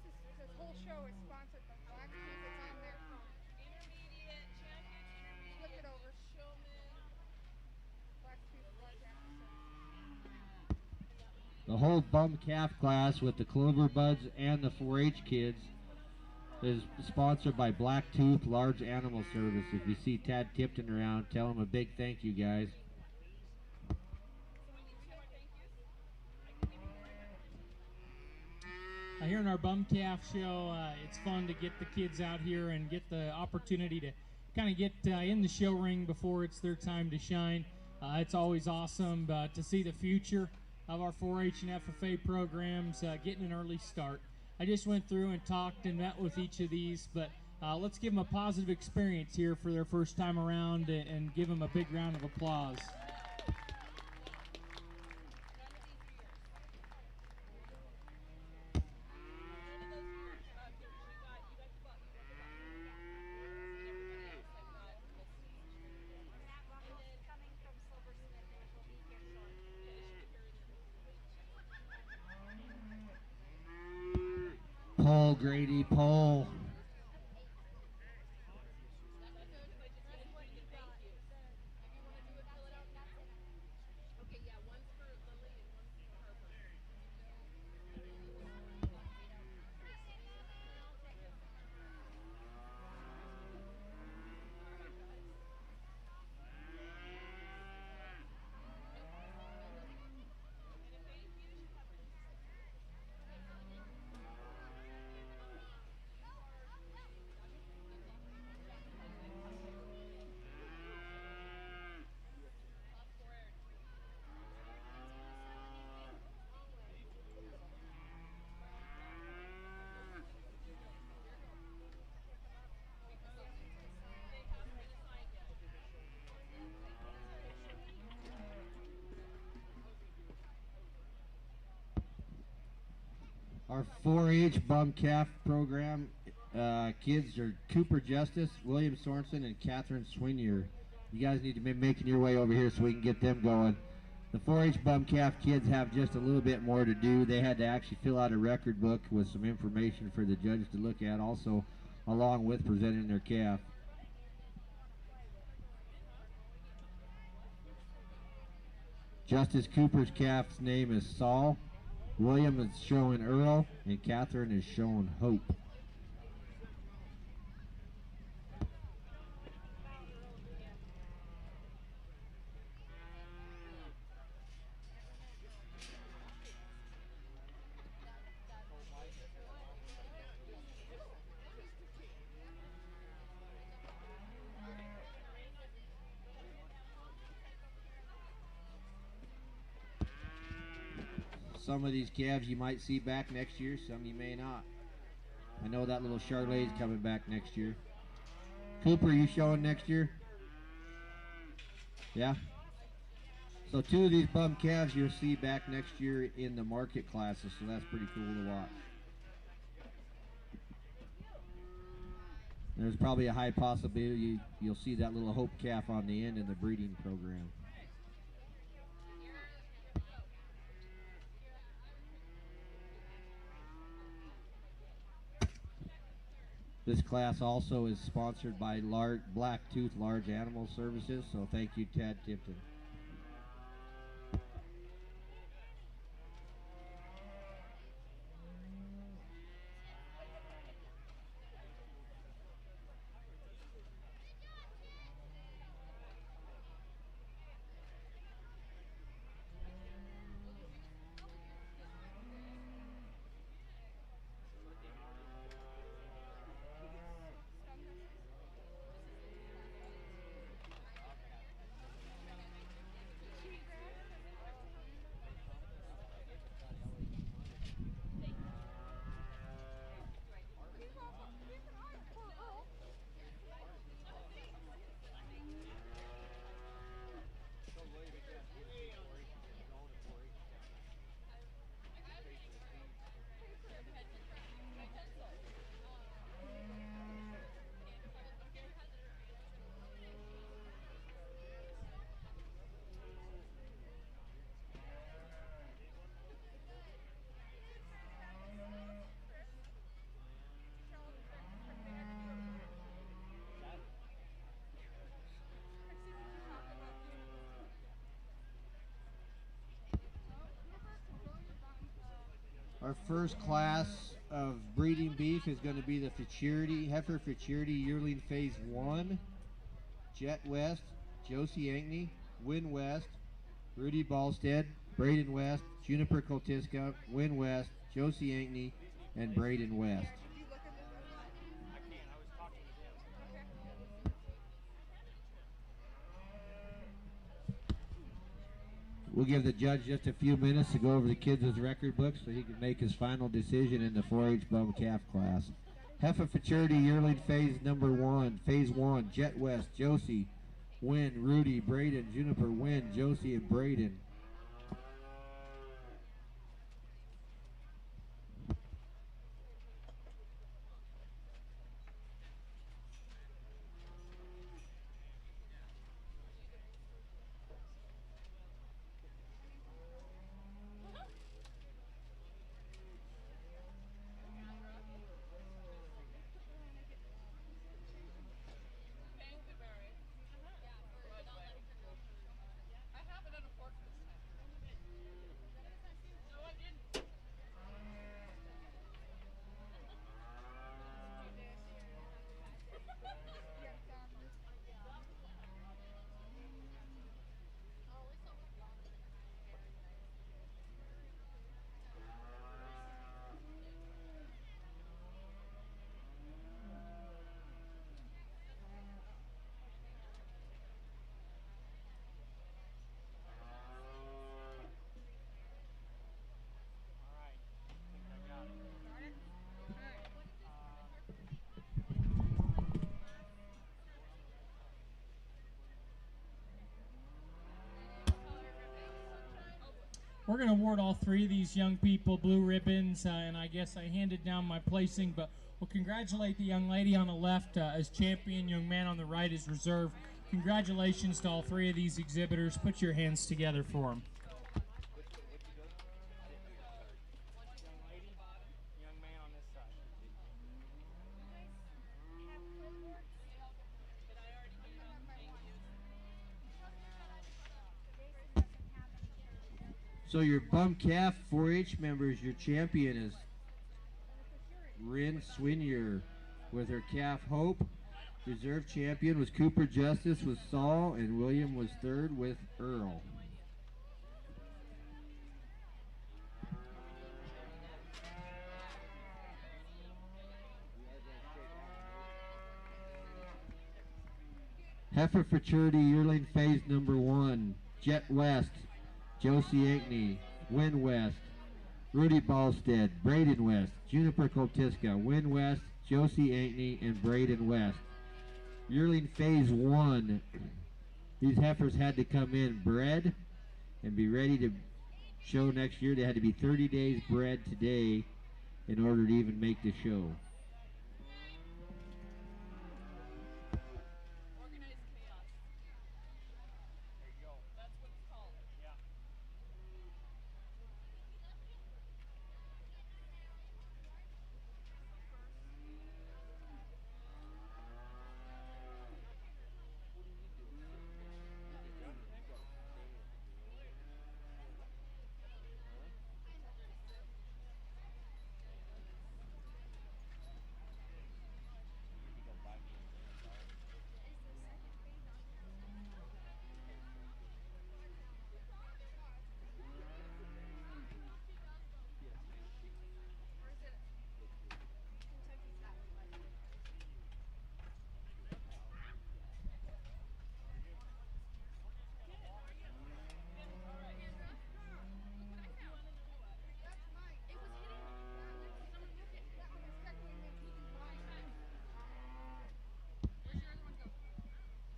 whole show is sponsored by Black Tooth. It's on there from intermediate, champion, flip it over. Black Tooth Blood Animal. The whole bum calf class with the Clover Buds and the 4-H kids is sponsored by Black Tooth Large Animal Service. If you see Tad Tipton around, tell him a big thank you, guys. Here in our Bum Calf show, it's fun to get the kids out here and get the opportunity to kind of get in the show ring before it's their time to shine. It's always awesome to see the future of our 4-H and FFA programs getting an early start. I just went through and talked and met with each of these, but let's give them a positive experience here for their first time around and give them a big round of applause. Paul Grady, Paul. Our 4-H bum calf program kids are Cooper Justice, William Sorensen, and Catherine Swinier. You guys need to be making your way over here so we can get them going. The 4-H bum calf kids have just a little bit more to do. They had to actually fill out a record book with some information for the judge to look at, also along with presenting their calf. Justice Cooper's calf's name is Saul. William is showing Earl, and Catherine is showing Hope. Some of these calves you might see back next year, some you may not. I know that little Charlay's coming back next year. Cooper, you showing next year? Yeah? So 2 of these bum calves you'll see back next year in the market classes, so that's pretty cool to watch. There's probably a high possibility you'll see that little Hope calf on the end in the breeding program. This class also is sponsored by Blacktooth Large Animal Services, so thank you, Tad Tipton. Our first class of breeding beef is going to be the Heifer Futurity Yearling Phase 1. Jet West, Josie Ankney, Win West, Rudy Ballstead, Braden West, Juniper Kotiska, Win West, Josie Ankney, and Braden West. We'll give the judge just a few minutes to go over the kids' record book so he can make his final decision in the 4-H bum calf class. Heifer Futurity Yearling Phase number 1, Phase 1, Jet West, Josie, Win, Rudy, Braden, Juniper, Win, Josie, and Braden. We're going to award all 3 of these young people blue ribbons, and I guess I handed down my placing, but we'll congratulate the young lady on the left as champion, young man on the right as reserve. Congratulations to all 3 of these exhibitors. Put your hands together for them. So your bum calf 4-H members, your champion is Rin Swinier with her calf Hope. Reserve champion was Cooper Justice with Saul, and William was third with Earl. Heifer Futurity Yearling Phase number 1. Jet West, Josie Ankney, Win West, Rudy Ballstead, Braden West, Juniper Koltiska, Win West, Josie Ankney, and Braden West. Yearling Phase 1. These heifers had to come in bred and be ready to show next year. They had to be 30 days bred today in order to even make the show. Organized chaos. There you go. That's what it's called. Yeah.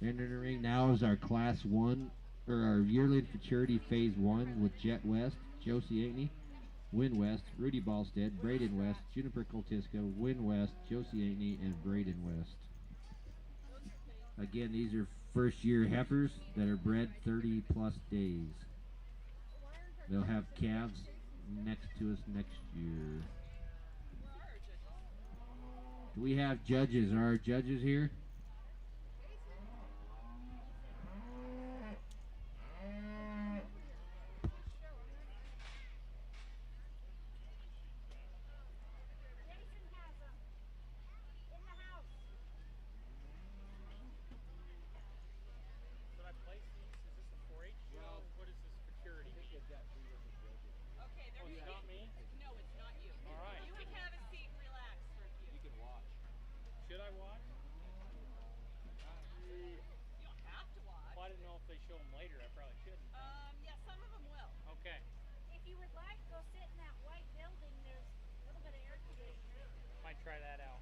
Entering the ring now is our Class 1, or our Yearling Futurity Phase 1 with Jet West, Josie Ankney, Win West, Rudy Ballstead, Braden West, Juniper Koltiska, Win West, Josie Ankney, and Braden West. Again, these are first year heifers that are bred 30 plus days. They'll have calves next to us next year. Do we have judges? Are our judges here? Should I place these? Is this a 4-H show? What does this security mean? Okay, there you go. Not me? No, it's not you. All right. You can have a seat and relax for a few. You can watch. Should I watch? You don't have to watch. Well, I didn't know if they show them later. I probably shouldn't. Yeah, some of them will. Okay. If you would like, go sit in that white building. There's a little bit of air conditioning. Might try that out.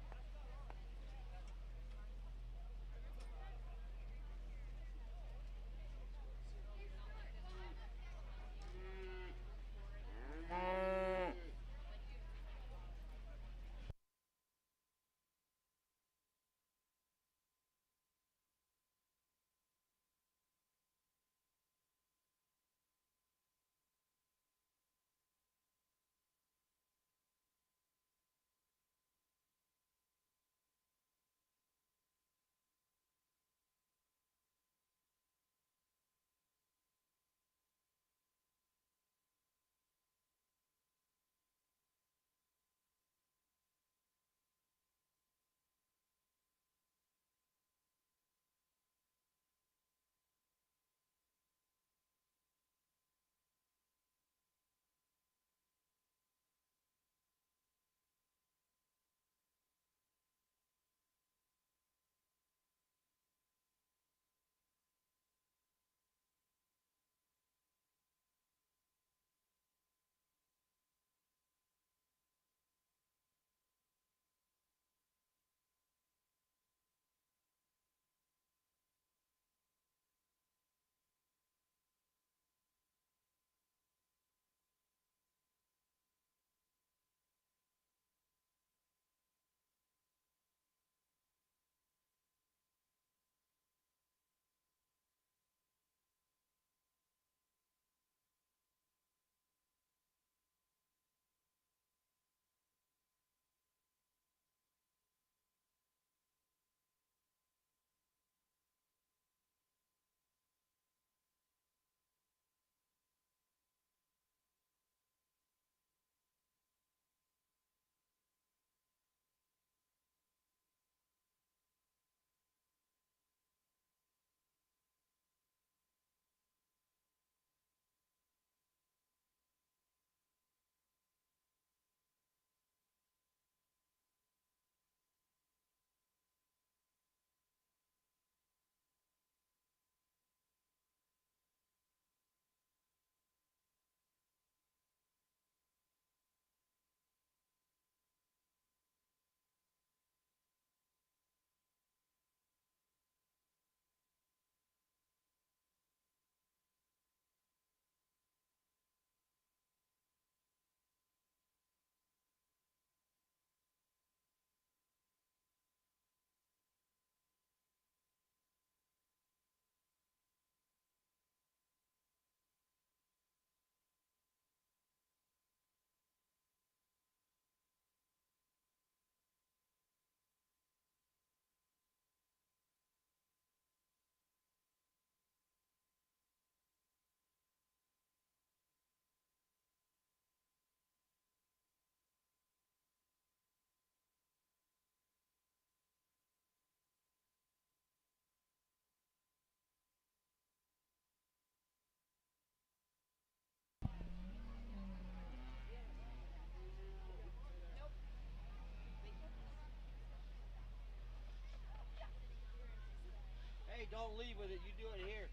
don't leave with it. You do it here.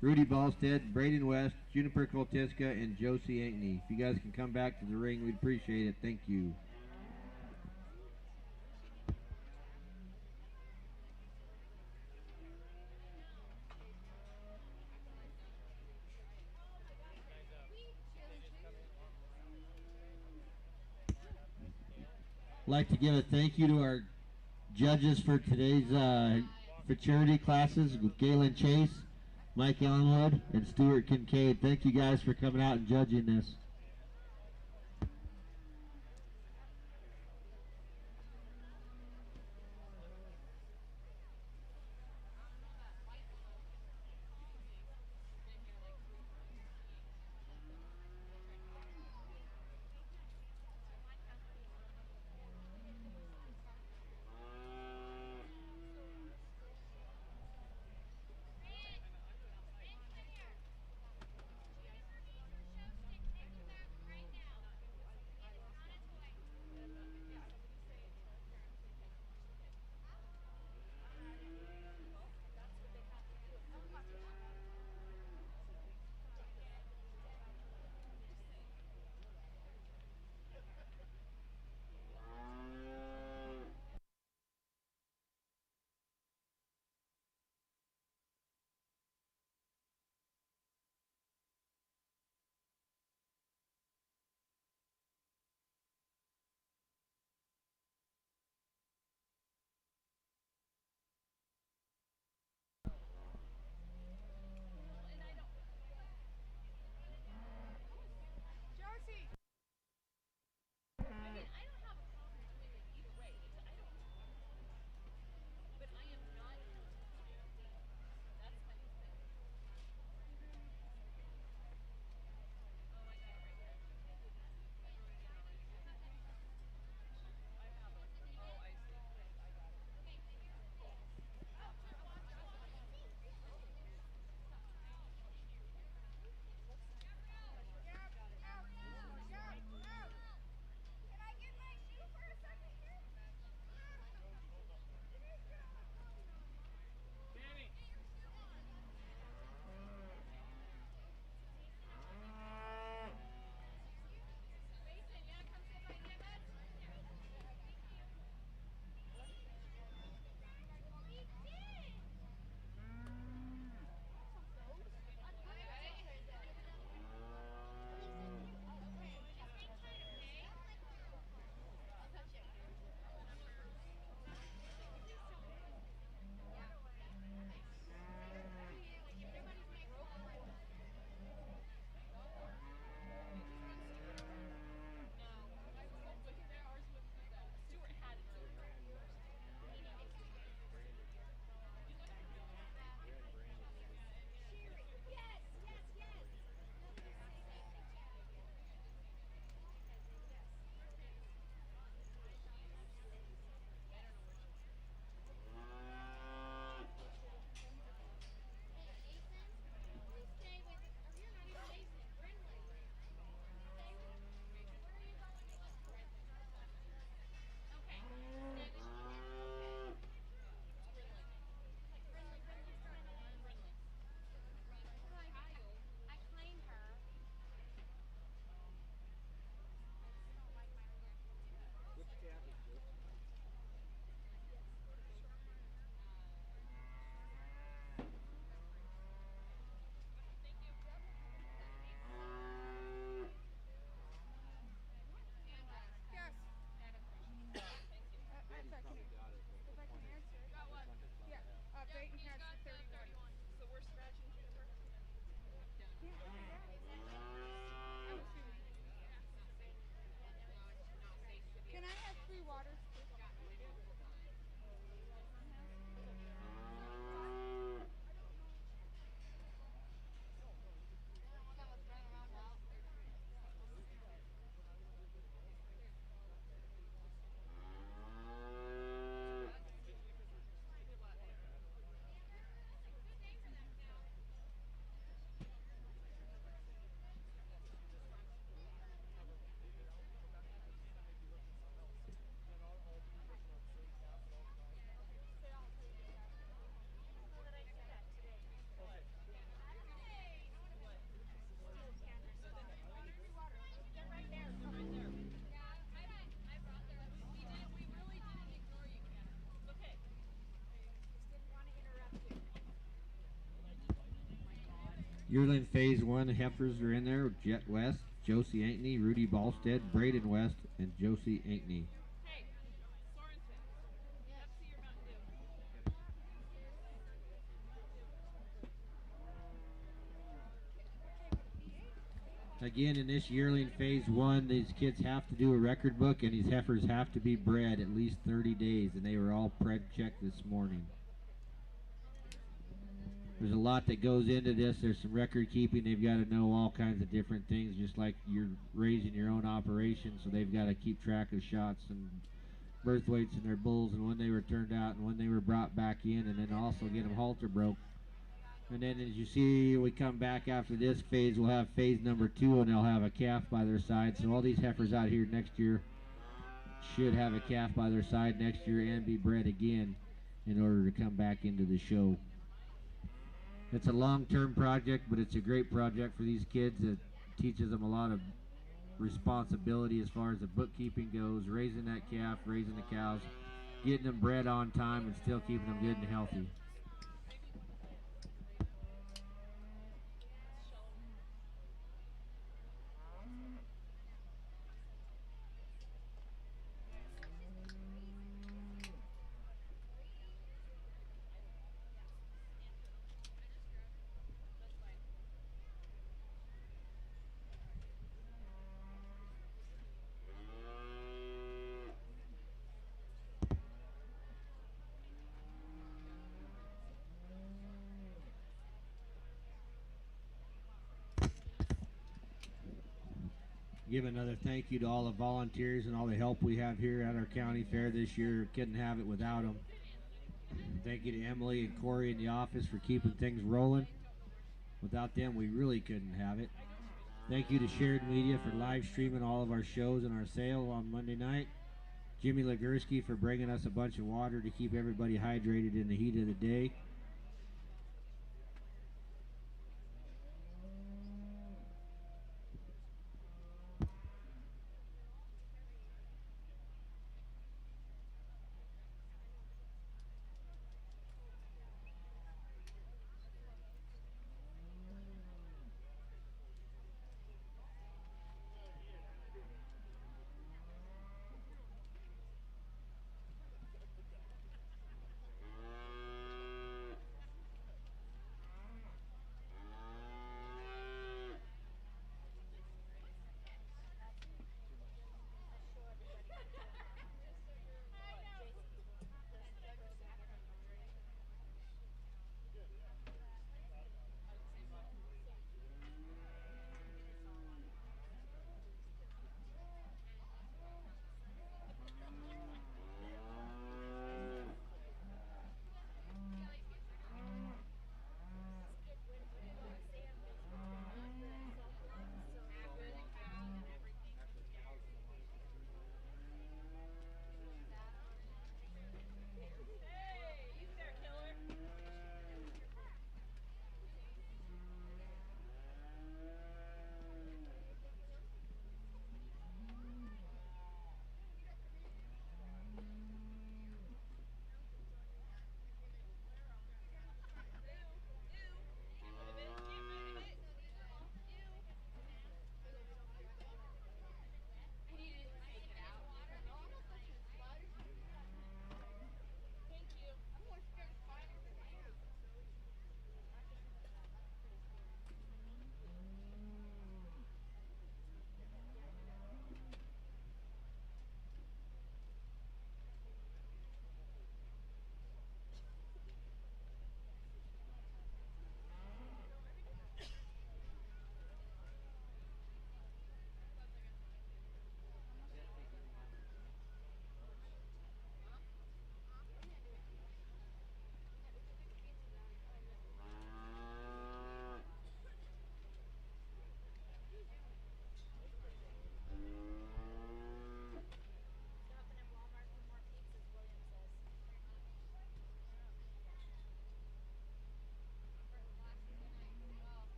Rudy Ballstead, Braden West, Juniper Koltiska, and Josie Ankney. If you guys can come back to the ring, we'd appreciate it. Thank you. I'd like to give a thank you to our judges for today's fraternity classes with Galen Chase, Mike Ellenwood, and Stuart Kincaid. Thank you guys for coming out and judging this. Yearling Phase 1 heifers are in there. Jet West, Josie Ankney, Rudy Ballstead, Braden West, and Josie Ankney. Hey, Sorensen, let's see your Mountain Dew. Again, in this yearling Phase 1, these kids have to do a record book, and these heifers have to be bred at least 30 days, and they were all pred checked this morning. There's a lot that goes into this. There's some record keeping. They've got to know all kinds of different things, just like you're raising your own operation, so they've got to keep track of shots and birth weights in their bulls and when they were turned out and when they were brought back in, and then also get them halter broke. And then as you see, we come back after this phase, we'll have phase number 2, and they'll have a calf by their side. So all these heifers out here next year should have a calf by their side next year and be bred again in order to come back into the show. It's a long-term project, but it's a great project for these kids. It teaches them a lot of responsibility as far as the bookkeeping goes, raising that calf, raising the cows, getting them bred on time, and still keeping them good and healthy. Give another thank you to all the volunteers and all the help we have here at our county fair this year. Couldn't have it without them. Thank you to Emily and Corey in the office for keeping things rolling. Without them, we really couldn't have it. Thank you to Sheridan Media for live streaming all of our shows and our sale on Monday night. Jimmy Legursky for bringing us a bunch of water to keep everybody hydrated in the heat of the day.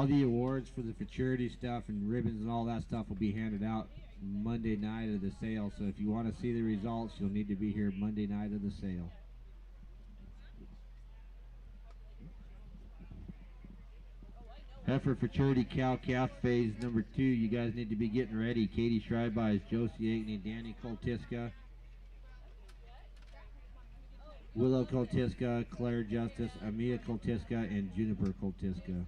All the awards for the futurity stuff and ribbons and all that stuff will be handed out Monday night of the sale. So if you want to see the results, you'll need to be here Monday night of the sale. Heifer Futurity Cow Calf Phase number 2. You guys need to be getting ready. Katie Schreibeis, Josie Aitken, Danny Koltiska, Willow Koltiska, Claire Justice, Amia Koltiska, and Juniper Koltiska.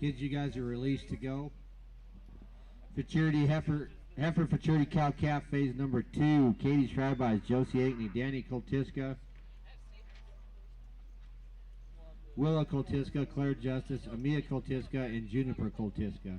Kids, you guys are released to go. Futurity Heifer Futurity Cow Calf Phase number 2. Katie Schreibeis, Josie Aitken, Danny Koltiska, Willow Koltiska, Claire Justice, Amia Koltiska, and Juniper Koltiska.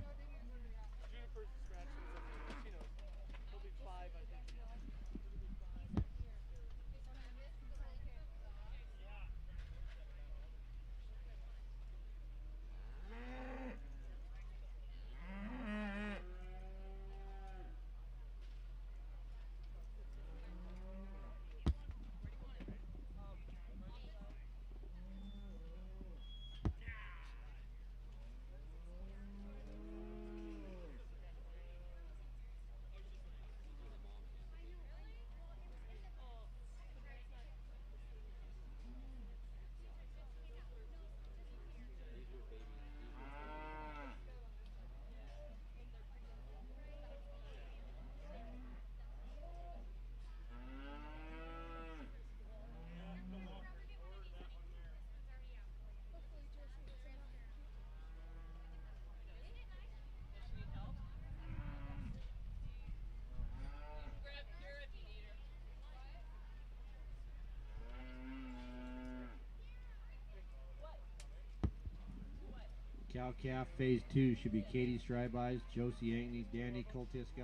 Cow Calf Phase 2 should be Katie Strybeyes, Josie Ankney, Danny Koltiska.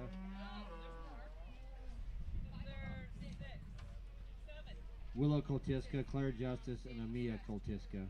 Willow Koltiska, Claire Justice, and Amia Koltiska.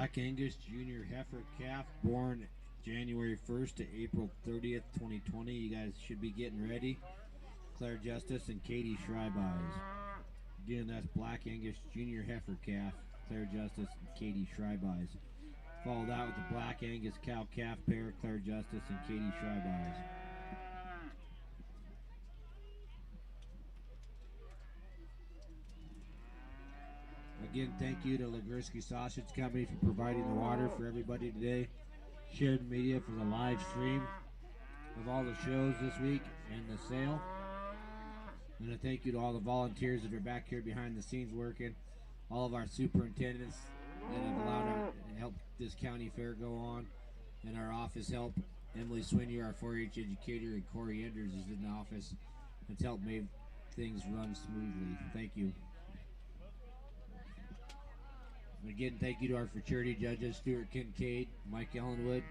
Black Angus Junior Heifer Calf, born January 1st to April 30th, 2020. You guys should be getting ready. Claire Justice and Katie Schreibeyes. Again, that's Black Angus Junior Heifer Calf, Claire Justice and Katie Schreibeyes. Followed out with the Black Angus Cow Calf pair, Claire Justice and Katie Schreibeyes. Again, thank you to Ligurski Sausage Company for providing the water for everybody today. Sheridan Media for the live stream of all the shows this week and the sale. And a thank you to all the volunteers that are back here behind the scenes working. All of our superintendents that have allowed our help this county fair go on. And our office help. Emily Swinier, our 4-H educator, and Corey Enders is in the office. It's helped make things run smoothly. Thank you. Again, thank you to our fraternity judges, Stuart Kincaid, Mike Ellenwood,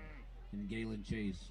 and Galen Chase.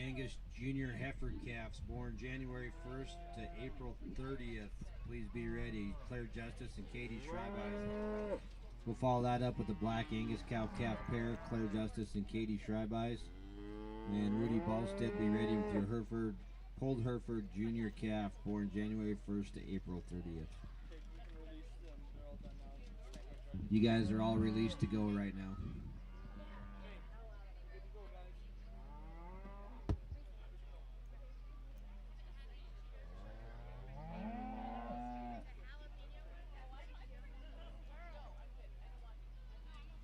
Angus Junior heifer calves born January 1st to April 30th. Please be ready. Claire Justice and Katie Schreibeyes. We'll follow that up with the Black Angus cow calf pair, Claire Justice and Katie Schreibeyes. And Rudy Ballstead, be ready with your Hereford, Pulled Hereford Junior calf born January 1st to April 30th. You guys are all released to go right now.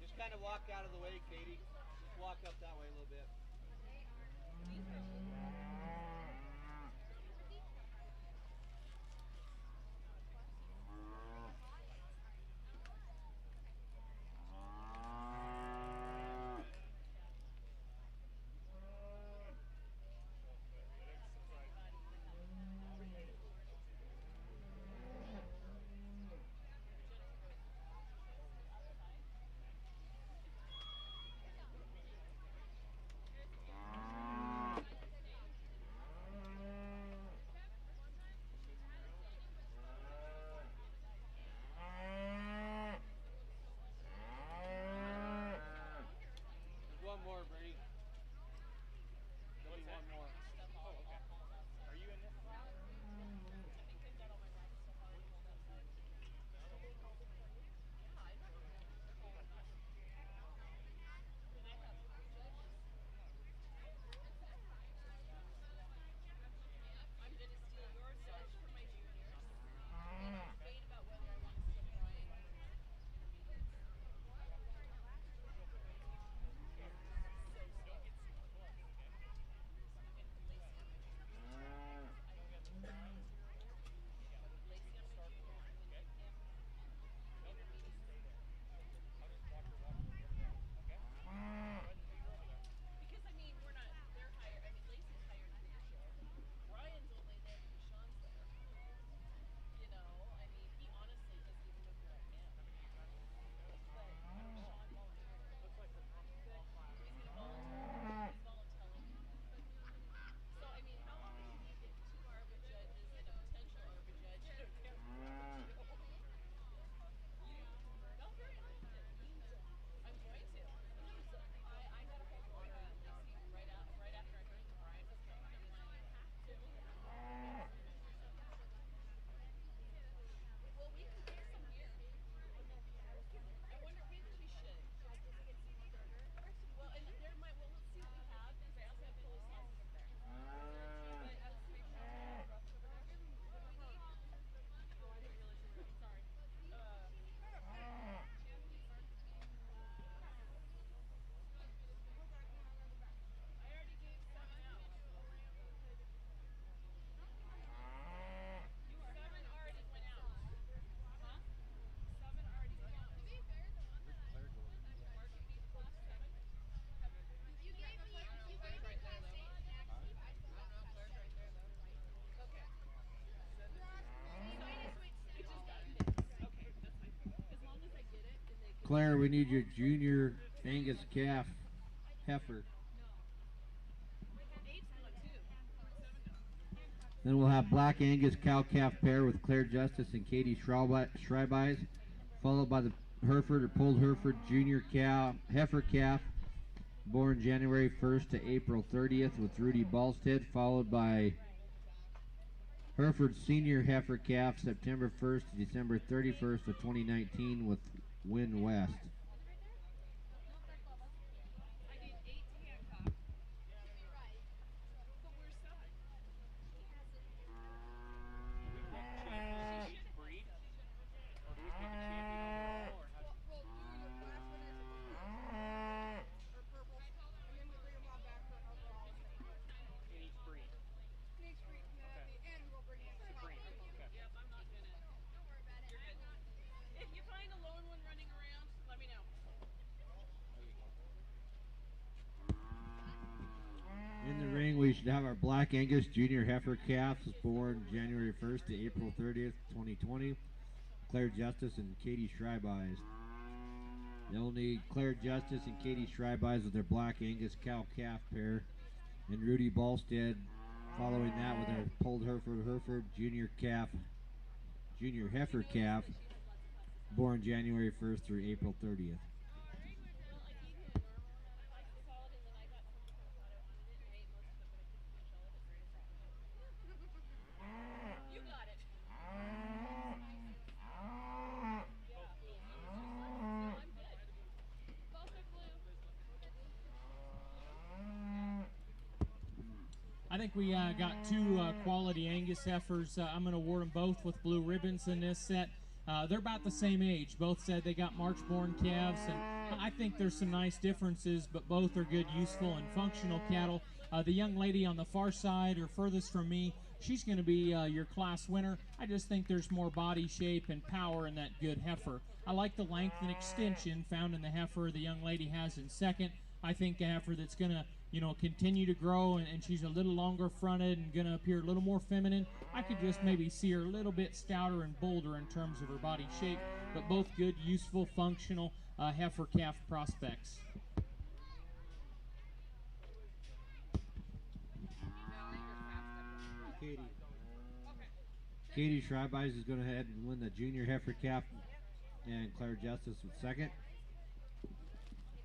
Just kind of walk out of the way, Katie. Just walk up that way a little bit. One more, Brady. There'll be one more. Oh, okay. Are you in this class? I'm going to steal your search for my juniors. And I'm debating about whether I want to steal Brian or intermediates. Because I mean, we're not. They're higher. I mean, Lacey's higher than Rachel. Brian's only there because Sean's there. You know, I mean, he honestly doesn't even know who I am. But Sean volunteered. Looks like we're good. He's gonna volunteer. He's voluntelling. So I mean, how often do you get two ARBA judges and a potential ARBA judge? Not very often. I'm going to. I got a hold of Laura and Lacey right after I heard that Brian was coming. I'm like, I have to. Well, we can do some here. I wonder maybe we should. Well, and there might. Well, let's see what we have because I also have Philly sausage there. But let's make sure. Sorry. I already gave 7 out. 7 already went out. Huh? 7 already went out. To be fair, the one that Market beef class 7. You gave me class 8 next week. I don't know, Claire's right there though. Okay. It just got mixed. Okay, that's fine. As long as I get it and they can. Claire, we need your Junior Angus calf heifer. 8's gone too. 7 does. Then we'll have Black Angus cow calf pair with Claire Justice and Katie Schreibeyes, followed by the Hereford or Pulled Hereford Junior cow heifer calf born January 1st to April 30th with Rudy Ballstead, followed by Hereford Senior heifer calf September 1st to December 31st of 2019 with Win West. I need 8 handcuffs. But where's 7? Champion each breed? Or do we pick a champion overall? Or how do Well, do your class one as a blue or purple, and then we bring them all back for an overall. in each breed? Next week, and we'll bring in some Breed. Okay. Yep, I'm not gonna. Don't worry about it. You're good. If you find a lone one running around, let me know. In the ring, we should have our Black Angus Junior heifer calves born January 1st to April 30th, 2020. Claire Justice and Katie Schreibeyes. They'll need Claire Justice and Katie Schreibeyes with their Black Angus cow calf pair And Rudy Ballstead following that with our pulled Hereford junior heifer calf, born January 1st through April 30th. You got it. I think we got two quality Angus heifers. I'm going to award them both with blue ribbons in this set. They're about the same age. Both said they got March-born calves, and I think there's some nice differences, but both are good, useful, and functional cattle. The young lady on the far side, or furthest from me, she's going to be your class winner. I just think there's more body shape and power in that good heifer. I like the length and extension found in the heifer the young lady has in second. I think a heifer that's going to, continue to grow, and she's a little longer fronted and going to appear a little more feminine. I could just maybe see her a little bit stouter and bolder in terms of her body shape, but both good, useful, functional heifer calf prospects. Katie Schreibeis is going to head and win the junior heifer calf, and Claire Justice with second.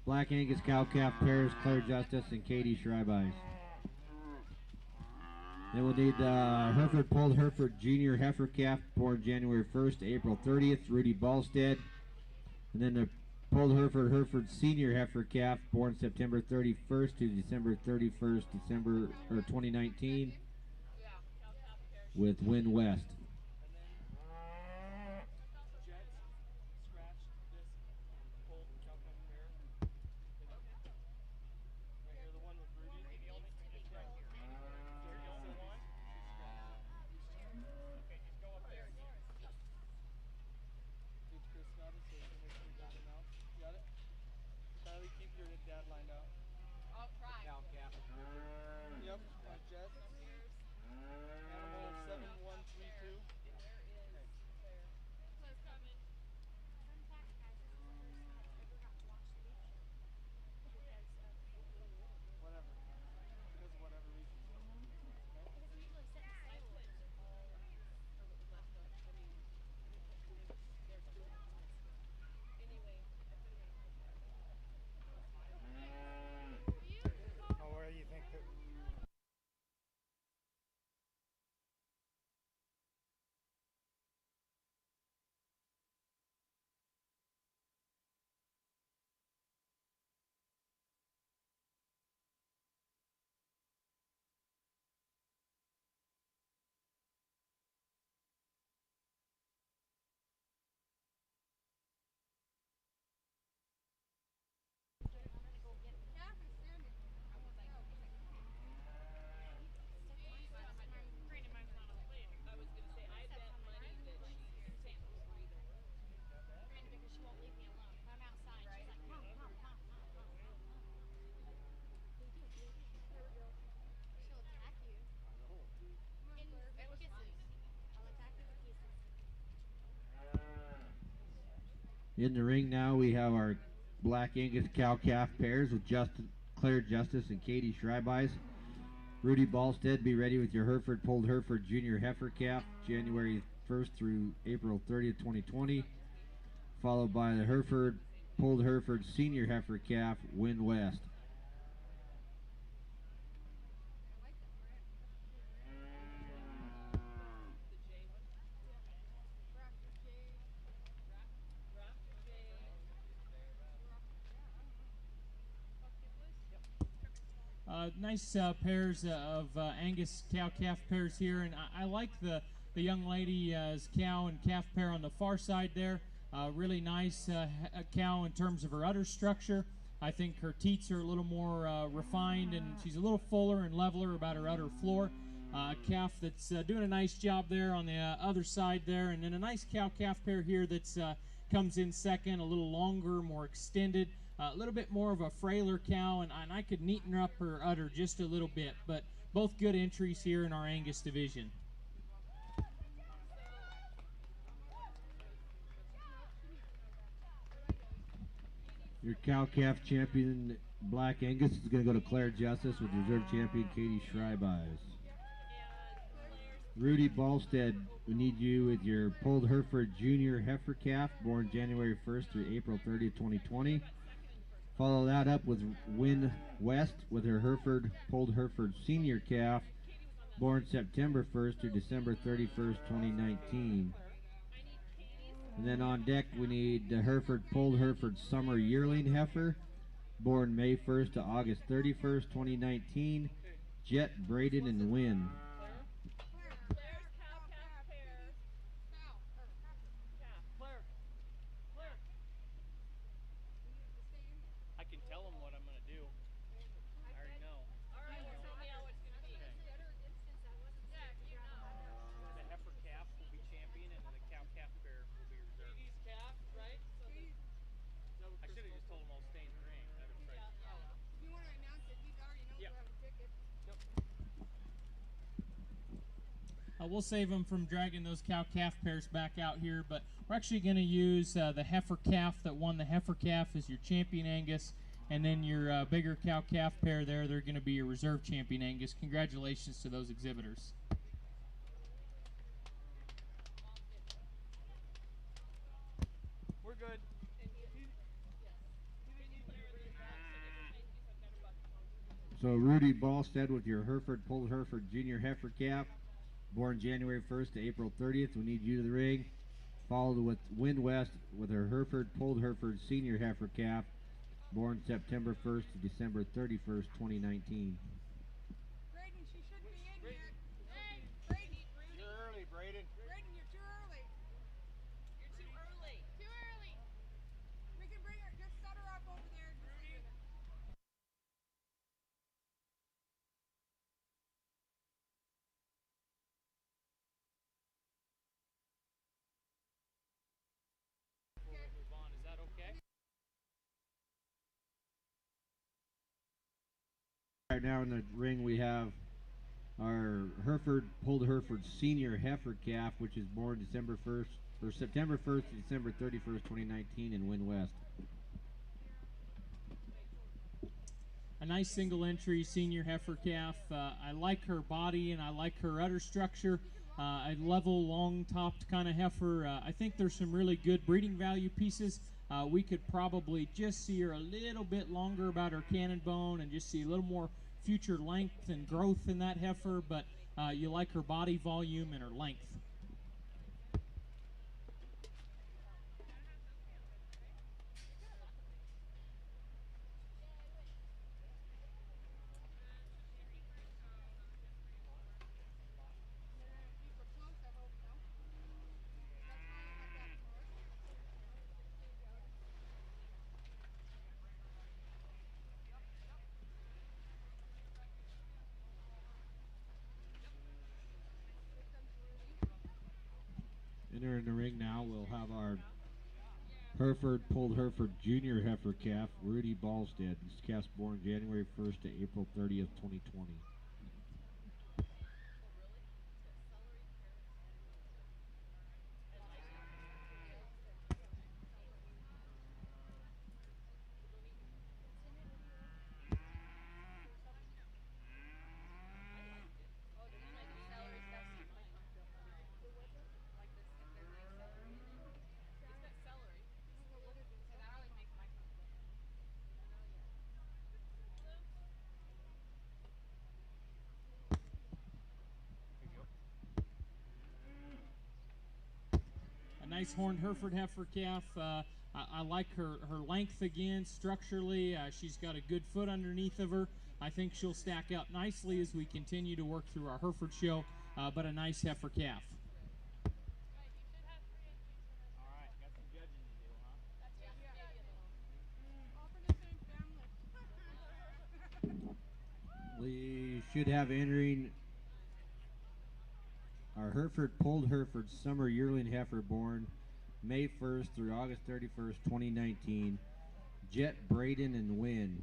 Black Angus cow calf pairs, Claire Justice and Katie Schreibeis. Then we'll need Hereford pulled Hereford junior heifer calf, born January 1st to April 30th, Rudy Ballstead. And then the pulled Hereford senior heifer calf, born September 31st to December 31st, 2019, with Win West. In the ring now, we have our Black Angus cow-calf pairs with Claire Justice and Katie Schreibeis. Rudy Ballstead, be ready with your Hereford pulled Hereford junior heifer calf, January 1st through April 30th, 2020, followed by the Hereford pulled Hereford senior heifer calf, Win West. Nice pairs of Angus cow-calf pairs here, and I like the young lady's cow and calf pair on the far side there. Really nice cow in terms of her udder structure. I think her teats are a little more refined, and she's a little fuller and leveler about her udder floor. A calf that's doing a nice job there on the other side there, and then a nice cow-calf pair here that's comes in second, a little longer, more extended. A little bit more of a frailer cow, and I could neaten up her udder just a little bit, but both good entries here in our Angus division. Your cow-calf champion Black Angus is going to go to Claire Justice with reserve champion Katie Schreibeyes. Rudy Ballstead, we need you with your Pulled Hereford Junior Heifer Calf, born January 1st through April 30th, 2020. Follow that up with Wynn West with her Pulled Hereford Senior Calf, born September 1st through December 31st, 2019. And then on deck we need the Pulled Hereford Summer Yearling Heifer, born May 1st to August 31st, 2019. Jet, Braden, and Wynn. I can tell them what I'm going to do. I already know. All right, well, tell me how it's going to be. The heifer calf will be champion, and then the cow calf pair will be reserved. Katie's calf, right? So I should have just told them I'll stay in the ring. That'd have been If you want to announce it, he already knows Yep. you have a ticket. We'll save them from dragging those cow-calf pairs back out here, but we're actually going to use the heifer calf that won the heifer calf as your champion Angus, and then your bigger cow-calf pair there, they're going to be your reserve champion Angus. Congratulations to those exhibitors. We're good. So Rudy Ballstead with your Pulled Hereford Junior Heifer Calf, born January 1st to April 30th. We need you to the ring. Followed with Wynn West with her Pulled Hereford Senior Heifer Calf, born September 1st to December 31st, 2019. Braden, she should be in here. Hey, Braden. You're early, Braden. Braden, you're too early. You're too early. Too early. We can bring her, just set her up over there. Move on. Is that okay? Right now in the ring we have our Pulled Hereford Senior Heifer Calf, which is born September 1st to December 31st, 2019 in Wynn West. A nice single entry senior heifer calf. I like her body and I like her udder structure. A level, long-topped kind of heifer. I think there's some really good breeding value pieces. We could probably just see her a little bit longer about her cannon bone and just see a little more future length and growth in that heifer, but you like her body volume and her length. Enter in the ring now. We'll have our Pulled Hereford Junior Heifer Calf, Rudy Ballstead. This calf's born January 1st to April 30th, 2020. A nice horned Hereford heifer calf. I like her length again structurally. She's got a good foot underneath of her. I think she'll stack up nicely as we continue to work through our Hereford show, but a nice heifer calf. All right. Got some judging to do, huh? All for the same family. We should have entering our Pulled Hereford Summer Yearling Heifer, born May 1st through August 31st, 2019. Jet, Braden, and Wynn.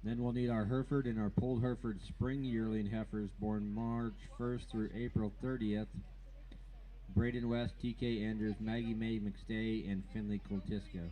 Then we'll need our Hereford and our Pulled Hereford Spring Yearling Heifers, born March 1st through April 30th. Braden West, TK Andrews, Maggie Mae McStay, and Finley Coltiska.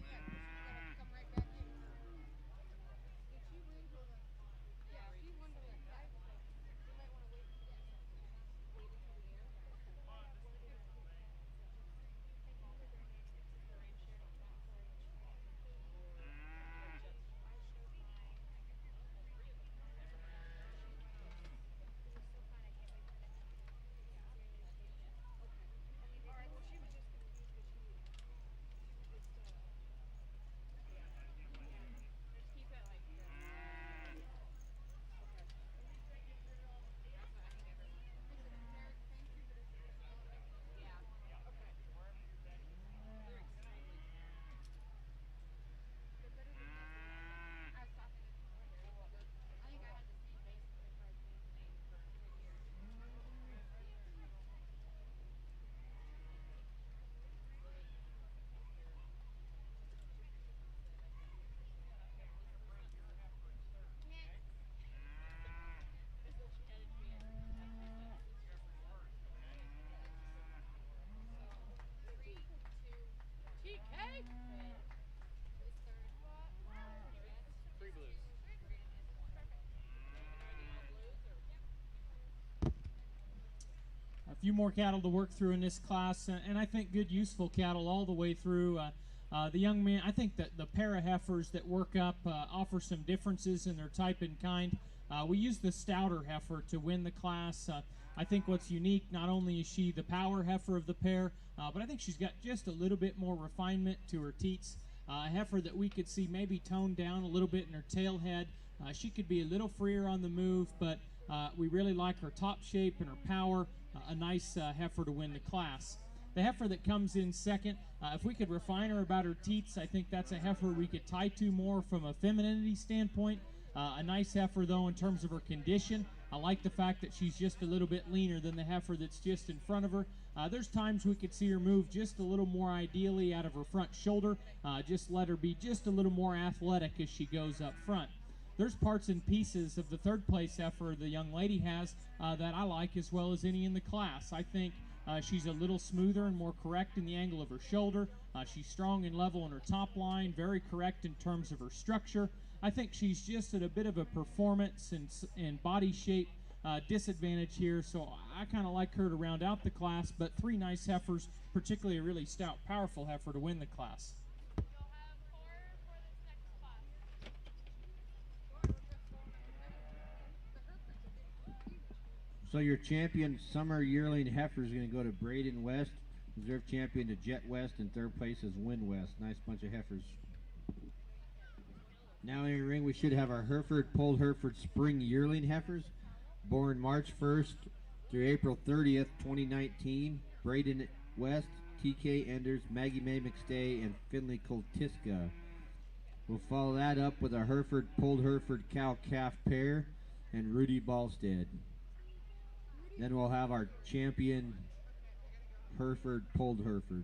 few more cattle to work through in this class, and I think good, useful cattle all the way through. The young man, I think that the pair of heifers that work up offer some differences in their type and kind. We use the stouter heifer to win the class. I think what's unique, not only is she the power heifer of the pair, but I think she's got just a little bit more refinement to her teats. A heifer that we could see maybe toned down a little bit in her tail head. She could be a little freer on the move, but we really like her top shape and her power. A nice heifer to win the class. The heifer that comes in second, if we could refine her about her teats, I think that's a heifer we could tie to more from a femininity standpoint. A nice heifer, though, in terms of her condition. I like the fact that she's just a little bit leaner than the heifer that's just in front of her. There's times we could see her move just a little more ideally out of her front shoulder. Just let her be just a little more athletic as she goes up front. There's parts and pieces of the third place heifer the young lady has that I like as well as any in the class. I think she's a little smoother and more correct in the angle of her shoulder. She's strong and level in her top line, very correct in terms of her structure. I think she's just at a bit of a performance and body shape disadvantage here, so I kind of like her to round out the class, but three nice heifers, particularly a really stout, powerful heifer to win the class. You'll have 4 for this next class. So your champion summer yearling heifer is going to go to Braden West. Reserve champion to Jet West, and third place is Wind West. Nice bunch of heifers. Now in the ring, we should have our Hereford, Polled Hereford Spring Yearling heifers, born March 1st through April 30th, 2019. Braden West, TK Enders, Maggie Mae McStay, and Finley Koltiska. We'll follow that up with a Hereford, Polled Hereford Cow Calf pair, and Rudy Ballstead. Then we'll have our champion Hereford, Polled Hereford.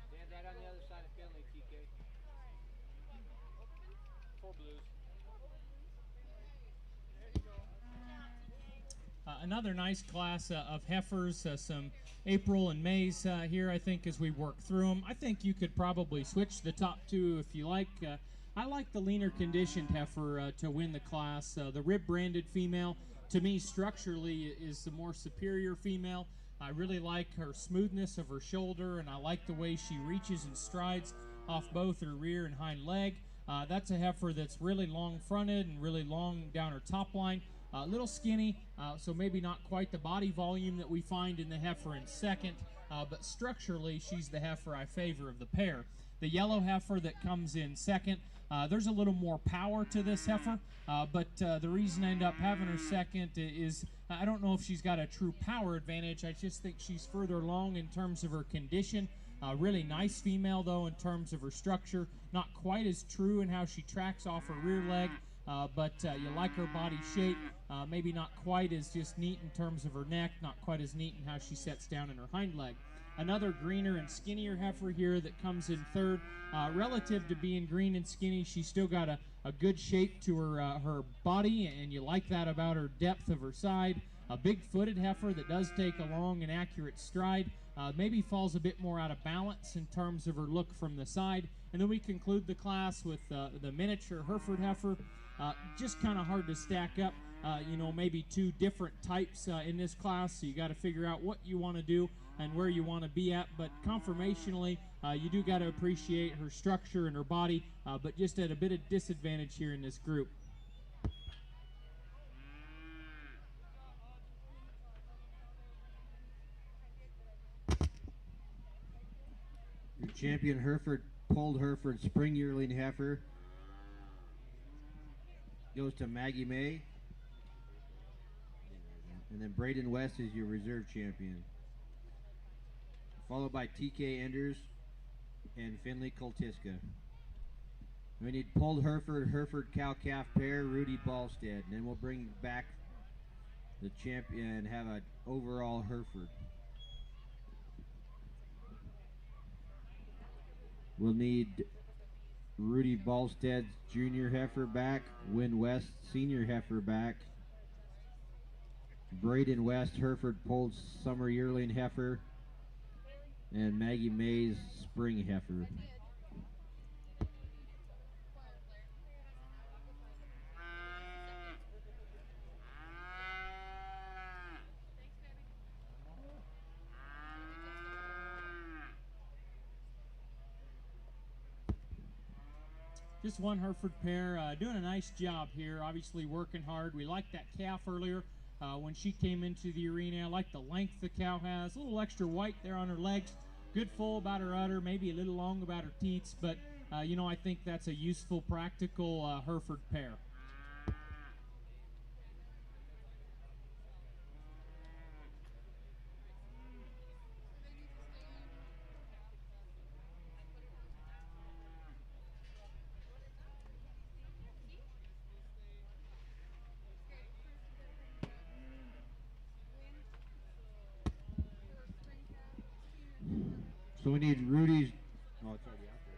Stand right on the other side of Finley, TK. 4 blues. Another nice class of heifers, some April and Mays here, I think, as we work through them. I think you could probably switch the top two if you like. I like the leaner conditioned heifer to win the class. The rib-branded female, to me, structurally, is the more superior female. I really like her smoothness of her shoulder, and I like the way she reaches and strides off both her rear and hind leg. That's a heifer that's really long-fronted and really long down her top line. A little skinny, so maybe not quite the body volume that we find in the heifer in second, but structurally she's the heifer I favor of the pair. The yellow heifer that comes in second, There's a little more power to this heifer, but the reason I end up having her second is I don't know if she's got a true power advantage. I just think she's further along in terms of her condition. Really nice female, though, in terms of her structure. Not quite as true in how she tracks off her rear leg, but you like her body shape. Maybe not quite as just neat in terms of her neck, not quite as neat in how she sets down in her hind leg. Another greener and skinnier heifer here that comes in third. Relative to being green and skinny, she's still got a good shape to her body, and you like that about her depth of her side. A big-footed heifer that does take a long and accurate stride. Maybe falls a bit more out of balance in terms of her look from the side. And then we conclude the class with the miniature Hereford heifer. Just kind of hard to stack up. Maybe two different types in this class, so you got to figure out what you want to do and where you want to be at. But conformationally, you do got to appreciate her structure and her body, but just at a bit of disadvantage here in this group. Your champion Hereford, Polled Hereford Spring Yearling heifer goes to Maggie May. And then Braden West is your reserve champion. Followed by TK Enders and Finley Koltiska. We need Polled Hereford, Hereford Cow Calf pair, Rudy Ballstead. And then we'll bring back the champion and have an overall Hereford. We'll need Rudy Ballstead's junior heifer back, Win West senior heifer back, Braden West Hereford Polled summer yearling heifer, and Maggie May's spring heifer. Just one Hereford pair, doing a nice job here, obviously working hard. We liked that calf earlier when she came into the arena. I like the length the cow has, a little extra white there on her legs, good full about her udder, maybe a little long about her teats, but I think that's a useful, practical Hereford pair. So we need Rudy's, oh, it's already out there.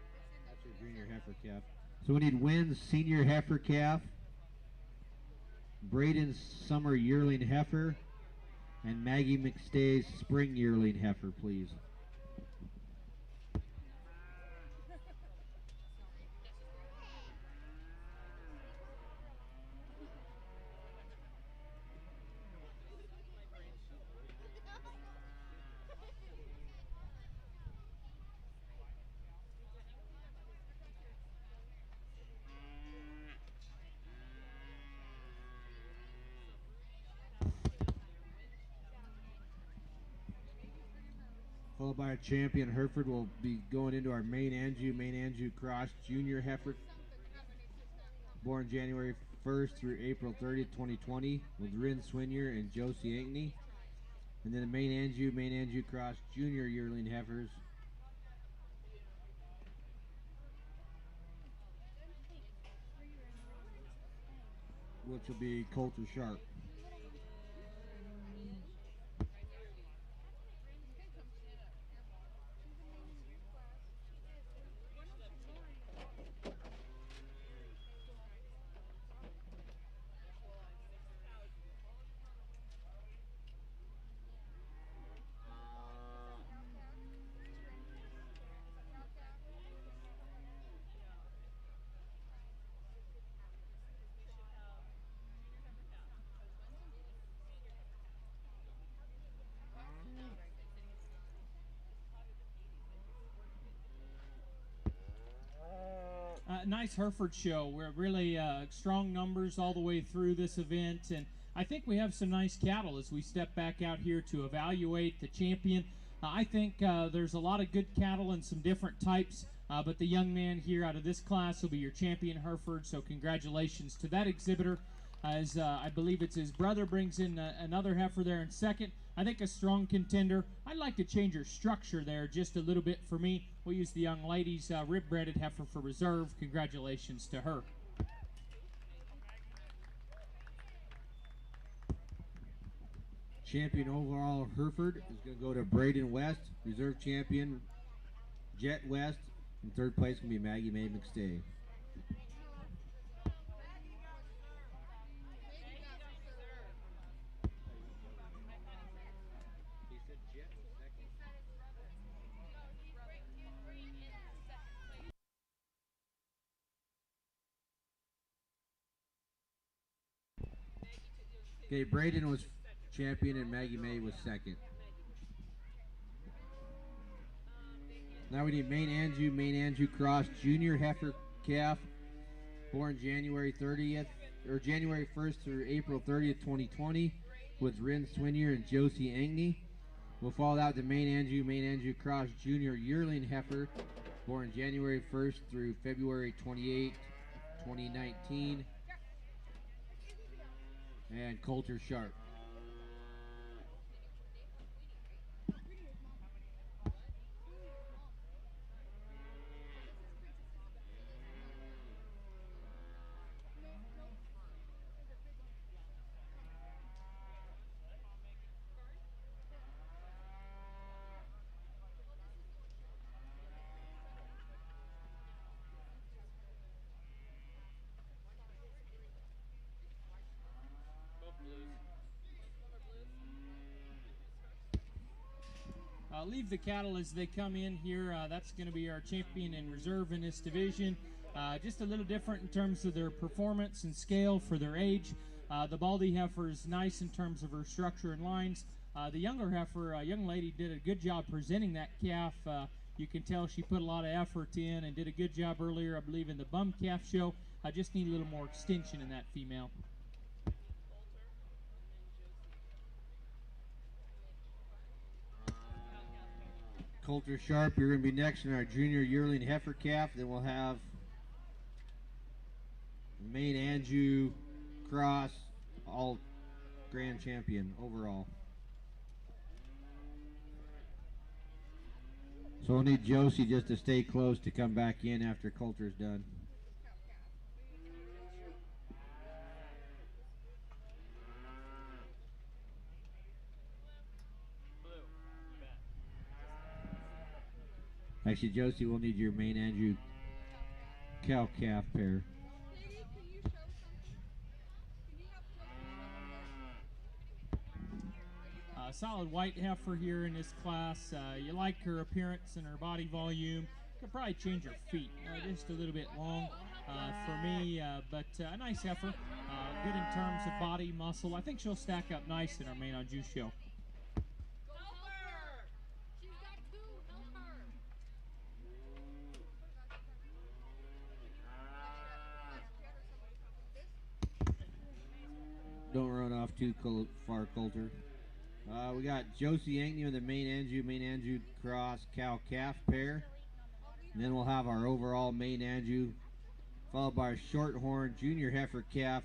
That's your junior heifer calf. So we need Wynn's senior heifer calf, Braden's summer yearling heifer, and Maggie McStay's spring yearling heifer, please. Followed by our champion Hereford will be going into our main Anjou Cross junior heifer, born January 1st through April 30th, 2020, with Rin Swinier and Josie Ankney. And then the main Anjou Cross junior yearling heifers, which will be Coulter Sharp. Nice Hereford show. We're really strong numbers all the way through this event, and I think we have some nice cattle as we step back out here to evaluate the champion. I think there's a lot of good cattle and some different types. But the young man here out of this class will be your champion Hereford, so congratulations to that exhibitor. As I believe it's his brother brings in another heifer there in second. I think a strong contender. I'd like to change your structure there just a little bit for me. We'll use the young lady's rib-breaded heifer for reserve. Congratulations to her. Champion overall Hereford is going to go to Braden West. Reserve champion Jet West. In third place will be Maggie Mae McStay. Okay, Braden was champion and Maggie Mae was second. Now we need Main Anjou Cross Junior Heifer Calf, born January 30th or January 1st through April 30th, 2020, with Rin Swinier and Josie Angney. We'll follow out the Main Anjou Cross Junior Yearling Heifer, born January 1st through February 28th, 2019, and Coulter Sharp. Leave the cattle as they come in here. That's going to be our champion in reserve in this division. Just a little different in terms of their performance and scale for their age. The Baldy heifer is nice in terms of her structure and lines. The younger heifer, young lady, did a good job presenting that calf. You can tell she put a lot of effort in and did a good job earlier, I believe, in the bum calf show. I just need a little more extension in that female. Coulter Sharp, you're going to be next in our junior yearling heifer calf. Then we'll have Main Anjou Cross, all grand champion overall. So we'll need Josie just to stay close to come back in after Coulter's done. Actually, Josie, we'll need your Main Anjou cow-calf pair. Katie, can you show something? Can you have Josie show Solid white heifer here in this class. You like her appearance and her body volume. Could probably change her feet, just a little bit long for me, but a nice heifer. Good in terms of body, muscle. I think she'll stack up nice in our Main Anjou show. She's got two. Help her. Don't run off too far, Coulter. We got Josie Angney with the Main Anjou Cross cow-calf pair. And then we'll have our overall Main Anjou, followed by our Shorthorn Junior Heifer Calf,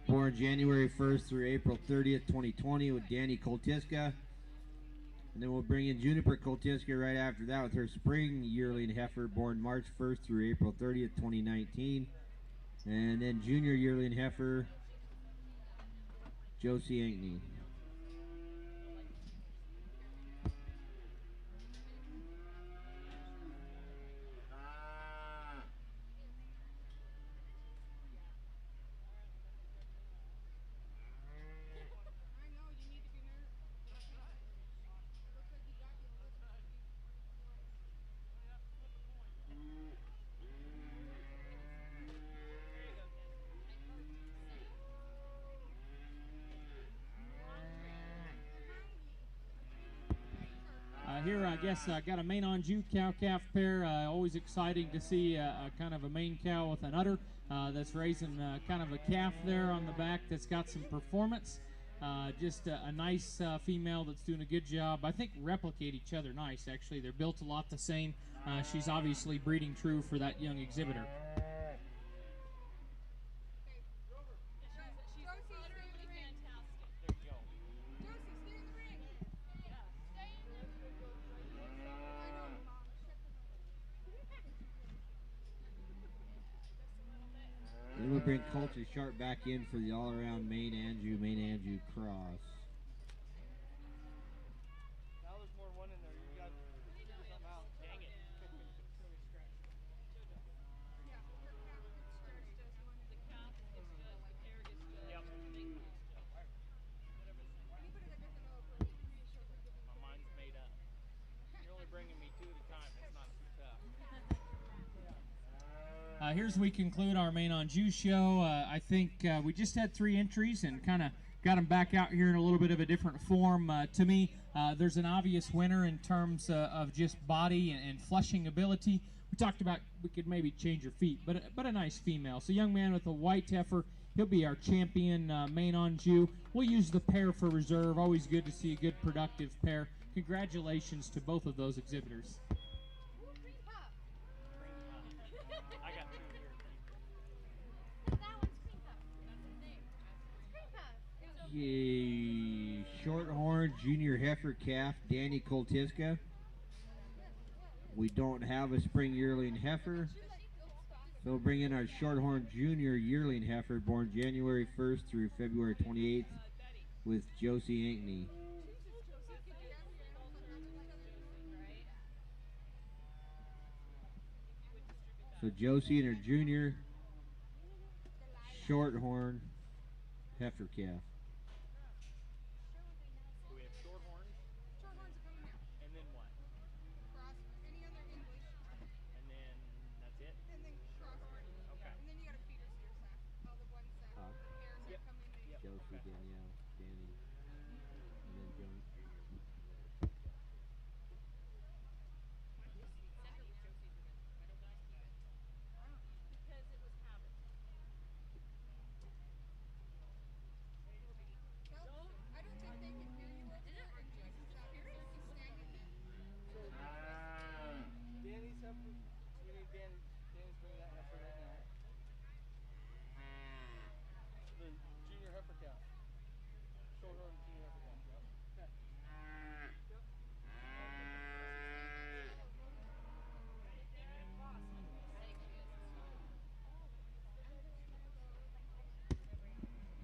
born January 1st through April 30th, 2020, with Danny Koltiska. And then we'll bring in Juniper Koltiska right after that with her Spring Yearling Heifer, born March 1st through April 30th, 2019. And then Junior Yearling Heifer, Josie Angney. I know you need to be nervous. Looks like you got the Here, I guess, got a Main Anjou cow-calf pair. Always exciting to see a kind of a main cow with an udder that's raising kind of a calf there on the back that's got some performance. Just a nice female that's doing a good job. I think replicate each other nice, actually. They're built a lot the same. she's obviously breeding true for that young exhibitor. She's utterly fantastic. There you go. Josie, stay in the ring. Yeah. Stay in the I know, Mom. Shut the Then we'll bring Culture Sharp back in for the all-around main Anjou cross. Now there's more one in there. You got to figure something out. Dang it. Yeah, her calf gets stretched as one. The calf gets judged, the pair gets judged, Yep. the leg gets judged. Anybody that doesn't know for reassurance is giving My mind's made up. You're only bringing me 2 at a time. It's not too tough. Here's we conclude our main Anjou show. I think we just had 3 entries and kind of got them back out here in a little bit of a different form. To me, there's an obvious winner in terms of just body and flushing ability. We talked about we could maybe change her feet, but a nice female. So young man with a white heifer, he'll be our champion main Anjou. We'll use the pair for reserve. Always good to see a good productive pair. Congratulations to both of those exhibitors. cream puff. I got 2 here. That one's cream puff. That's his name. Cream puff. The Shorthorn Junior Heifer Calf, Danny Koltiska. We don't have a spring yearling heifer, so we'll bring in our Shorthorn Junior Yearling Heifer, born January 1st through February 28th, with Josie Ankney. So Josie and her junior Shorthorn heifer calf. Do we have short horns? Shorthorns are coming now. And then what? Cross, any other English, And then that's it? and then crossbreed. Okay. And then you got a feeder steer sack. All the ones that pairs that come in. They Josie, Danielle, Danny, and then Joan. Because it was habit. Well, I don't think they can hear you over there. And Jason's out here. He's standing there. Danny's heifer. We need Danny's bringing that heifer right now. The junior heifer calf. Shorthorn junior heifer calf. Okay.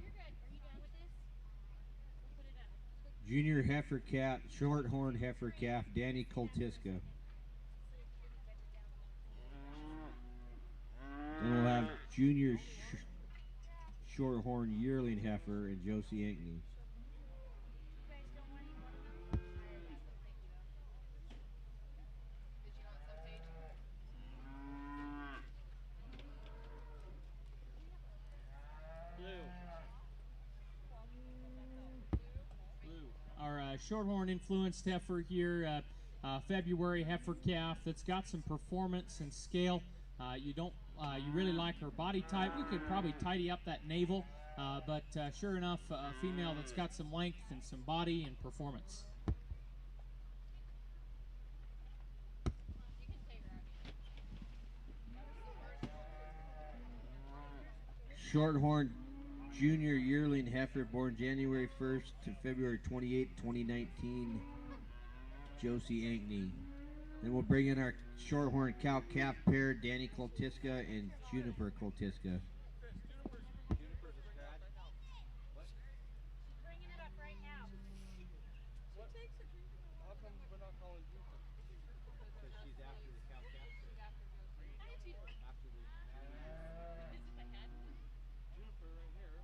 You're good. Are you done with this? We'll put it down. Junior heifer calf, Shorthorn heifer calf, Danny Koltiska. Then we'll have junior Shorthorn yearling heifer and Josie Ankney. You guys don't want any more? I already got some, thank you though. Did you want some, Paige? Blue. Our Shorthorn influenced heifer here, February heifer calf that's got some performance and scale. You really like her body type. We could probably tidy up that navel, but sure enough, a female that's got some length and some body and performance. You can take her out. Shorthorn junior yearling heifer, born January 1st to February 28th, 2019, Josie Ankney. Then we'll bring in our Shorthorn cow calf pair, Danny Koltiska and Juniper Koltiska. Juniper's a scratch. Bringing it up right now. What? How come we're not calling Juniper? Because she's after the cow calf. After the Juniper right here.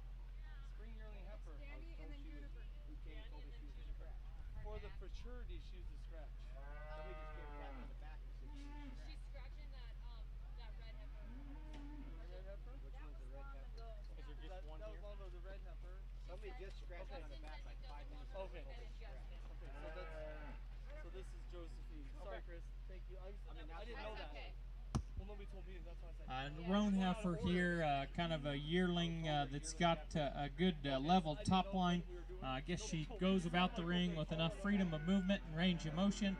Spring yearling heifer. Danny and then Juniper. who came and told us she was a scratch. For the maturity, she's a scratch. Somebody just gave a pat on the back and said, She's scratching that that red heifer. The red heifer? which one's the red heifer? Is there just one that here? was one of the red heifer. Somebody just scratched me on the back like 5 minutes ago. Okay. and told us Okay, to scratch. so this is Josephine. Sorry, Chris. Thank you. I didn't know that. Okay. Well, nobody told me. That's why I said. Roan heifer here, kind of a yearling that's got a good level top line. I guess she goes about the ring with enough freedom of movement and range of motion.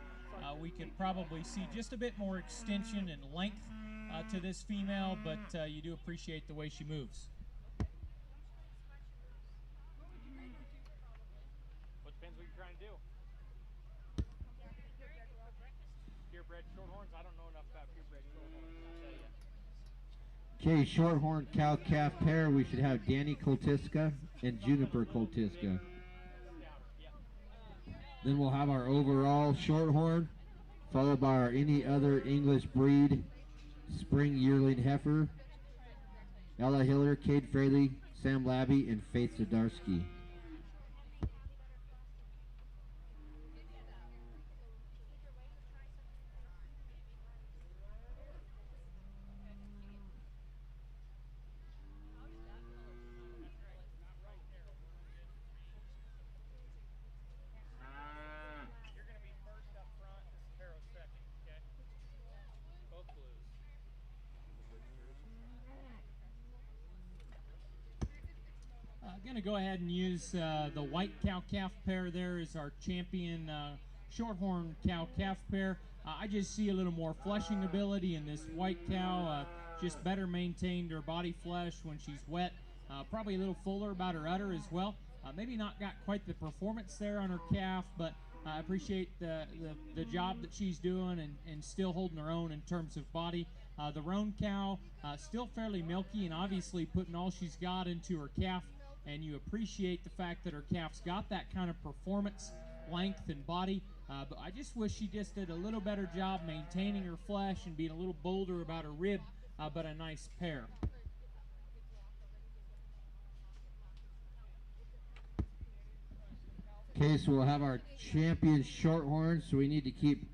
we could probably see just a bit more extension and length to this female, but you do appreciate the way she moves. What depends what you're trying to do. Purebred shorthorns. I don't know enough about purebred shorthorns, I'll tell you. Okay, shorthorn cow-calf pair, we should have Danny Koltiska and Juniper Koltiska. Then we'll have our overall shorthorn, followed by our any other English breed spring yearling heifer, Ella Hiller, Cade Fraley, Sam Labby, and Faith Zadarsky. Going to go ahead and use the white cow-calf pair there as our champion shorthorn cow-calf pair. I just see a little more fleshing ability in this white cow, just better maintained her body flesh when she's wet. Probably a little fuller about her udder as well. Maybe not got quite the performance there on her calf, but I appreciate the job that she's doing and still holding her own in terms of body. The roan cow, still fairly milky and obviously putting all she's got into her calf, and you appreciate the fact that her calf's got that kind of performance, length, and body. But I just wish she just did a little better job maintaining her flesh and being a little bolder about her rib, but a nice pair. Okay, so we'll have our champion shorthorn, so we need to keep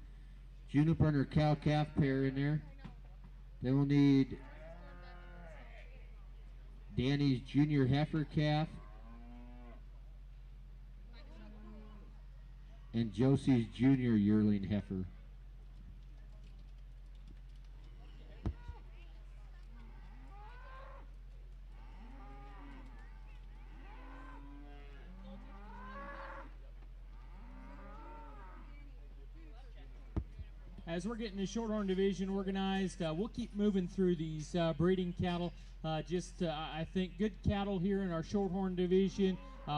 Juniper and her cow-calf pair in there. Then we'll need Danny's junior heifer calf and Josie's junior yearling heifer. As we're getting the shorthorn division organized, we'll keep moving through these breeding cattle. I think good cattle here in our shorthorn division.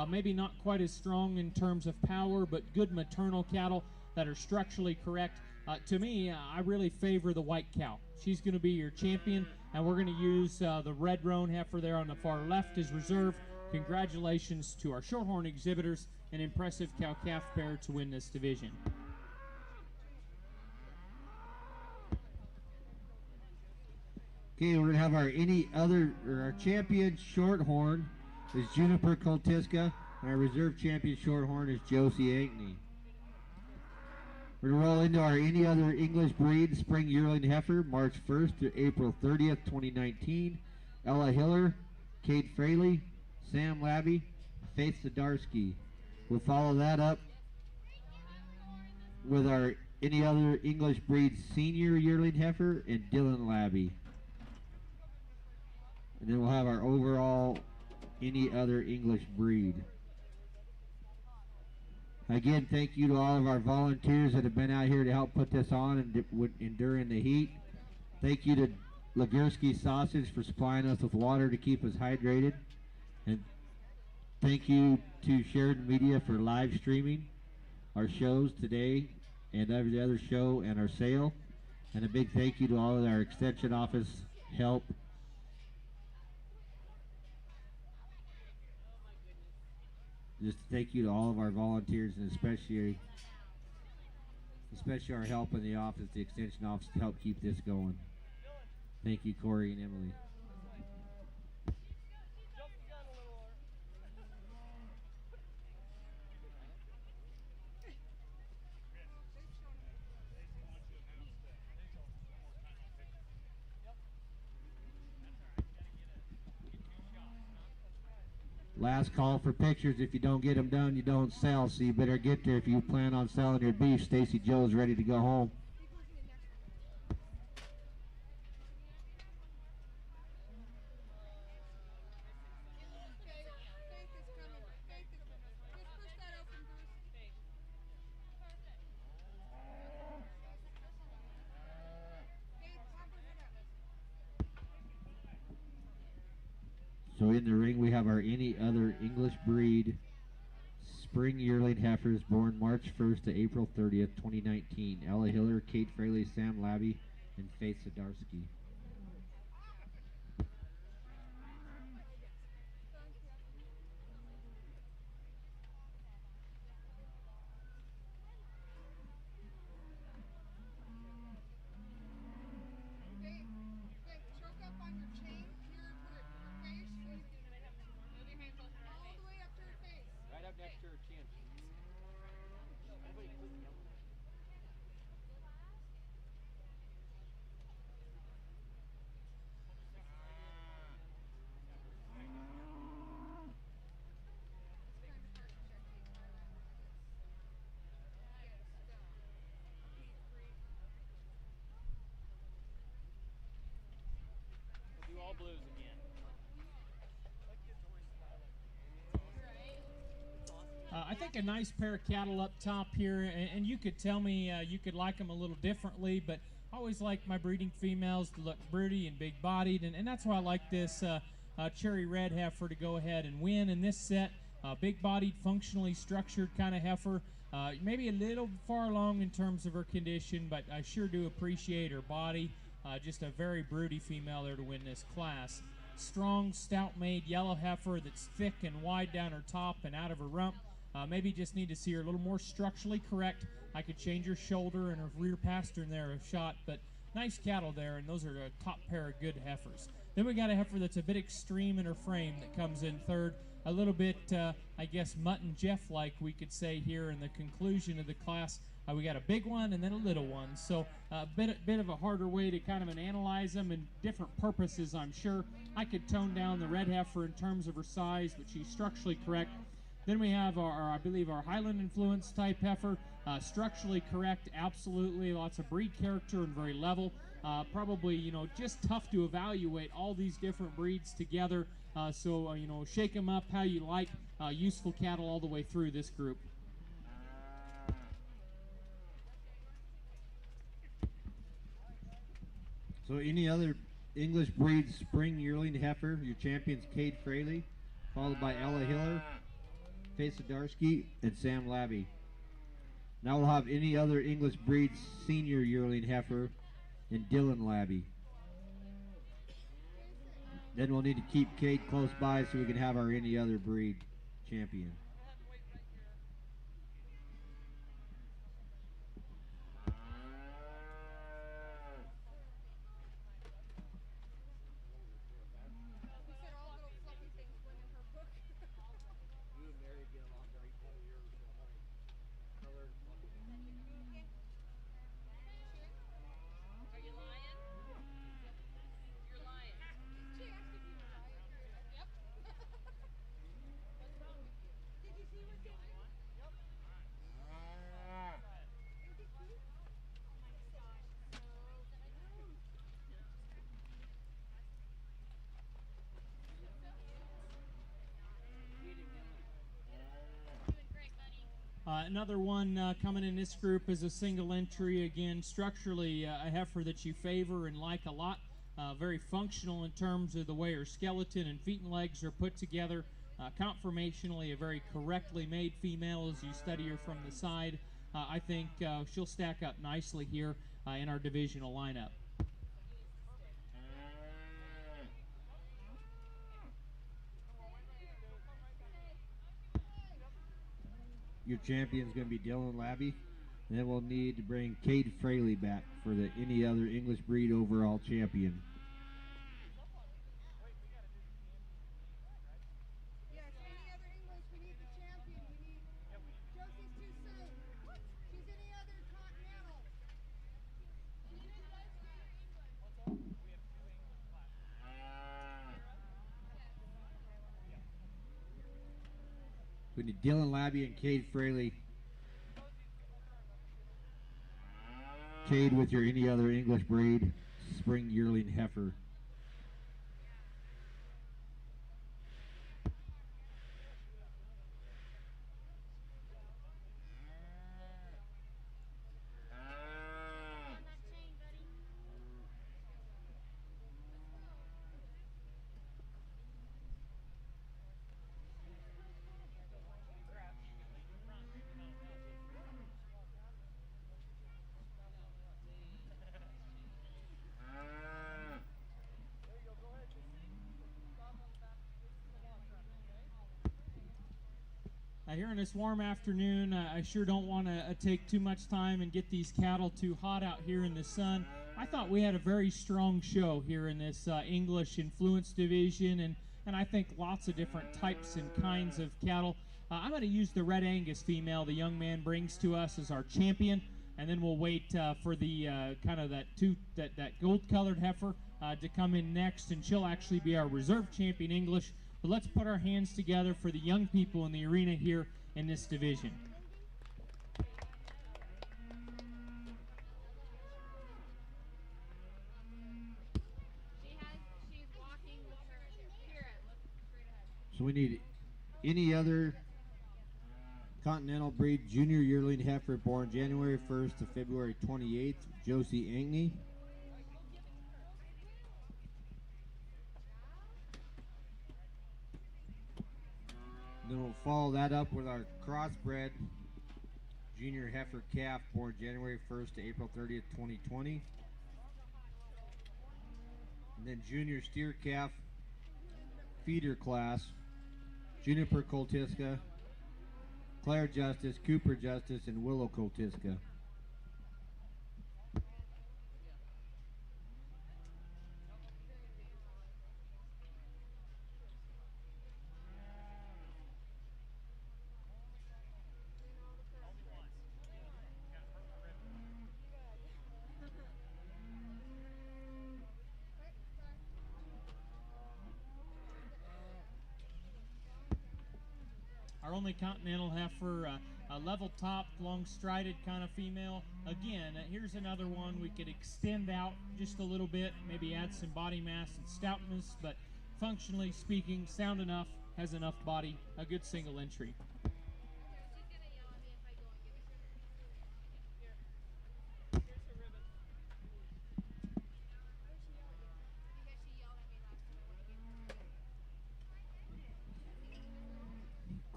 Maybe not quite as strong in terms of power, but good maternal cattle that are structurally correct. To me, I really favor the white cow. She's going to be your champion, and we're going to use the red roan heifer there on the far left as reserve. Congratulations to our shorthorn exhibitors, an impressive cow-calf pair to win this division. Okay, we're going to have our champion shorthorn is Juniper Koltiska, and our reserve champion shorthorn is Josie Ankney. We're going to roll into our any other English breed spring yearling heifer, March 1st to April 30th, 2019. Ella Hiller, Cade Fraley, Sam Labby, Faith Zadarsky. We'll follow that up with our any other English breed senior yearling heifer and Dylan Labby. And then we'll have our overall any other English breed. Again, thank you to all of our volunteers that have been out here to help put this on and during the heat. Thank you to Ligursky Sausage for supplying us with water to keep us hydrated. And thank you to Sheridan Media for live streaming our shows today and every other show and our sale. And a big thank you to all of our extension office help. Just thank you to all of our volunteers and especially our help in the office, the extension office, to help keep this going. Thank you, Corey and Emily. Last call for pictures. If you don't get them done, you don't sell. So you better get there if you plan on selling your beef. Stacy Joe's ready to go home. in the ring we have our any other English breed spring yearling heifers born March 1st to April 30th, 2019. Ella Hiller, Kate Fraley, Sam Labby, and Faith Zadarsky. They choke up on your chain here to her face. Move your hands all the way up to her face. Right up next to her chin. We'll do all blues again. I think a nice pair of cattle up top here, and you could tell me you could like them a little differently, but I always like my breeding females to look broody and big-bodied, and that's why I like this cherry red heifer to go ahead and win in this set. Big-bodied, functionally structured kind of heifer. Maybe a little far along in terms of her condition, but I sure do appreciate her body. Just a very broody female there to win this class. Strong, stout-made yellow heifer that's thick and wide down her top and out of her rump. Maybe just need to see her a little more structurally correct. I could change her shoulder and her rear pastern there a shot, but nice cattle there, and those are a top pair of good heifers. Then we got a heifer that's a bit extreme in her frame that comes in third. A little bit, I guess, Mutton Jeff-like, we could say here in the conclusion of the class. We got a big one and then a little one, so a bit of a harder way to kind of analyze them and different purposes, I'm sure. I could tone down the red heifer in terms of her size, but she's structurally correct. Then we have I believe our Highland influence type heifer, structurally correct, absolutely, lots of breed character and very level. Probably, just tough to evaluate all these different breeds together. So, shake them up how you like. Useful cattle all the way through this group. So any other English breed spring yearling heifer, your champion's Cade Fraley, followed by Ella Hiller, Faith Zadarsky, and Sam Labby. Now we'll have any other English breed senior yearling heifer and Dylan Labby. Then we'll need to keep Cade close by so we can have our any other breed champion. We said all little fluffy things went in her book. You and Mary get along very well. Colored. Are you lying? You're lying. She asked if you were lying. Yep. What's wrong with you? Did you see what they did? Yep. Is it cute? Oh my gosh. Doing great, buddy. Another one coming in this group is a single entry. Again, structurally a heifer that you favor and like a lot. Very functional in terms of the way her skeleton and feet and legs are put together. Conformationally, a very correctly made female as you study her from the side. I think she'll stack up nicely here in our divisional lineup. Your champion's going to be Dylan Labby. And then we'll need to bring Cade Fraley back for the any other English breed overall champion. Yes, any other English, we need the champion. We need Josie's too soon. She's any other continental. We need Dylan Labby and Cade Fraley. Cade with your any other English breed spring yearling heifer. On that chain, buddy. Here on this warm afternoon, I sure don't want to take too much time and get these cattle too hot out here in the sun. I thought we had a very strong show here in this English Influence division, and I think lots of different types and kinds of cattle. I'm going to use the Red Angus female the young man brings to us as our champion, and then we'll wait for the kind of that gold-colored heifer to come in next, and she'll actually be our reserve champion English. But let's put our hands together for the young people in the arena here in this division. She's walking with her. Here, look straight ahead. So we need any other Continental breed junior yearling heifer born January 1st to February 28th, Josie Ankney. Then we'll follow that up with our crossbred junior heifer calf born January 1st to April 30th, 2020. And then junior steer calf feeder class, Juniper Coltisca, Claire Justice, Cooper Justice, and Willow Coltisca. Our only Continental heifer, a level top, long strided kind of female. Again, here's another one we could extend out just a little bit, maybe add some body mass and stoutness, but functionally speaking, sound enough, has enough body, a good single entry.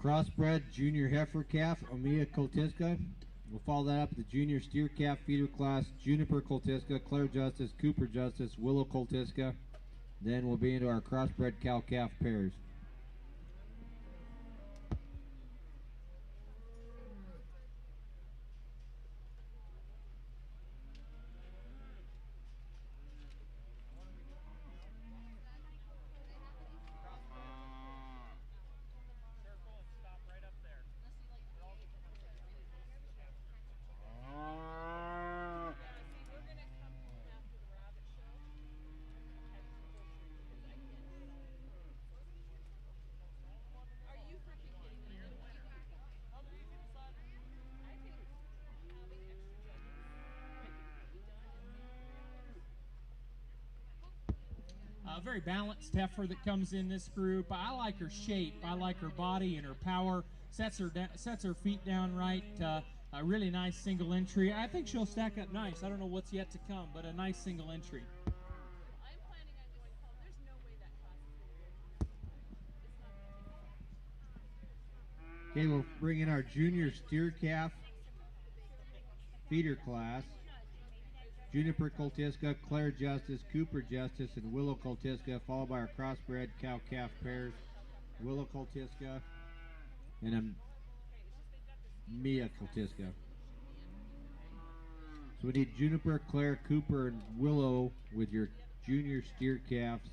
Crossbred junior heifer calf, Omia Coltisca. We'll follow that up with the junior steer calf feeder class, Juniper Coltisca, Claire Justice, Cooper Justice, Willow Coltisca. Then we'll be into our crossbred cow calf pairs. A very balanced heifer that comes in this group. I like her shape. I like her body and her power. Sets her feet down right. A really nice single entry. I think she'll stack up nice. I don't know what's yet to come, but a nice single entry. I'm planning on going home. There's no way that class is going to win. Okay, we'll bring in our junior steer calf feeder class. Juniper Coltisca, Claire Justice, Cooper Justice, and Willow Coltisca, followed by our crossbred cow calf pairs, Willow Coltisca and Mia Coltisca. So we need Juniper, Claire, Cooper, and Willow with your junior steer calves.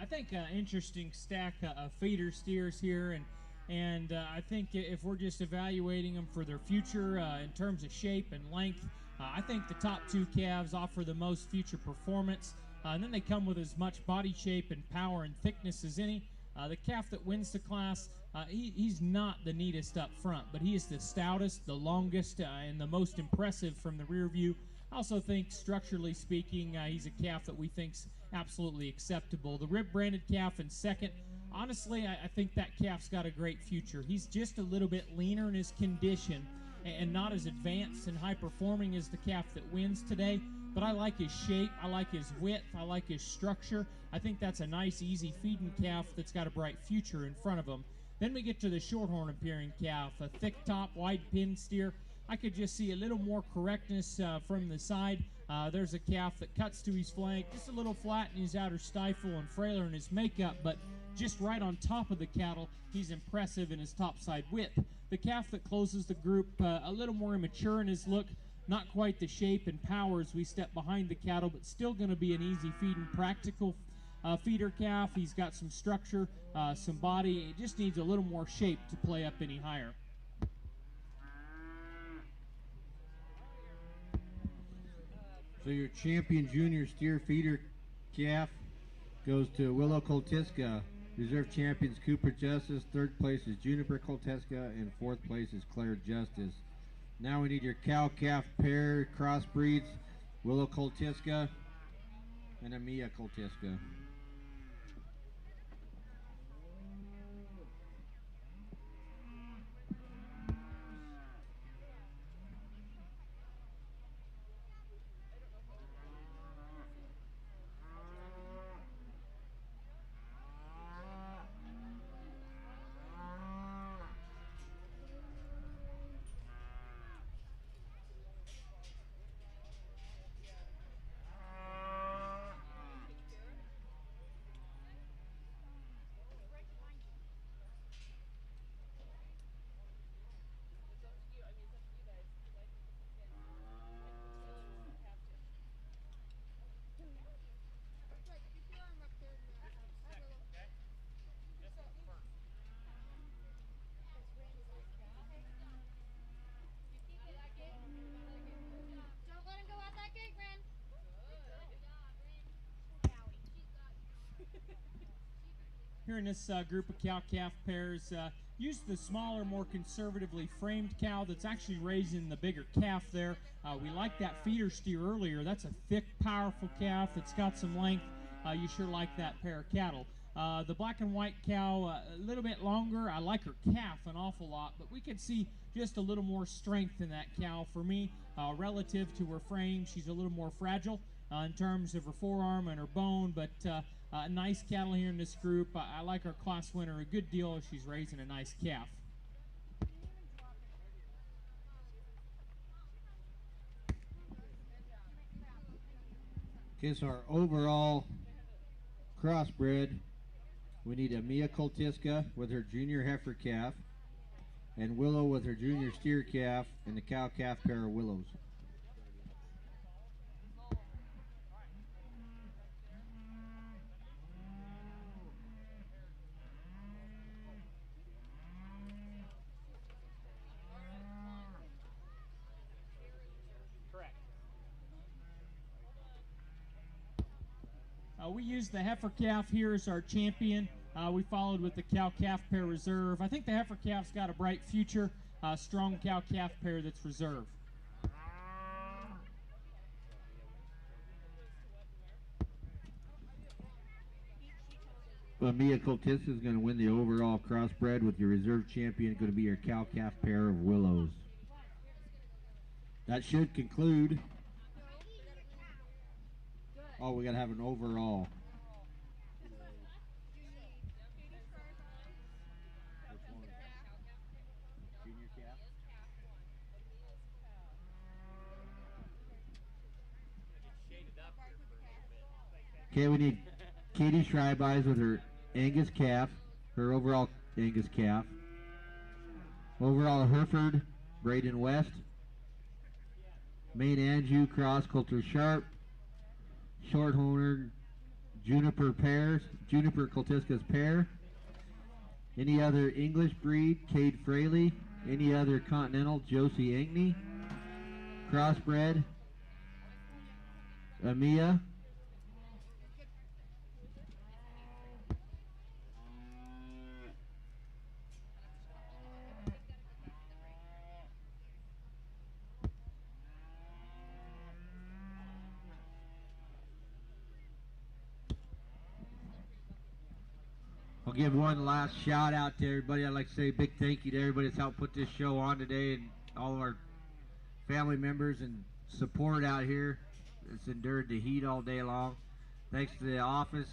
I think an interesting stack of feeder steers here, and And I think if we're just evaluating them for their future in terms of shape and length, I think the top two calves offer the most future performance. And then they come with as much body shape and power and thickness as any. The calf that wins the class, he's not the neatest up front, but he is the stoutest, the longest, and the most impressive from the rear view. I also think, structurally speaking, he's a calf that we think's absolutely acceptable. The rib-branded calf in second. Honestly, I think that calf's got a great future. He's just a little bit leaner in his condition and not as advanced and high-performing as the calf that wins today. But I like his shape, I like his width, I like his structure. I think that's a nice, easy feeding calf that's got a bright future in front of him. Then we get to the shorthorn appearing calf, a thick top, wide pin steer. I could just see a little more correctness from the side. There's a calf that cuts to his flank, just a little flat in his outer stifle and frailer in his makeup, but just right on top of the cattle, he's impressive in his topside width. The calf that closes the group, a little more immature in his look, not quite the shape and power as we step behind the cattle, but still going to be an easy feeding, practical feeder calf. He's got some structure, some body. It just needs a little more shape to play up any higher. So your champion junior steer feeder calf goes to Willow Koltiska. Reserve champions Cooper Justice. Third place is Juniper Koltiska, and fourth place is Claire Justice. Now we need your cow-calf pair crossbreeds, Willow Koltiska and Amia Koltiska. Here in this group of cow-calf pairs, use the smaller, more conservatively framed cow that's actually raising the bigger calf there. We like that feeder steer earlier. That's a thick, powerful calf that's got some length. You sure like that pair of cattle. The black and white cow, a little bit longer. I like her calf an awful lot, but we could see just a little more strength in that cow for me relative to her frame. She's a little more fragile in terms of her forearm and her bone, but nice cattle here in this group. I like our class winner a good deal as she's raising a nice calf. Okay, so our overall crossbred, we need Amia Koltiska with her junior heifer calf, and Willow with her junior steer calf, and the cow-calf pair of Willows. We used the heifer calf here as our champion. We followed with the cow-calf pair reserve. I think the heifer calf's got a bright future. Strong cow-calf pair that's reserve. Mia Koltiska is going to win the overall crossbred, with your reserve champion going to be your cow-calf pair of Willows. That should conclude. Oh, we got to have an overall. Okay, we need Katie Schreibeyes with her Angus calf, her overall Angus calf. Overall Hereford, Braden West. Main Anjou cross, Coulter Sharp. Shorthorn, Juniper pairs, Juniper Koltiska's pair. Any other English breed, Cade Fraley. Any other continental, Josie Ankney. Crossbred, Amia. I'll give one last shout out to everybody. I'd like to say a big thank you to everybody that's helped put this show on today, and all of our family members and support out here that's endured the heat all day long. Thanks to the office,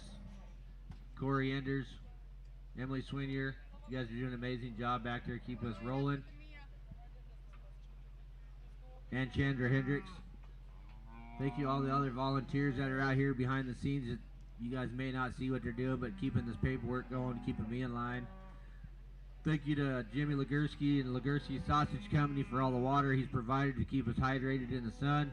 Corey Enders, Emily Swinier. You guys are doing an amazing job back there, keeping us rolling. And Chandra Hendricks. Thank you all the other volunteers that are out here behind the scenes that you guys may not see what they're doing, but keeping this paperwork going, keeping me in line. Thank you to Jimmy Legursky and Legursky Sausage Company for all the water he's provided to keep us hydrated in the sun.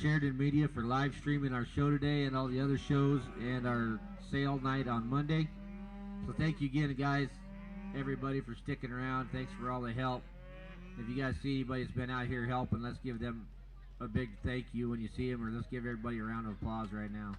Sheridan Media for live streaming our show today and all the other shows and our sale night on Monday. So thank you again, guys, everybody, for sticking around. Thanks for all the help. If you guys see anybody that's been out here helping, let's give them a big thank you when you see them, or let's give everybody a round of applause right now.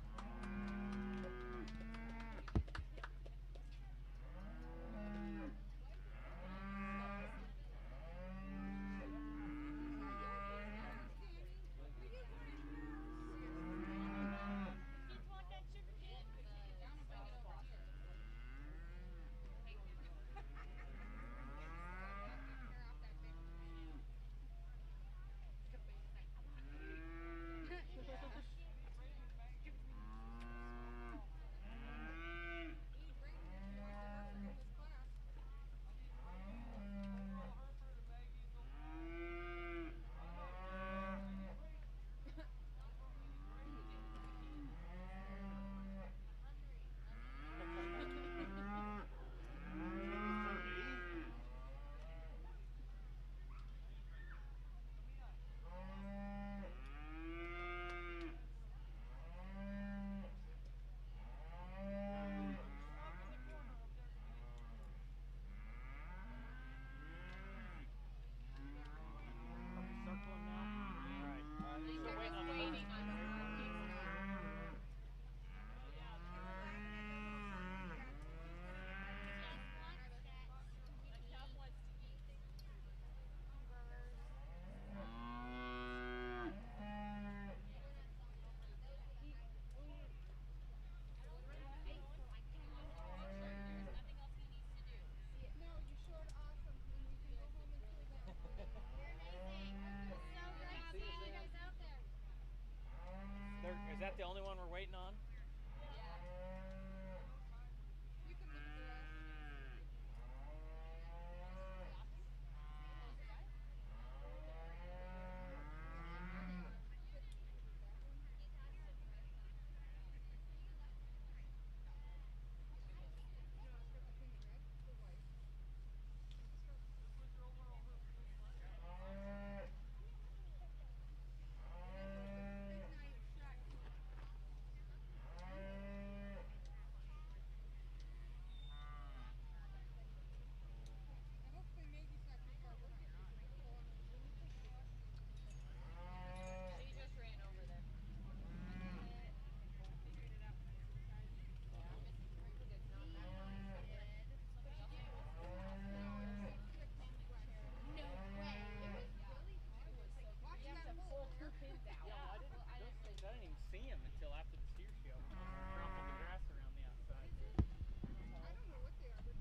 Is that the only one we're waiting on?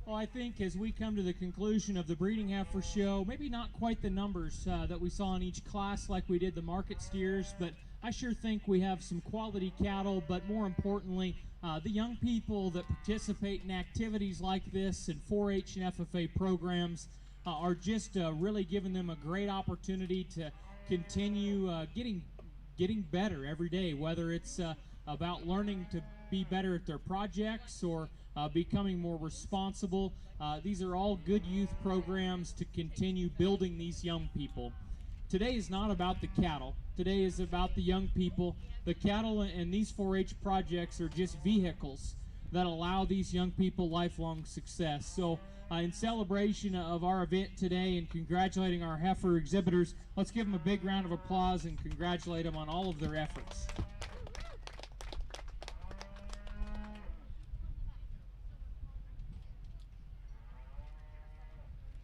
Well, I think as we come to the conclusion of the breeding heifer show, maybe not quite the numbers that we saw in each class like we did the market steers, but I sure think we have some quality cattle, but more importantly, the young people that participate in activities like this and 4-H and FFA programs are just really giving them a great opportunity to continue getting better every day, whether it's about learning to be better at their projects or becoming more responsible. These are all good youth programs to continue building these young people. Today is not about the cattle. Today is about the young people. The cattle and these 4-H projects are just vehicles that allow these young people lifelong success. So in celebration of our event today and congratulating our heifer exhibitors. Let's give them a big round of applause and congratulate them on all of their efforts.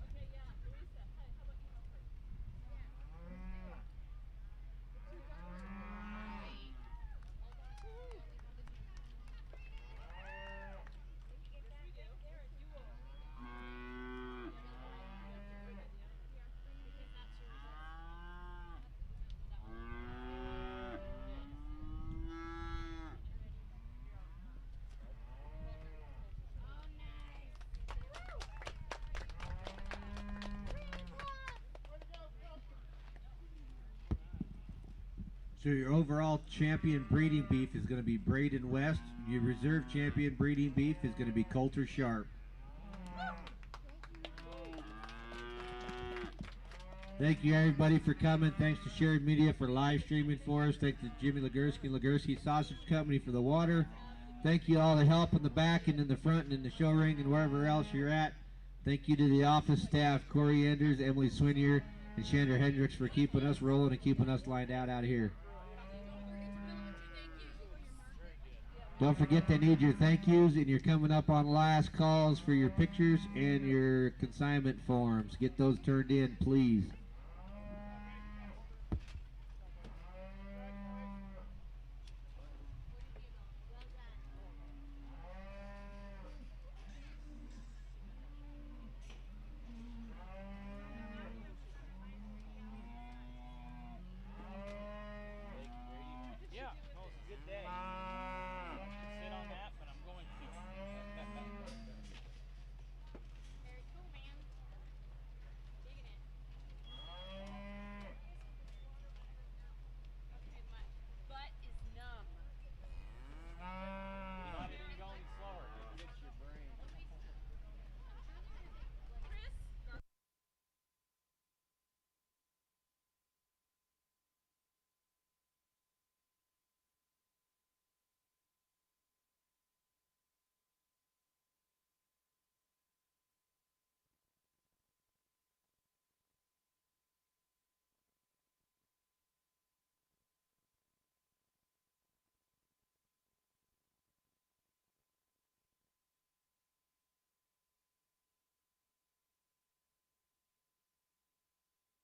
Okay, yeah, Louisa, hi, how about you help her? So your overall champion breeding beef is going to be Braden West. Your reserve champion breeding beef is going to be Coulter Sharp. Thank you everybody for coming. Thanks to Sheridan Media for live streaming for us. Thanks to Jimmy Legursky and Legursky Sausage Company for the water. Thank you all the help in the back and in the front and in the show ring and wherever else you're at. Thank you to the office staff, Corey Enders, Emily Swinier, and Chandra Hendricks for keeping us rolling and keeping us lined out here. Don't forget they need your thank yous, and you're coming up on last calls for your pictures and your consignment forms. Get those turned in, please.